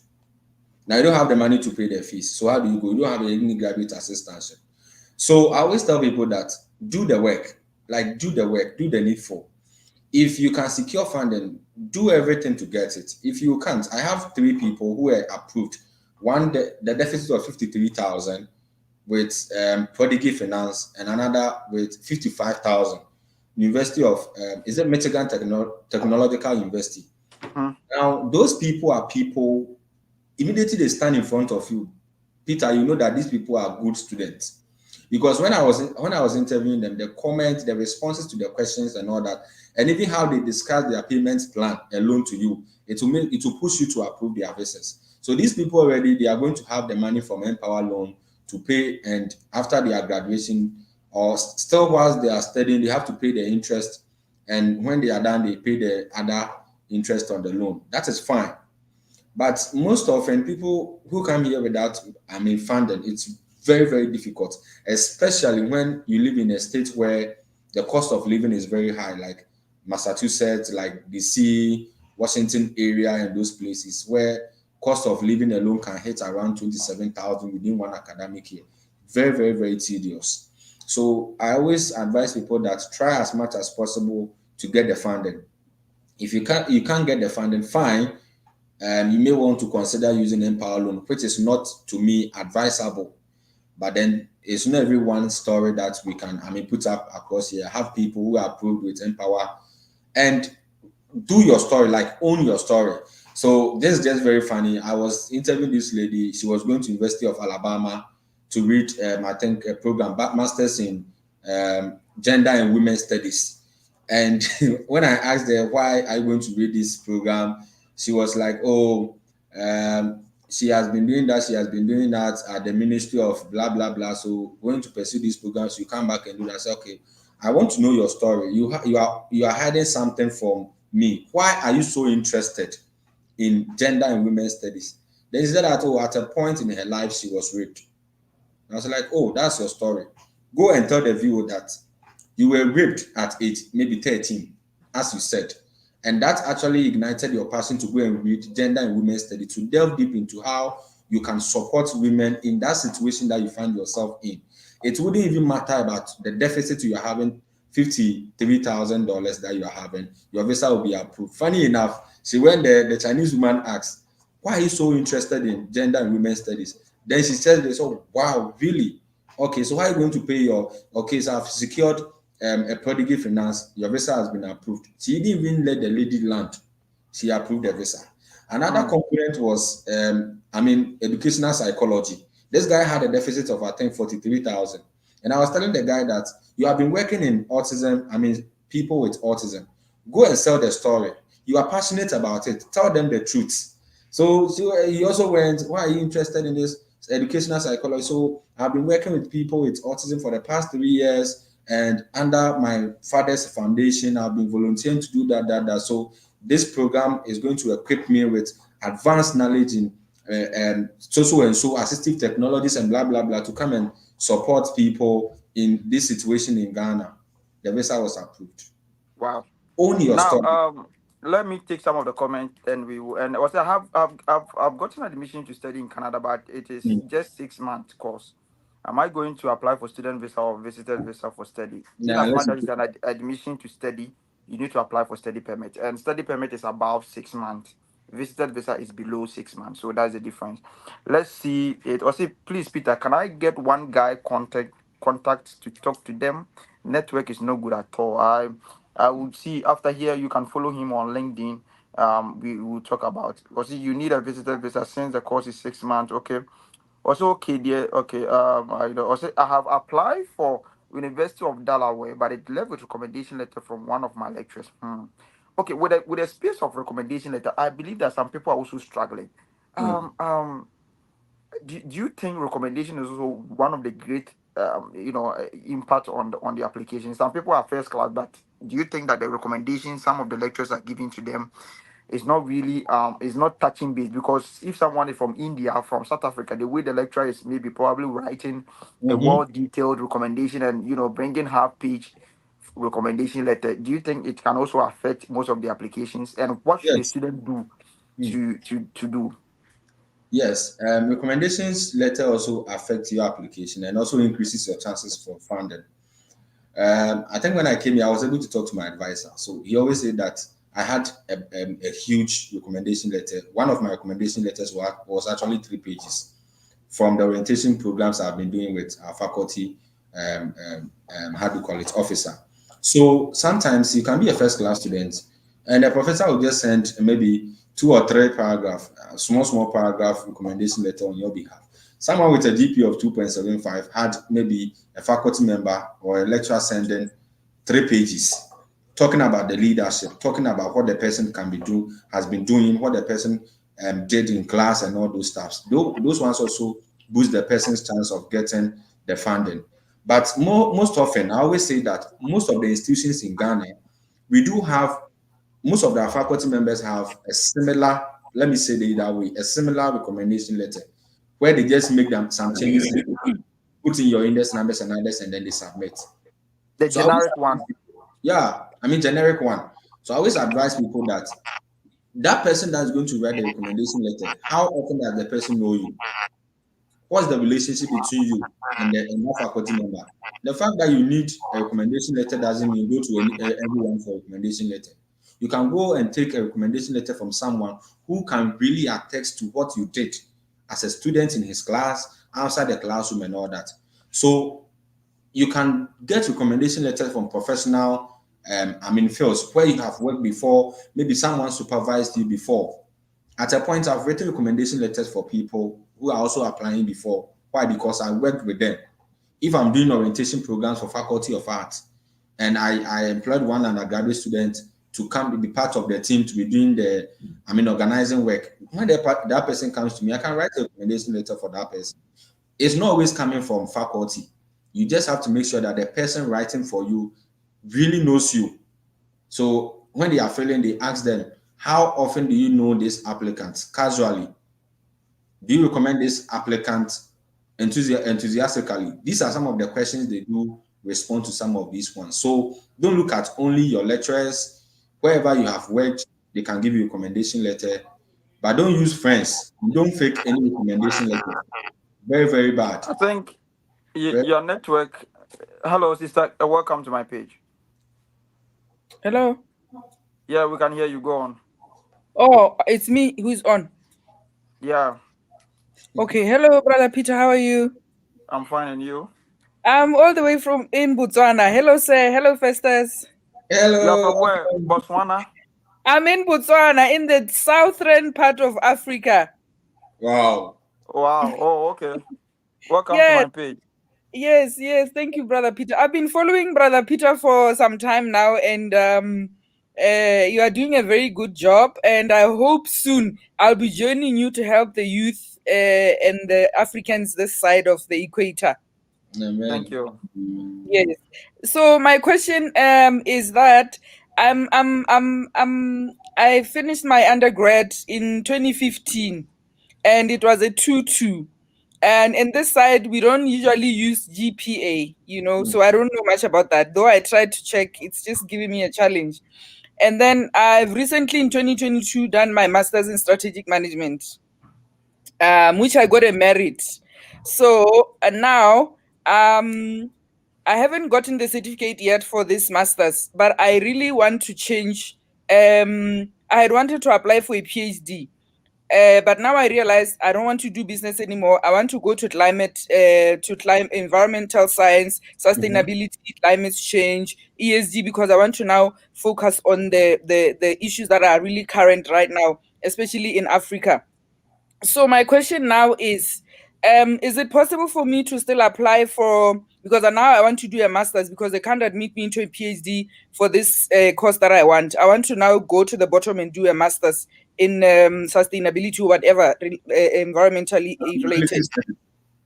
Now you don't have the money to pay their fees. So how do you go? You don't have any graduate assistance. So I always tell people that do the work, do the work, do the needful. If you can secure funding, do everything to get it. If you can't, I have 3 people who were approved. One, the deficit of 53,000 with Prodigy Finance, and another with 55,000. University of, is it Michigan Technological University? Mhm. Now, those people are people, immediately they stand in front of you, Peter, you know that these people are good students. Because when I was interviewing them, the comments, the responses to their questions and all that, and even how they discuss their payments plan alone to you, it will push you to approve their visas. So these people already, they are going to have the money from Empower Loan to pay, and after their graduation or still whilst they are studying, they have to pay the interest, and when they are done, they pay the other interest on the loan. That is fine. But most often, people who come here without, funding, it's very, very difficult, especially when you live in a state where the cost of living is very high, like Massachusetts, like DC, Washington area, and those places where cost of living alone can hit around 27,000 within one academic year. Very, very, very tedious. So I always advise people that try as much as possible to get the funding. If you can't get the funding, fine. You may want to consider using Empower Loan, which is not to me advisable. But then it's not every one story that we can, put up across here. Have people who are approved with Empower and do your story, like own your story. So this is just very funny. I was interviewing this lady. She was going to University of Alabama to read, I think, a program, masters in gender and women's studies. And when I asked her why are you going to read this program, she was like, "Oh, she has been doing that. She has been doing that at the Ministry of blah blah blah. So going to pursue these programs, you come back and do that." I said, "Okay, I want to know your story. You are hiding something from me. Why are you so interested in gender and women's studies?" Then she said that, "Oh, at a point in her life she was raped." And I was like, "Oh, that's your story. Go and tell the viewer that you were raped at age maybe 13, as you said." And that actually ignited your passion to go and read gender and women's studies, to delve deep into how you can support women in that situation that you find yourself in. It wouldn't even matter about the deficit you're having, $53,000 that you're having, your visa will be approved. Funny enough, see, when the Chinese woman asked, "Why are you so interested in gender and women's studies?" Then she said this, "Oh, wow, really? Okay, so how are you going to pay your, okay, so I've secured a prodigy finance, your visa has been approved." She didn't even let the lady land. She approved the visa. Another component was, educational psychology. This guy had a deficit of, I think, 43,000. And I was telling the guy that you have been working in autism, people with autism. Go and sell the story. You are passionate about it. Tell them the truth. So he also went, "Why are you interested in this?" Educational psychology. "So I've been working with people with autism for the past 3 years, and under my father's foundation, I've been volunteering to do that. So this program is going to equip me with advanced knowledge in so and so assistive technologies and blah blah blah to come and support people in this situation in Ghana." The visa was approved. Wow. Own your Now, story. let me take some of the comments, and we will. And also, I've gotten admission to study in Canada, but it is Mm. just 6 months course. Am I going to apply for student visa or visitor visa for study? In Yeah, as much let's. as it's an admission to study, you need to apply for study permit, and study permit is above 6 months. Visitor visa is below 6 months, so that's the difference. Let's see it. Or say, please, Peter, can I get one guy contact to talk to them? Network is no good at all. I would see after here you can follow him on LinkedIn. We will talk about, because you need a visitor visa since the course is 6 months. Okay. Also, okay, dear. Okay. Also, I have applied for University of Delaware, but it left with recommendation letter from one of my lecturers. Okay, with a space of recommendation letter, I believe that some people are also struggling. Mm. Do you think recommendation is also one of the great impact on the application? Some people are first class, but do you think that the recommendation some of the lecturers are giving to them is not really is not touching base? Because if someone is from India, from South Africa, the way the lecturer is maybe probably writing a Mhm. well detailed recommendation and bringing half page recommendation letter, do you think it can also affect most of the applications? And what should the Yes. student do Mm. to do? Yes, recommendations letter also affect your application and also increases your chances for funding. I think when I came here, I was able to talk to my advisor. So he always said that I had a huge recommendation letter. One of my recommendation letters was actually 3 pages from the orientation programs I've been doing with our faculty, how do you call it, officer. So sometimes you can be a first class student and the professor will just send maybe 2 or 3 paragraph, small paragraph recommendation letter on your behalf. Someone with a GPA of 2.75 had maybe a faculty member or a lecturer sending 3 pages talking about the leadership, talking about what the person has been doing, what the person did in class and all those stuffs. Those ones also boost the person's chance of getting the funding. But most often, I always say that most of the institutions in Ghana, we do have, most of our faculty members have a similar, let me say it that way, a similar recommendation letter where they just make them some changes and put in your index numbers and others and then they submit. The So I always generic advise one. people, yeah, generic one. So I always advise people that that person that's going to write the recommendation letter, how often does the person know you? What's the relationship between you and that faculty member? The fact that you need a recommendation letter doesn't mean go to everyone for a recommendation letter. You can go and take a recommendation letter from someone who can really attest to what you did as a student in his class, outside the classroom, and all that. So you can get recommendation letters from professional, fields where you have worked before. Maybe someone supervised you before. At a point, I've written recommendation letters for people who are also applying before. Why? Because I worked with them. If I'm doing orientation programs for Faculty of Arts, and I employed one undergraduate student to come to be part of the team to be doing organizing work. When that person comes to me, I can write a recommendation letter for that person. It's not always coming from faculty. You just have to make sure that the person writing for you really knows you. So when they are failing, they ask them, how often do you know this applicant casually? Do you recommend this applicant enthusiastically? These are some of the questions they do respond to some of these ones. So don't look at only your lecturers. Wherever you have worked, they can give you a recommendation letter. But don't use friends. Don't fake any recommendation letter. Very, very bad. I think your network. Hello, sister. Welcome to my page. Hello. Yeah, we can hear you. Go on. Oh, it's me who's on. Yeah. Okay. Hello, brother Peter. How are you? I'm fine, and you? I'm all the way from in Botswana. Hello, sir. Hello, Festus. Hello. You're from where? Botswana? I'm in Botswana, in the southern part of Africa. Wow. Wow. Oh, okay. Welcome to my page. Yes. Thank you, brother Peter. I've been following brother Peter for some time now, and you are doing a very good job. And I hope soon I'll be joining you to help the youth and the Africans this side of the equator. Amen. Thank you. Yes. So my question is that I finished my undergrad in 2015, and it was a 2-2. And in this side, we don't usually use GPA, so I don't know much about that. Though I tried to check, it's just giving me a challenge. And then I've recently in 2022 done my master's in strategic management, which I got a merit. So now I haven't gotten the certificate yet for this master's, but I really want to change. I had wanted to apply for a PhD. But now I realize I don't want to do business anymore. I want to go to environmental science, sustainability, climate change, ESG, because I want to now focus on the issues that are really current right now, especially in Africa. So my question now is it possible for me to still apply for, because now I want to do a master's because they can't admit me into a PhD for this course that I want. I want to now go to the bottom and do a master's in sustainability or whatever, environmentally related.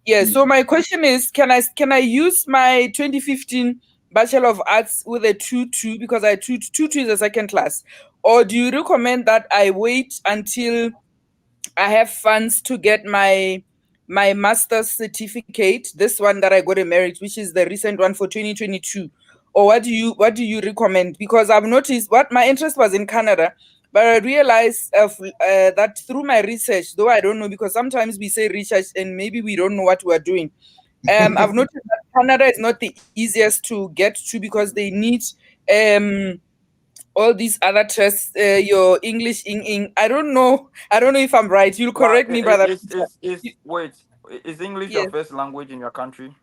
Yeah, so my question is, can I use my 2015 Bachelor of Arts with a 2-2 because I 2-2 is a second class? Or do you recommend that I wait until I have funds to get my master's certificate, this one that I got a merit, which is the recent one for 2022? Or what do you recommend? Because I've noticed what my interest was in Canada, but I realized that through my research, though I don't know, because sometimes we say research and maybe we don't know what we're doing. I've noticed that Canada is not the easiest to get to because they need all these other tests, your English I don't know if I'm right. You'll correct me, brother. Is English your first language in your country?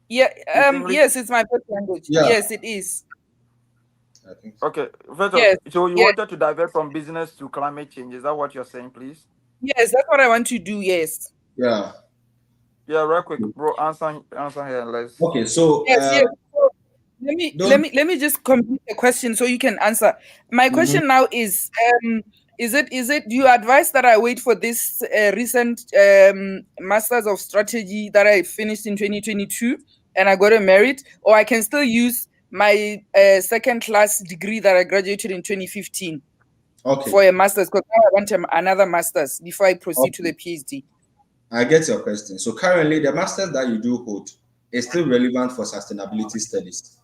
Yeah, yes, it's my first language. Yeah. Yes, it is. I think so. Okay. First of all, so you wanted to divert from business to climate change. Is that what you're saying, please? Yes, that's what I want to do, yes. Yeah. Yeah, real quick, bro. Answer here. Let's. Okay, so yes. So, let me just complete the question so you can answer. My question now is it do you advise that I wait for this recent Masters of Strategy that I finished in 2022 and I got a merit, or I can still use my second class degree that I graduated in 2015 for a master's, because now I want another master's before I proceed to the PhD? I get your question. So currently the master's that you do hold is still relevant for sustainability studies.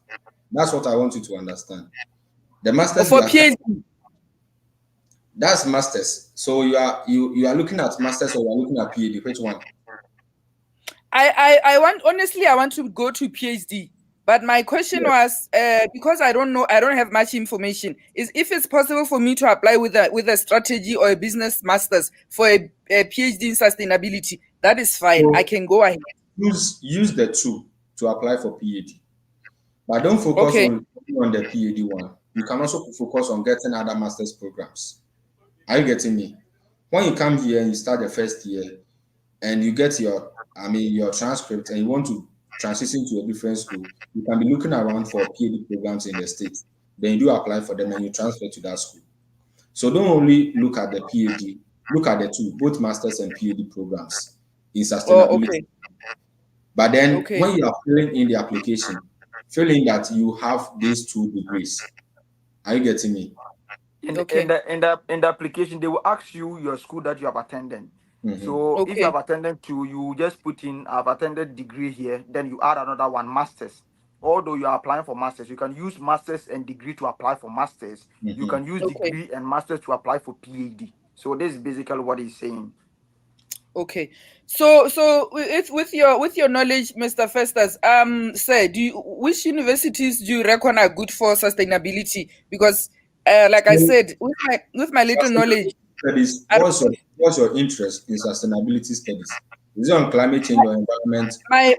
That's what I want you to understand. The master's for PhD. That's masters. So you are looking at masters or you are looking at PhD. Which one? I want, honestly, I want to go to PhD. But my question was, because I don't know, I don't have much information, is if it's possible for me to apply with a strategy or a business masters for a PhD in sustainability. That is fine. I So can go ahead. use the two to apply for PhD. But don't focus Okay. on the PhD one. You can also focus on getting other master's programs. Are you getting me? When you come here and you start the first year and you get your transcript and you want to transition to a different school, you can be looking around for PhD programs in the States. Then you do apply for them and you transfer to that school. So don't only look at the PhD, look at the two, both masters and PhD programs in Oh, sustainability. okay. But then Okay. when you are filling in the application, fill in that you have these two degrees. Are you getting me? Okay. In the application, they will ask you your school that you have attended. Mhm. So if you Okay. have attended two, you just put in I've attended degree here, then you add another one, masters. Although you are applying for masters, you can use masters and degree to apply for masters. You Mhm. can use Okay. degree and masters to apply for PhD. So this is basically what he's saying. Okay. So with your knowledge, Mr. Festus, sir, which universities do you reckon are good for sustainability? Because like I So said, with my little knowledge, sustainability studies, I don't what's your interest in sustainability studies? Is it on climate change or environment my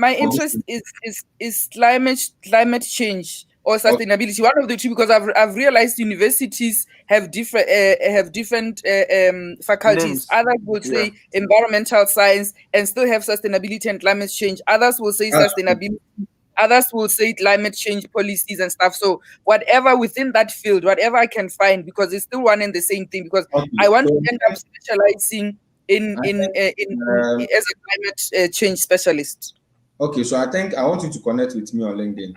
or interest business? is climate change or Okay, sustainability, one of the two, because I've realized universities have different faculties. Names. Others will Yeah. say environmental science and still have sustainability and climate change. Others will say that's true. sustainability. Others will say climate change policies and stuff. So whatever within that field, whatever I can find, because it's still one and the same thing, because Okay, I want so to end up specializing I think as a climate change specialist. okay, so I think I want you to connect with me on LinkedIn.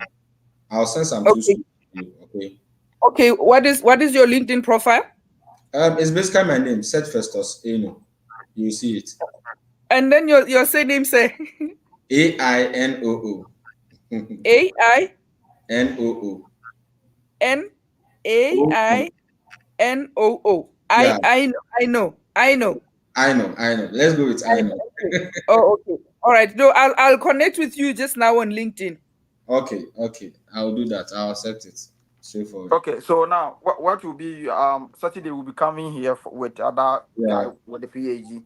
I'll send some two Okay. schools to you. Okay. Okay. What is your LinkedIn profile? It's basically my name, Set Festus Eno. You see it. And then your surname say AINOO. A I NOO. N A Oh, I N O O. yeah, I know. I know. Let's go with I I know. know. Okay. Oh, okay. All right. No, I'll connect with you just now on LinkedIn. Okay. I'll do that. I'll accept it. Straightforward. Okay, so now what will be Saturday will be coming here with other guy Yeah. with the PhD,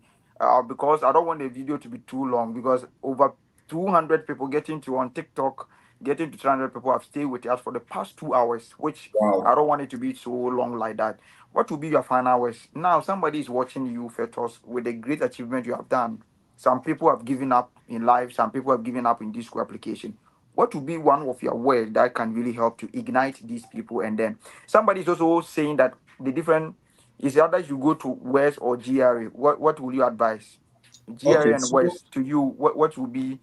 because I don't want the video to be too long because over 200 people getting to on TikTok, getting to 300 people have stayed with us for the past 2 hours, which Wow. I don't want it to be so long like that. What will be your final words? Now somebody is watching you, Fetos, with the great achievement you have done. Some people have given up in life. Some people have given up in this school application. What would be one of your words that can really help to ignite these people? And then somebody is also saying that the different is either you go to West or GRA. What will you advise? Okay. GRA and So, West to you, what will be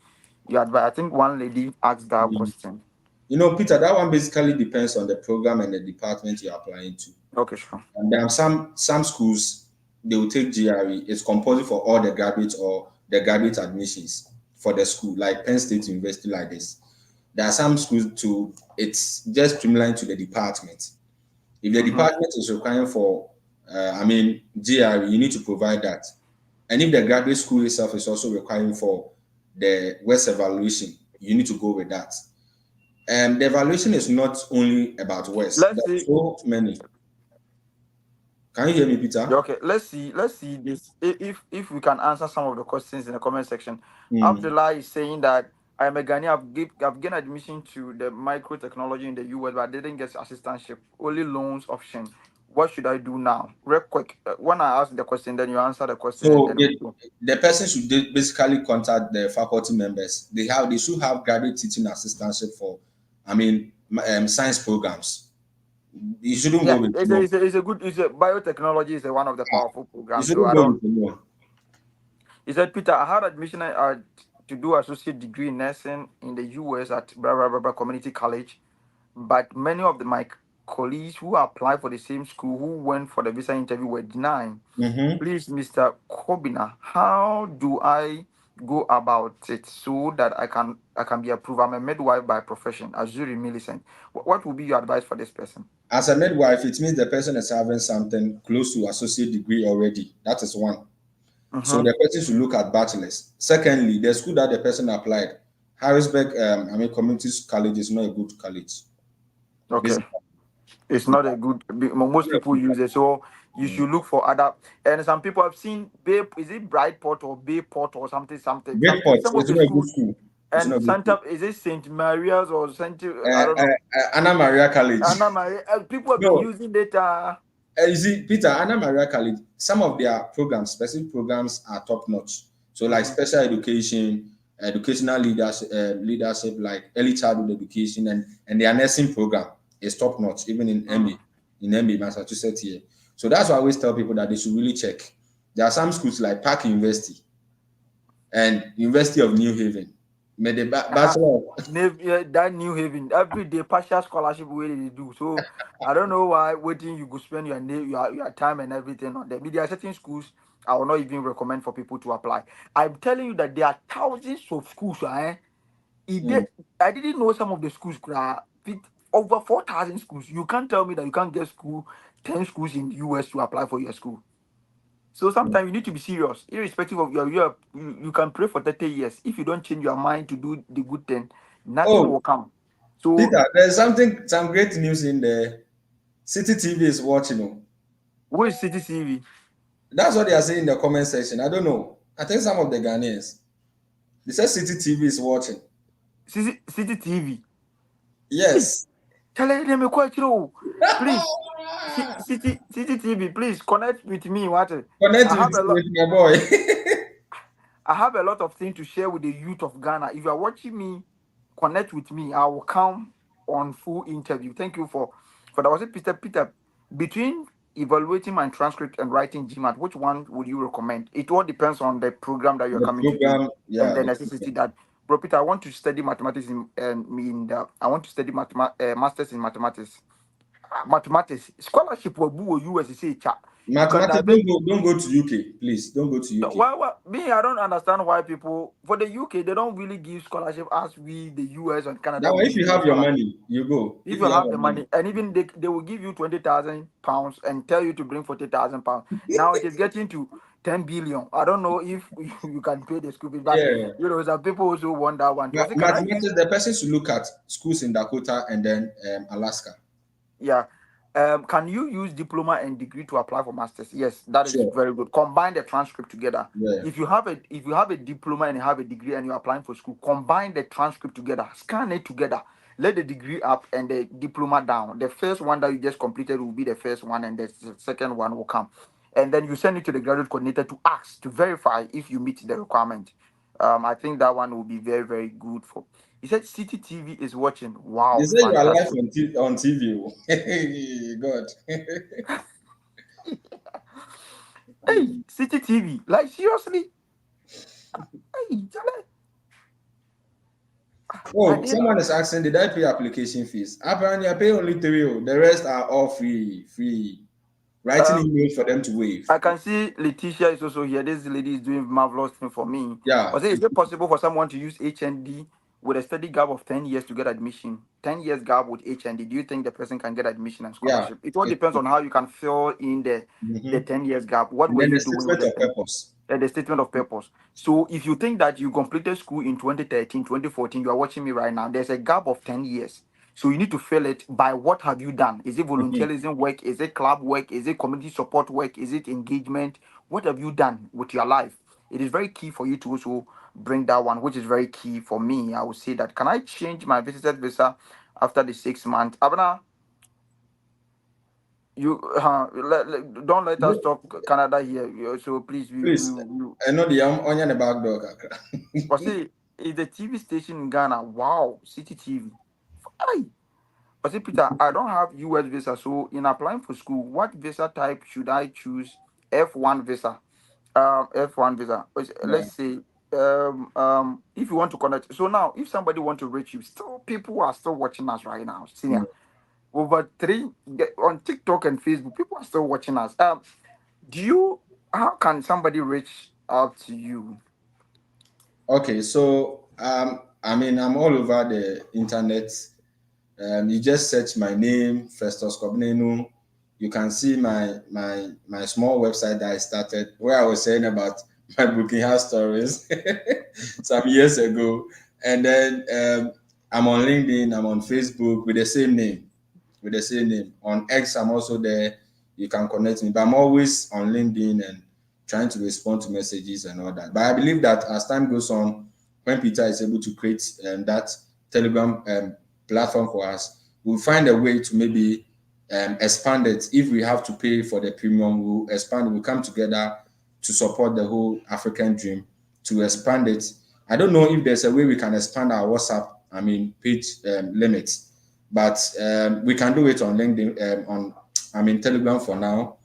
your advice? I think one lady asked that question. Peter, that one basically depends on the program and the department you're applying to. Okay, sure. And there are some schools they will take GRE. It's compulsory for all the graduates or the graduate admissions for the school, like Penn State University, like this. There are some schools too. It's just streamlined to the department. If the Mm-hmm. department is requiring for, GRE, you need to provide that. And if the graduate school itself is also requiring for the West evaluation, you need to go with that. The evaluation is not only about West. Let's There are see. so many. Can you hear me, Peter? Yeah, okay, let's see this. If we can answer some of the questions in the comment section. Mm. Abdullah is saying that I am a Ghanaian. I've gained admission to the microtechnology in the US, but I didn't get assistantship. Only loans option. What should I do now? Real quick. When I ask the question, then you answer the question, and So then we go. the person should basically contact the faculty members. They should have graduate teaching assistantship for, science programs. You shouldn't Yeah, go with it's a, no. it's a, it's a good. It's a biotechnology is one of the powerful You programs. So shouldn't I go don't. with no. He said, Peter, I had admission to do associate degree in nursing in the US at blah, blah, blah, blah, Community College. But many of my colleagues who applied for the same school who went for the visa interview were denied. Mm-hmm. Please, Mr. Kobina, how do I go about it so that I can be approved? I'm a midwife by profession, Azuri Millicent. What would be your advice for this person? As a midwife, it means the person is having something close to associate degree already. That is one. So the person should look at bachelor's. Secondly, the school that the person applied, Harrisburg, community college is not a good college. Okay. It's not a good. Most people use it, so you should look for other. And some people have seen Bay. Is it Brightport or Bayport or something? Something. Great Some of it's the not a good schools school. It's not and a good Santa. school. Is it Saint Maria's or Saint? I don't know. Anna Maria College. Anna Maria. People have been No, using it. you see, Peter, Anna Maria College, some of their programs, specific programs are top notch. So, like special education, educational leadership, like early childhood education, and their nursing program is top notch, even in MB, Massachusetts here. So that's why I always tell people that they should really check. There are some schools like Park University and University of New Haven. May the bachelor That New Haven every day partial scholarship way they do. So I don't know why waiting you go spend your time and everything on them. There are certain schools I will not even recommend for people to apply. I'm telling you that there are thousands of schools. I didn't know some of the schools could have over 4,000 schools. You can't tell me that you can't get 10 schools in the US to apply for your school. So sometimes you need to be serious, irrespective of you can pray for 30 years. If you don't change your mind to do the good thing, nothing Oh, will come. So Peter, there's some great news in there. City TV is watching. where is City TV? That's what they are saying in the comment section. I don't know. I think some of the Ghanaians. They said City TV is watching. City TV. Yes. Tell them quite true. Please, City TV, please connect with me. Connect I have a lot. with my boy. I have a lot of things to share with the youth of Ghana. If you are watching me, connect with me. I will come on full interview. Thank you for that. Was it Peter? Between evaluating my transcript and writing GMAT, which one would you recommend? It all depends on the program that you're The coming to do program, and yeah. the necessity that. Bro, Peter, I want to study mathematics I want to study masters in mathematics. Mathematics scholarship will be US say chat. You can Mathematics, divert. don't go to UK, please. Don't go to UK. Why me? I don't understand why people for the UK they don't really give scholarship as we the US and Canada Now, we if you give have your scholarship. money, you go. If If you you have have your the money. money, and even they will give you £20,000 and tell you to bring £40,000. Now it is getting to 10 billion. I don't know if you can pay the school fee, but Yeah. some people also want that one. Was it, can I use? Mathematics, the person should look at schools in Dakota and then Alaska. Yeah. Can you use diploma and degree to apply for masters? Yes, that is Sure. very good. Combine the transcript together. Yeah. If you have a diploma and you have a degree and you're applying for school, combine the transcript together, scan it together, let the degree up and the diploma down. The first one that you just completed will be the first one, and the second one will come. And then you send it to the graduate coordinator to ask to verify if you meet the requirement. I think that one will be very, very good for. He said City TV is watching. They Wow, say you are live fantastic. on TV. God. Hey, City TV. Like seriously? Hey, Charlie. I Oh, did. someone is asking, did I pay application fees? Apparently, I pay only 3. The rest are all free. Writing emails for them to waive. I can see Letitia is also here. This lady is doing marvelous thing for me. Yeah. Was it, is it possible for someone to use HND with a study gap of 10 years to get admission? 10 years gap with HND. Do you think the person can get admission and Yeah. scholarship? It all depends on how you can fill in the 10 years gap. What And were then you the doing with statement the of 10? purpose. The statement of purpose. So if you think that you completed school in 2013, 2014, you are watching me right now, there's a gap of 10 years. So you need to fill it by what have you done? Is it volunteerism work? Is it club work? Is it community support work? Is it engagement? What have you done with your life? It is very key for you to also bring that one, which is very key for me. I would say that. Can I change my visitor visa after the 6 months? Abana, you don't let us talk Canada here. So please, Please, I know the onion the back door. but see, it's a TV station in Ghana. Wow, City TV. Aye. But see, Peter, I don't have US visa. So in applying for school, what visa type should I choose? F1 visa. F1 visa. Yeah. Let's say if you want to connect. So now if somebody want to reach you, still people are still watching us right now. Senior. Over on TikTok and Facebook, people are still watching us. How can somebody reach out to you? Okay, so I'm all over the internet. You just search my name, Festus Kobnenu. You can see my small website that I started where I was saying about my booking house stories some years ago. And then I'm on LinkedIn, I'm on Facebook with the same name. With the same name. On X, I'm also there. You can connect me. But I'm always on LinkedIn and trying to respond to messages and all that. But I believe that as time goes on, when Peter is able to create that Telegram platform for us, we'll find a way to maybe expand it. If we have to pay for the premium, we'll expand, we'll come together to support the whole African dream, to expand it. I don't know if there's a way we can expand our WhatsApp, page limits, but we can do it on LinkedIn, Telegram for now.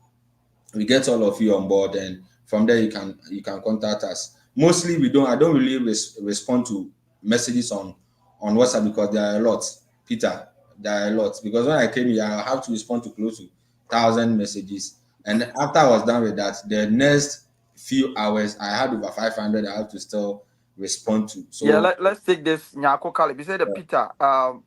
We get all of you on board, and from there you can contact us. Mostly I don't really respond to messages on WhatsApp because there are a lot, Peter. There are a lot because when I came here, I have to respond to close to 1,000 messages, and after I was done with that, the next few hours I had over 500 I have to still respond to. Yeah, So let's take this. Nyako Caleb. You said, Peter,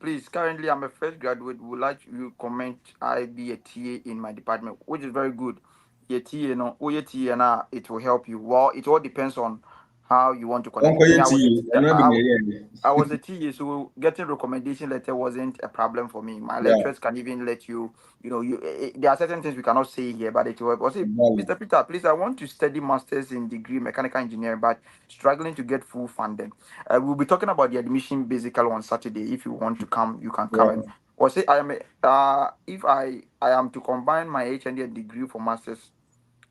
please, currently I'm a fresh graduate. Would like you comment I be a TA in my department, which is very good. Yeah, TA, no, oh, yeah, TA, and it will help you. Well, it all depends on how you want to don't connect. call Me, it to you. I'm not being here. I was a TA, so getting recommendation letter wasn't a problem for me. My Yeah, lecturers can even let you, there are certain things we cannot say here, but it will help. I say, exactly. Mr. Peter, please, I want to study masters in degree mechanical engineering, but struggling to get full funding. We'll be talking about the admission basically on Saturday. If you want to come, you can come. Yeah, And or say if I am to combine my HND and degree for masters,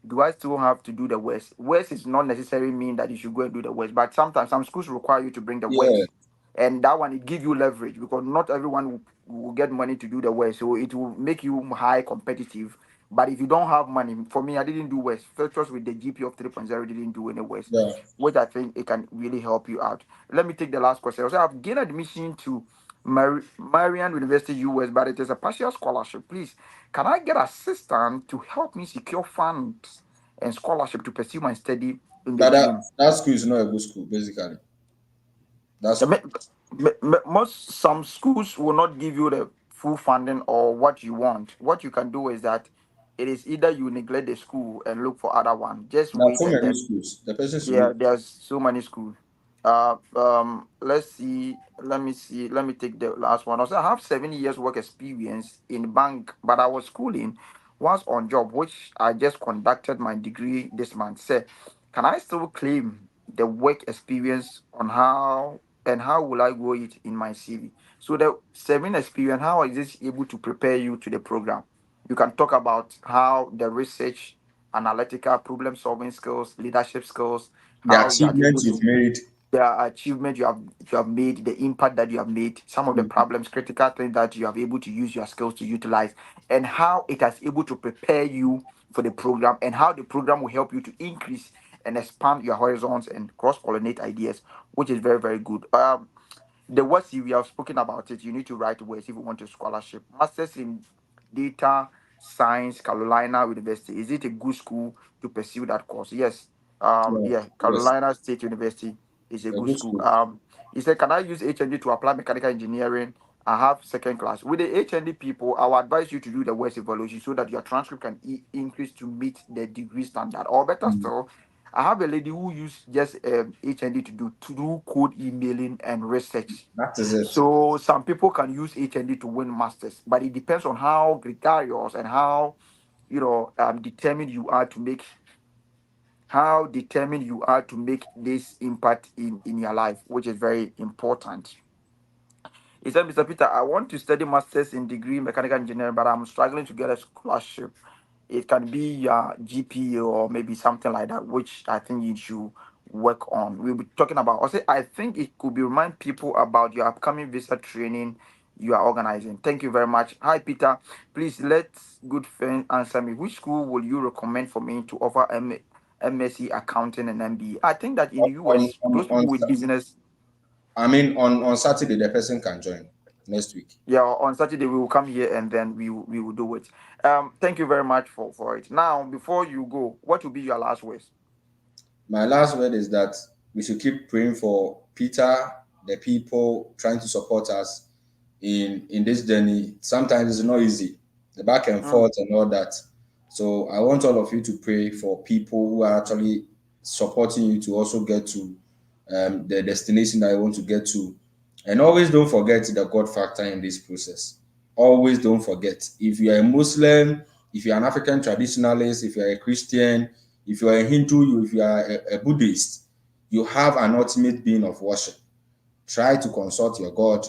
do I still have to do the West? West is not necessarily mean that you should go and do the West, but sometimes some schools require you to bring the yeah, West, and that one it give you leverage because not everyone will get money to do the West, so it will make you high competitive. But if you don't have money, for me, I didn't do West. Filters with the GP of 3.0 didn't do any West, yeah. which I think it can really help you out. Let me take the last question. So I've gained admission to Marian University U.S., but it is a partial scholarship. Please, can I get assistance to help me secure funds and scholarship to pursue my study in the But that, dream? that school is not a good school, basically. That The school. most some schools will not give you the full funding or what you want. What you can do is that it is either you neglect the school and look for other one. Just There are wait so and many then schools. The person should yeah, look. there's so many schools. Let's see. Let me see. Let me take the last one. Also, I have 7 years work experience in bank, but I was schooling once on job, which I just conducted my degree this month. Say, can I still claim the work experience on how will I go it in my CV? So the 7 experience, how is this able to prepare you to the program? You can talk about how the research, analytical problem solving skills, leadership skills, The how you are able achievements to you've made. the achievement you have made, the impact that you have made, some of the Mm. problems, critical things that you have able to use your skills to utilize, and how it has able to prepare you for the program, and how the program will help you to increase and expand your horizons and cross pollinate ideas, which is very very good. The words we have spoken about it, you need to write words if you want a scholarship. Masters in data science, Carolina University. Is it a good school to pursue that course? Yes. Yeah. Yeah, Yes. Carolina State University is a A good good school. school. He said, can I use HND to apply mechanical engineering? I have second class. With the HND people, I will advise you to do the worst evaluation so that your transcript can increase to meet the degree standard. Or better Mm. still, I have a lady who used just HND to do code emailing and research. That is it. So some people can use HND to win masters, but it depends on how gregarious and how determined you are to make this impact in your life, which is very important. He said, Mr. Peter, I want to study masters in degree mechanical engineering, but I'm struggling to get a scholarship. It can be your GPA or maybe something like that, which I think you should work on. We'll be talking about. Also, I think it could be remind people about your upcoming visa training you are organizing. Thank you very much. Hi, Peter. Please let good friend answer me. Which school will you recommend for me to offer MSc accounting and MBA? I think that in the On, US, on, those on, people with business. on Saturday, the person can join next week. Yeah, on Saturday we will come here and then we will do it. Thank you very much for it. Now, before you go, what will be your last words? My last word is that we should keep praying for Peter, the people trying to support us in this journey. Sometimes it's not easy, the back and Mm, forth and all that. So I want all of you to pray for people who are actually supporting you to also get to the destination that you want to get to. And always don't forget the God factor in this process. Always don't forget. If you are a Muslim, if you are an African traditionalist, if you are a Christian, if you are a Hindu, if you are a Buddhist, you have an ultimate being of worship. Try to consult your God,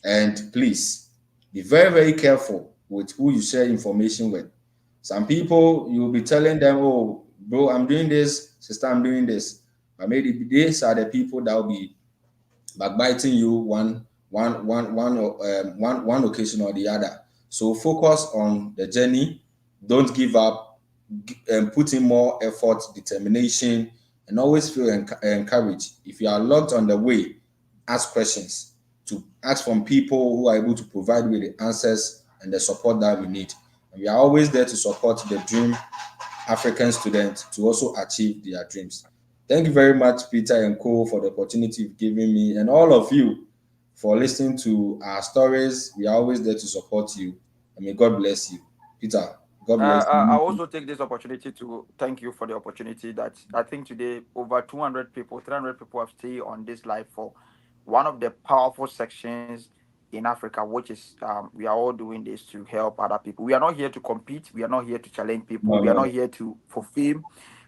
and please be very, very careful with who you share information with. Some people, you'll be telling them, oh, bro, I'm doing this, sister, I'm doing this. But maybe these are the people that will be backbiting you one occasion or the other. So focus on the journey. Don't give up, and put in more effort, determination, and always feel encouraged. If you are locked on the way, ask questions. To ask from people who are able to provide with the answers and the support that we need. And we are always there to support the dream African students to also achieve their dreams. Thank you very much, Peter and Co, for the opportunity you've given me, and all of you for listening to our stories. We are always there to support you. And may God bless you. Peter, God bless I you. also take this opportunity to thank you for the opportunity that I think today over 200 people, 300 people have stayed on this live for one of the powerful sections in Africa, which is we are all doing this to help other people. We are not here to compete. We are not here to challenge people. No, We are no, not no. here to for fame.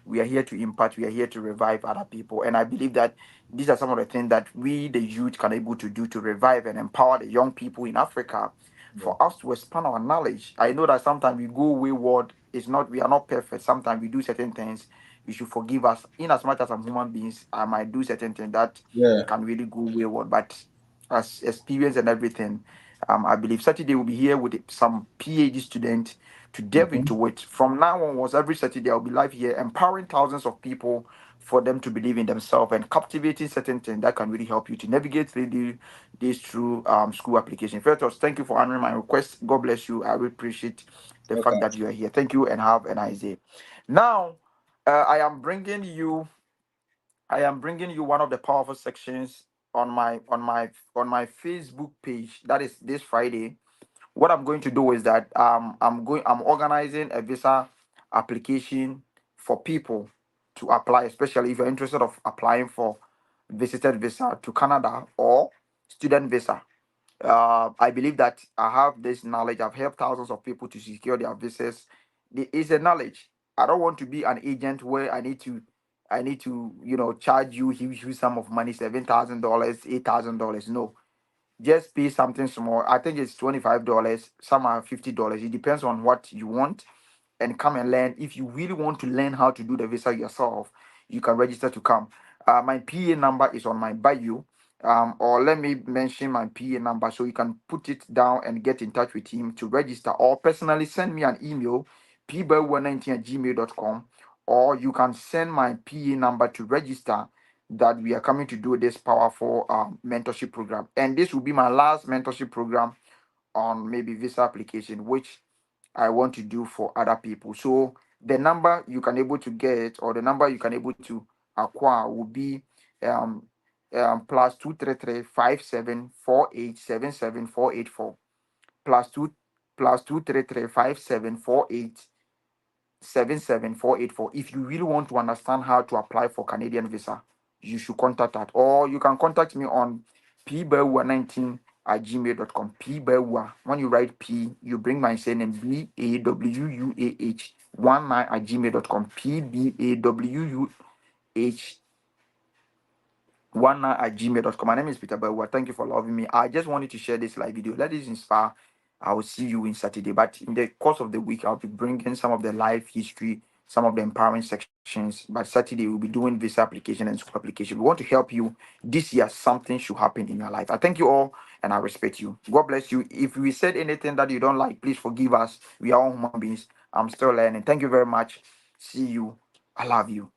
We are here to impact. We are here to revive other people. And I believe that these are some of the things that we, the youth, can able to do to revive and empower the young people in Africa Yeah. for us to expand our knowledge. I know that sometimes we go wayward. It's not we are not perfect. Sometimes we do certain things. You should forgive us. In as much as I'm human beings, I might do certain things that Yeah. can really go wayward. But as experience and everything, I believe Saturday will be here with some PhD student to delve Mhm. into it. From now onwards, every Saturday I'll be live here, empowering thousands of people for them to believe in themselves and captivating certain things that can really help you to navigate through this through school application. First, thank you for honoring my request. God bless you. I really appreciate the fact Okay. that you are here. Thank you and have a nice day. Now, I am bringing you one of the powerful sections on my Facebook page. That is this Friday. What I'm going to do is that I'm organizing a visa application for people to apply, especially if you're interested of applying for visitor visa to Canada or student visa. I believe that I have this knowledge. I've helped thousands of people to secure their visas. It's a knowledge. I don't want to be an agent where I need to, charge you huge sum of money, $7,000, $8,000. No, just pay something small. I think it's $25. Some are $50. It depends on what you want, and come and learn. If you really want to learn how to do the visa yourself, you can register to come. My PA number is on my bio. Or let me mention my PA number so you can put it down and get in touch with him to register, or personally send me an email, pboy119@gmail.com, or you can send my PA number to register that we are coming to do this powerful mentorship program. And this will be my last mentorship program on maybe visa application, which I want to do for other people. So the number you can able to get, or the number you can able to acquire, will be um plus 233 5748 77484, plus 233 5748 77484. If you really want to understand how to apply for Canadian visa, you should contact that. Or you can contact me on pbewa19@gmail.com. Pbewa. When you write P, you bring my surname BAWUAH19@gmail.com. PBAWUH 19@gmail.com. My name is Peter Bewa. Thank you for loving me. I just wanted to share this live video. Let this inspire. I will see you in Saturday. But in the course of the week, I'll be bringing some of the life history, some of the empowering sections. But Saturday, we'll be doing visa application and school application. We want to help you this year. Something should happen in your life. I thank you all and I respect you. God bless you. If we said anything that you don't like, please forgive us. We are all human beings. I'm still learning. Thank you very much. See you. I love you.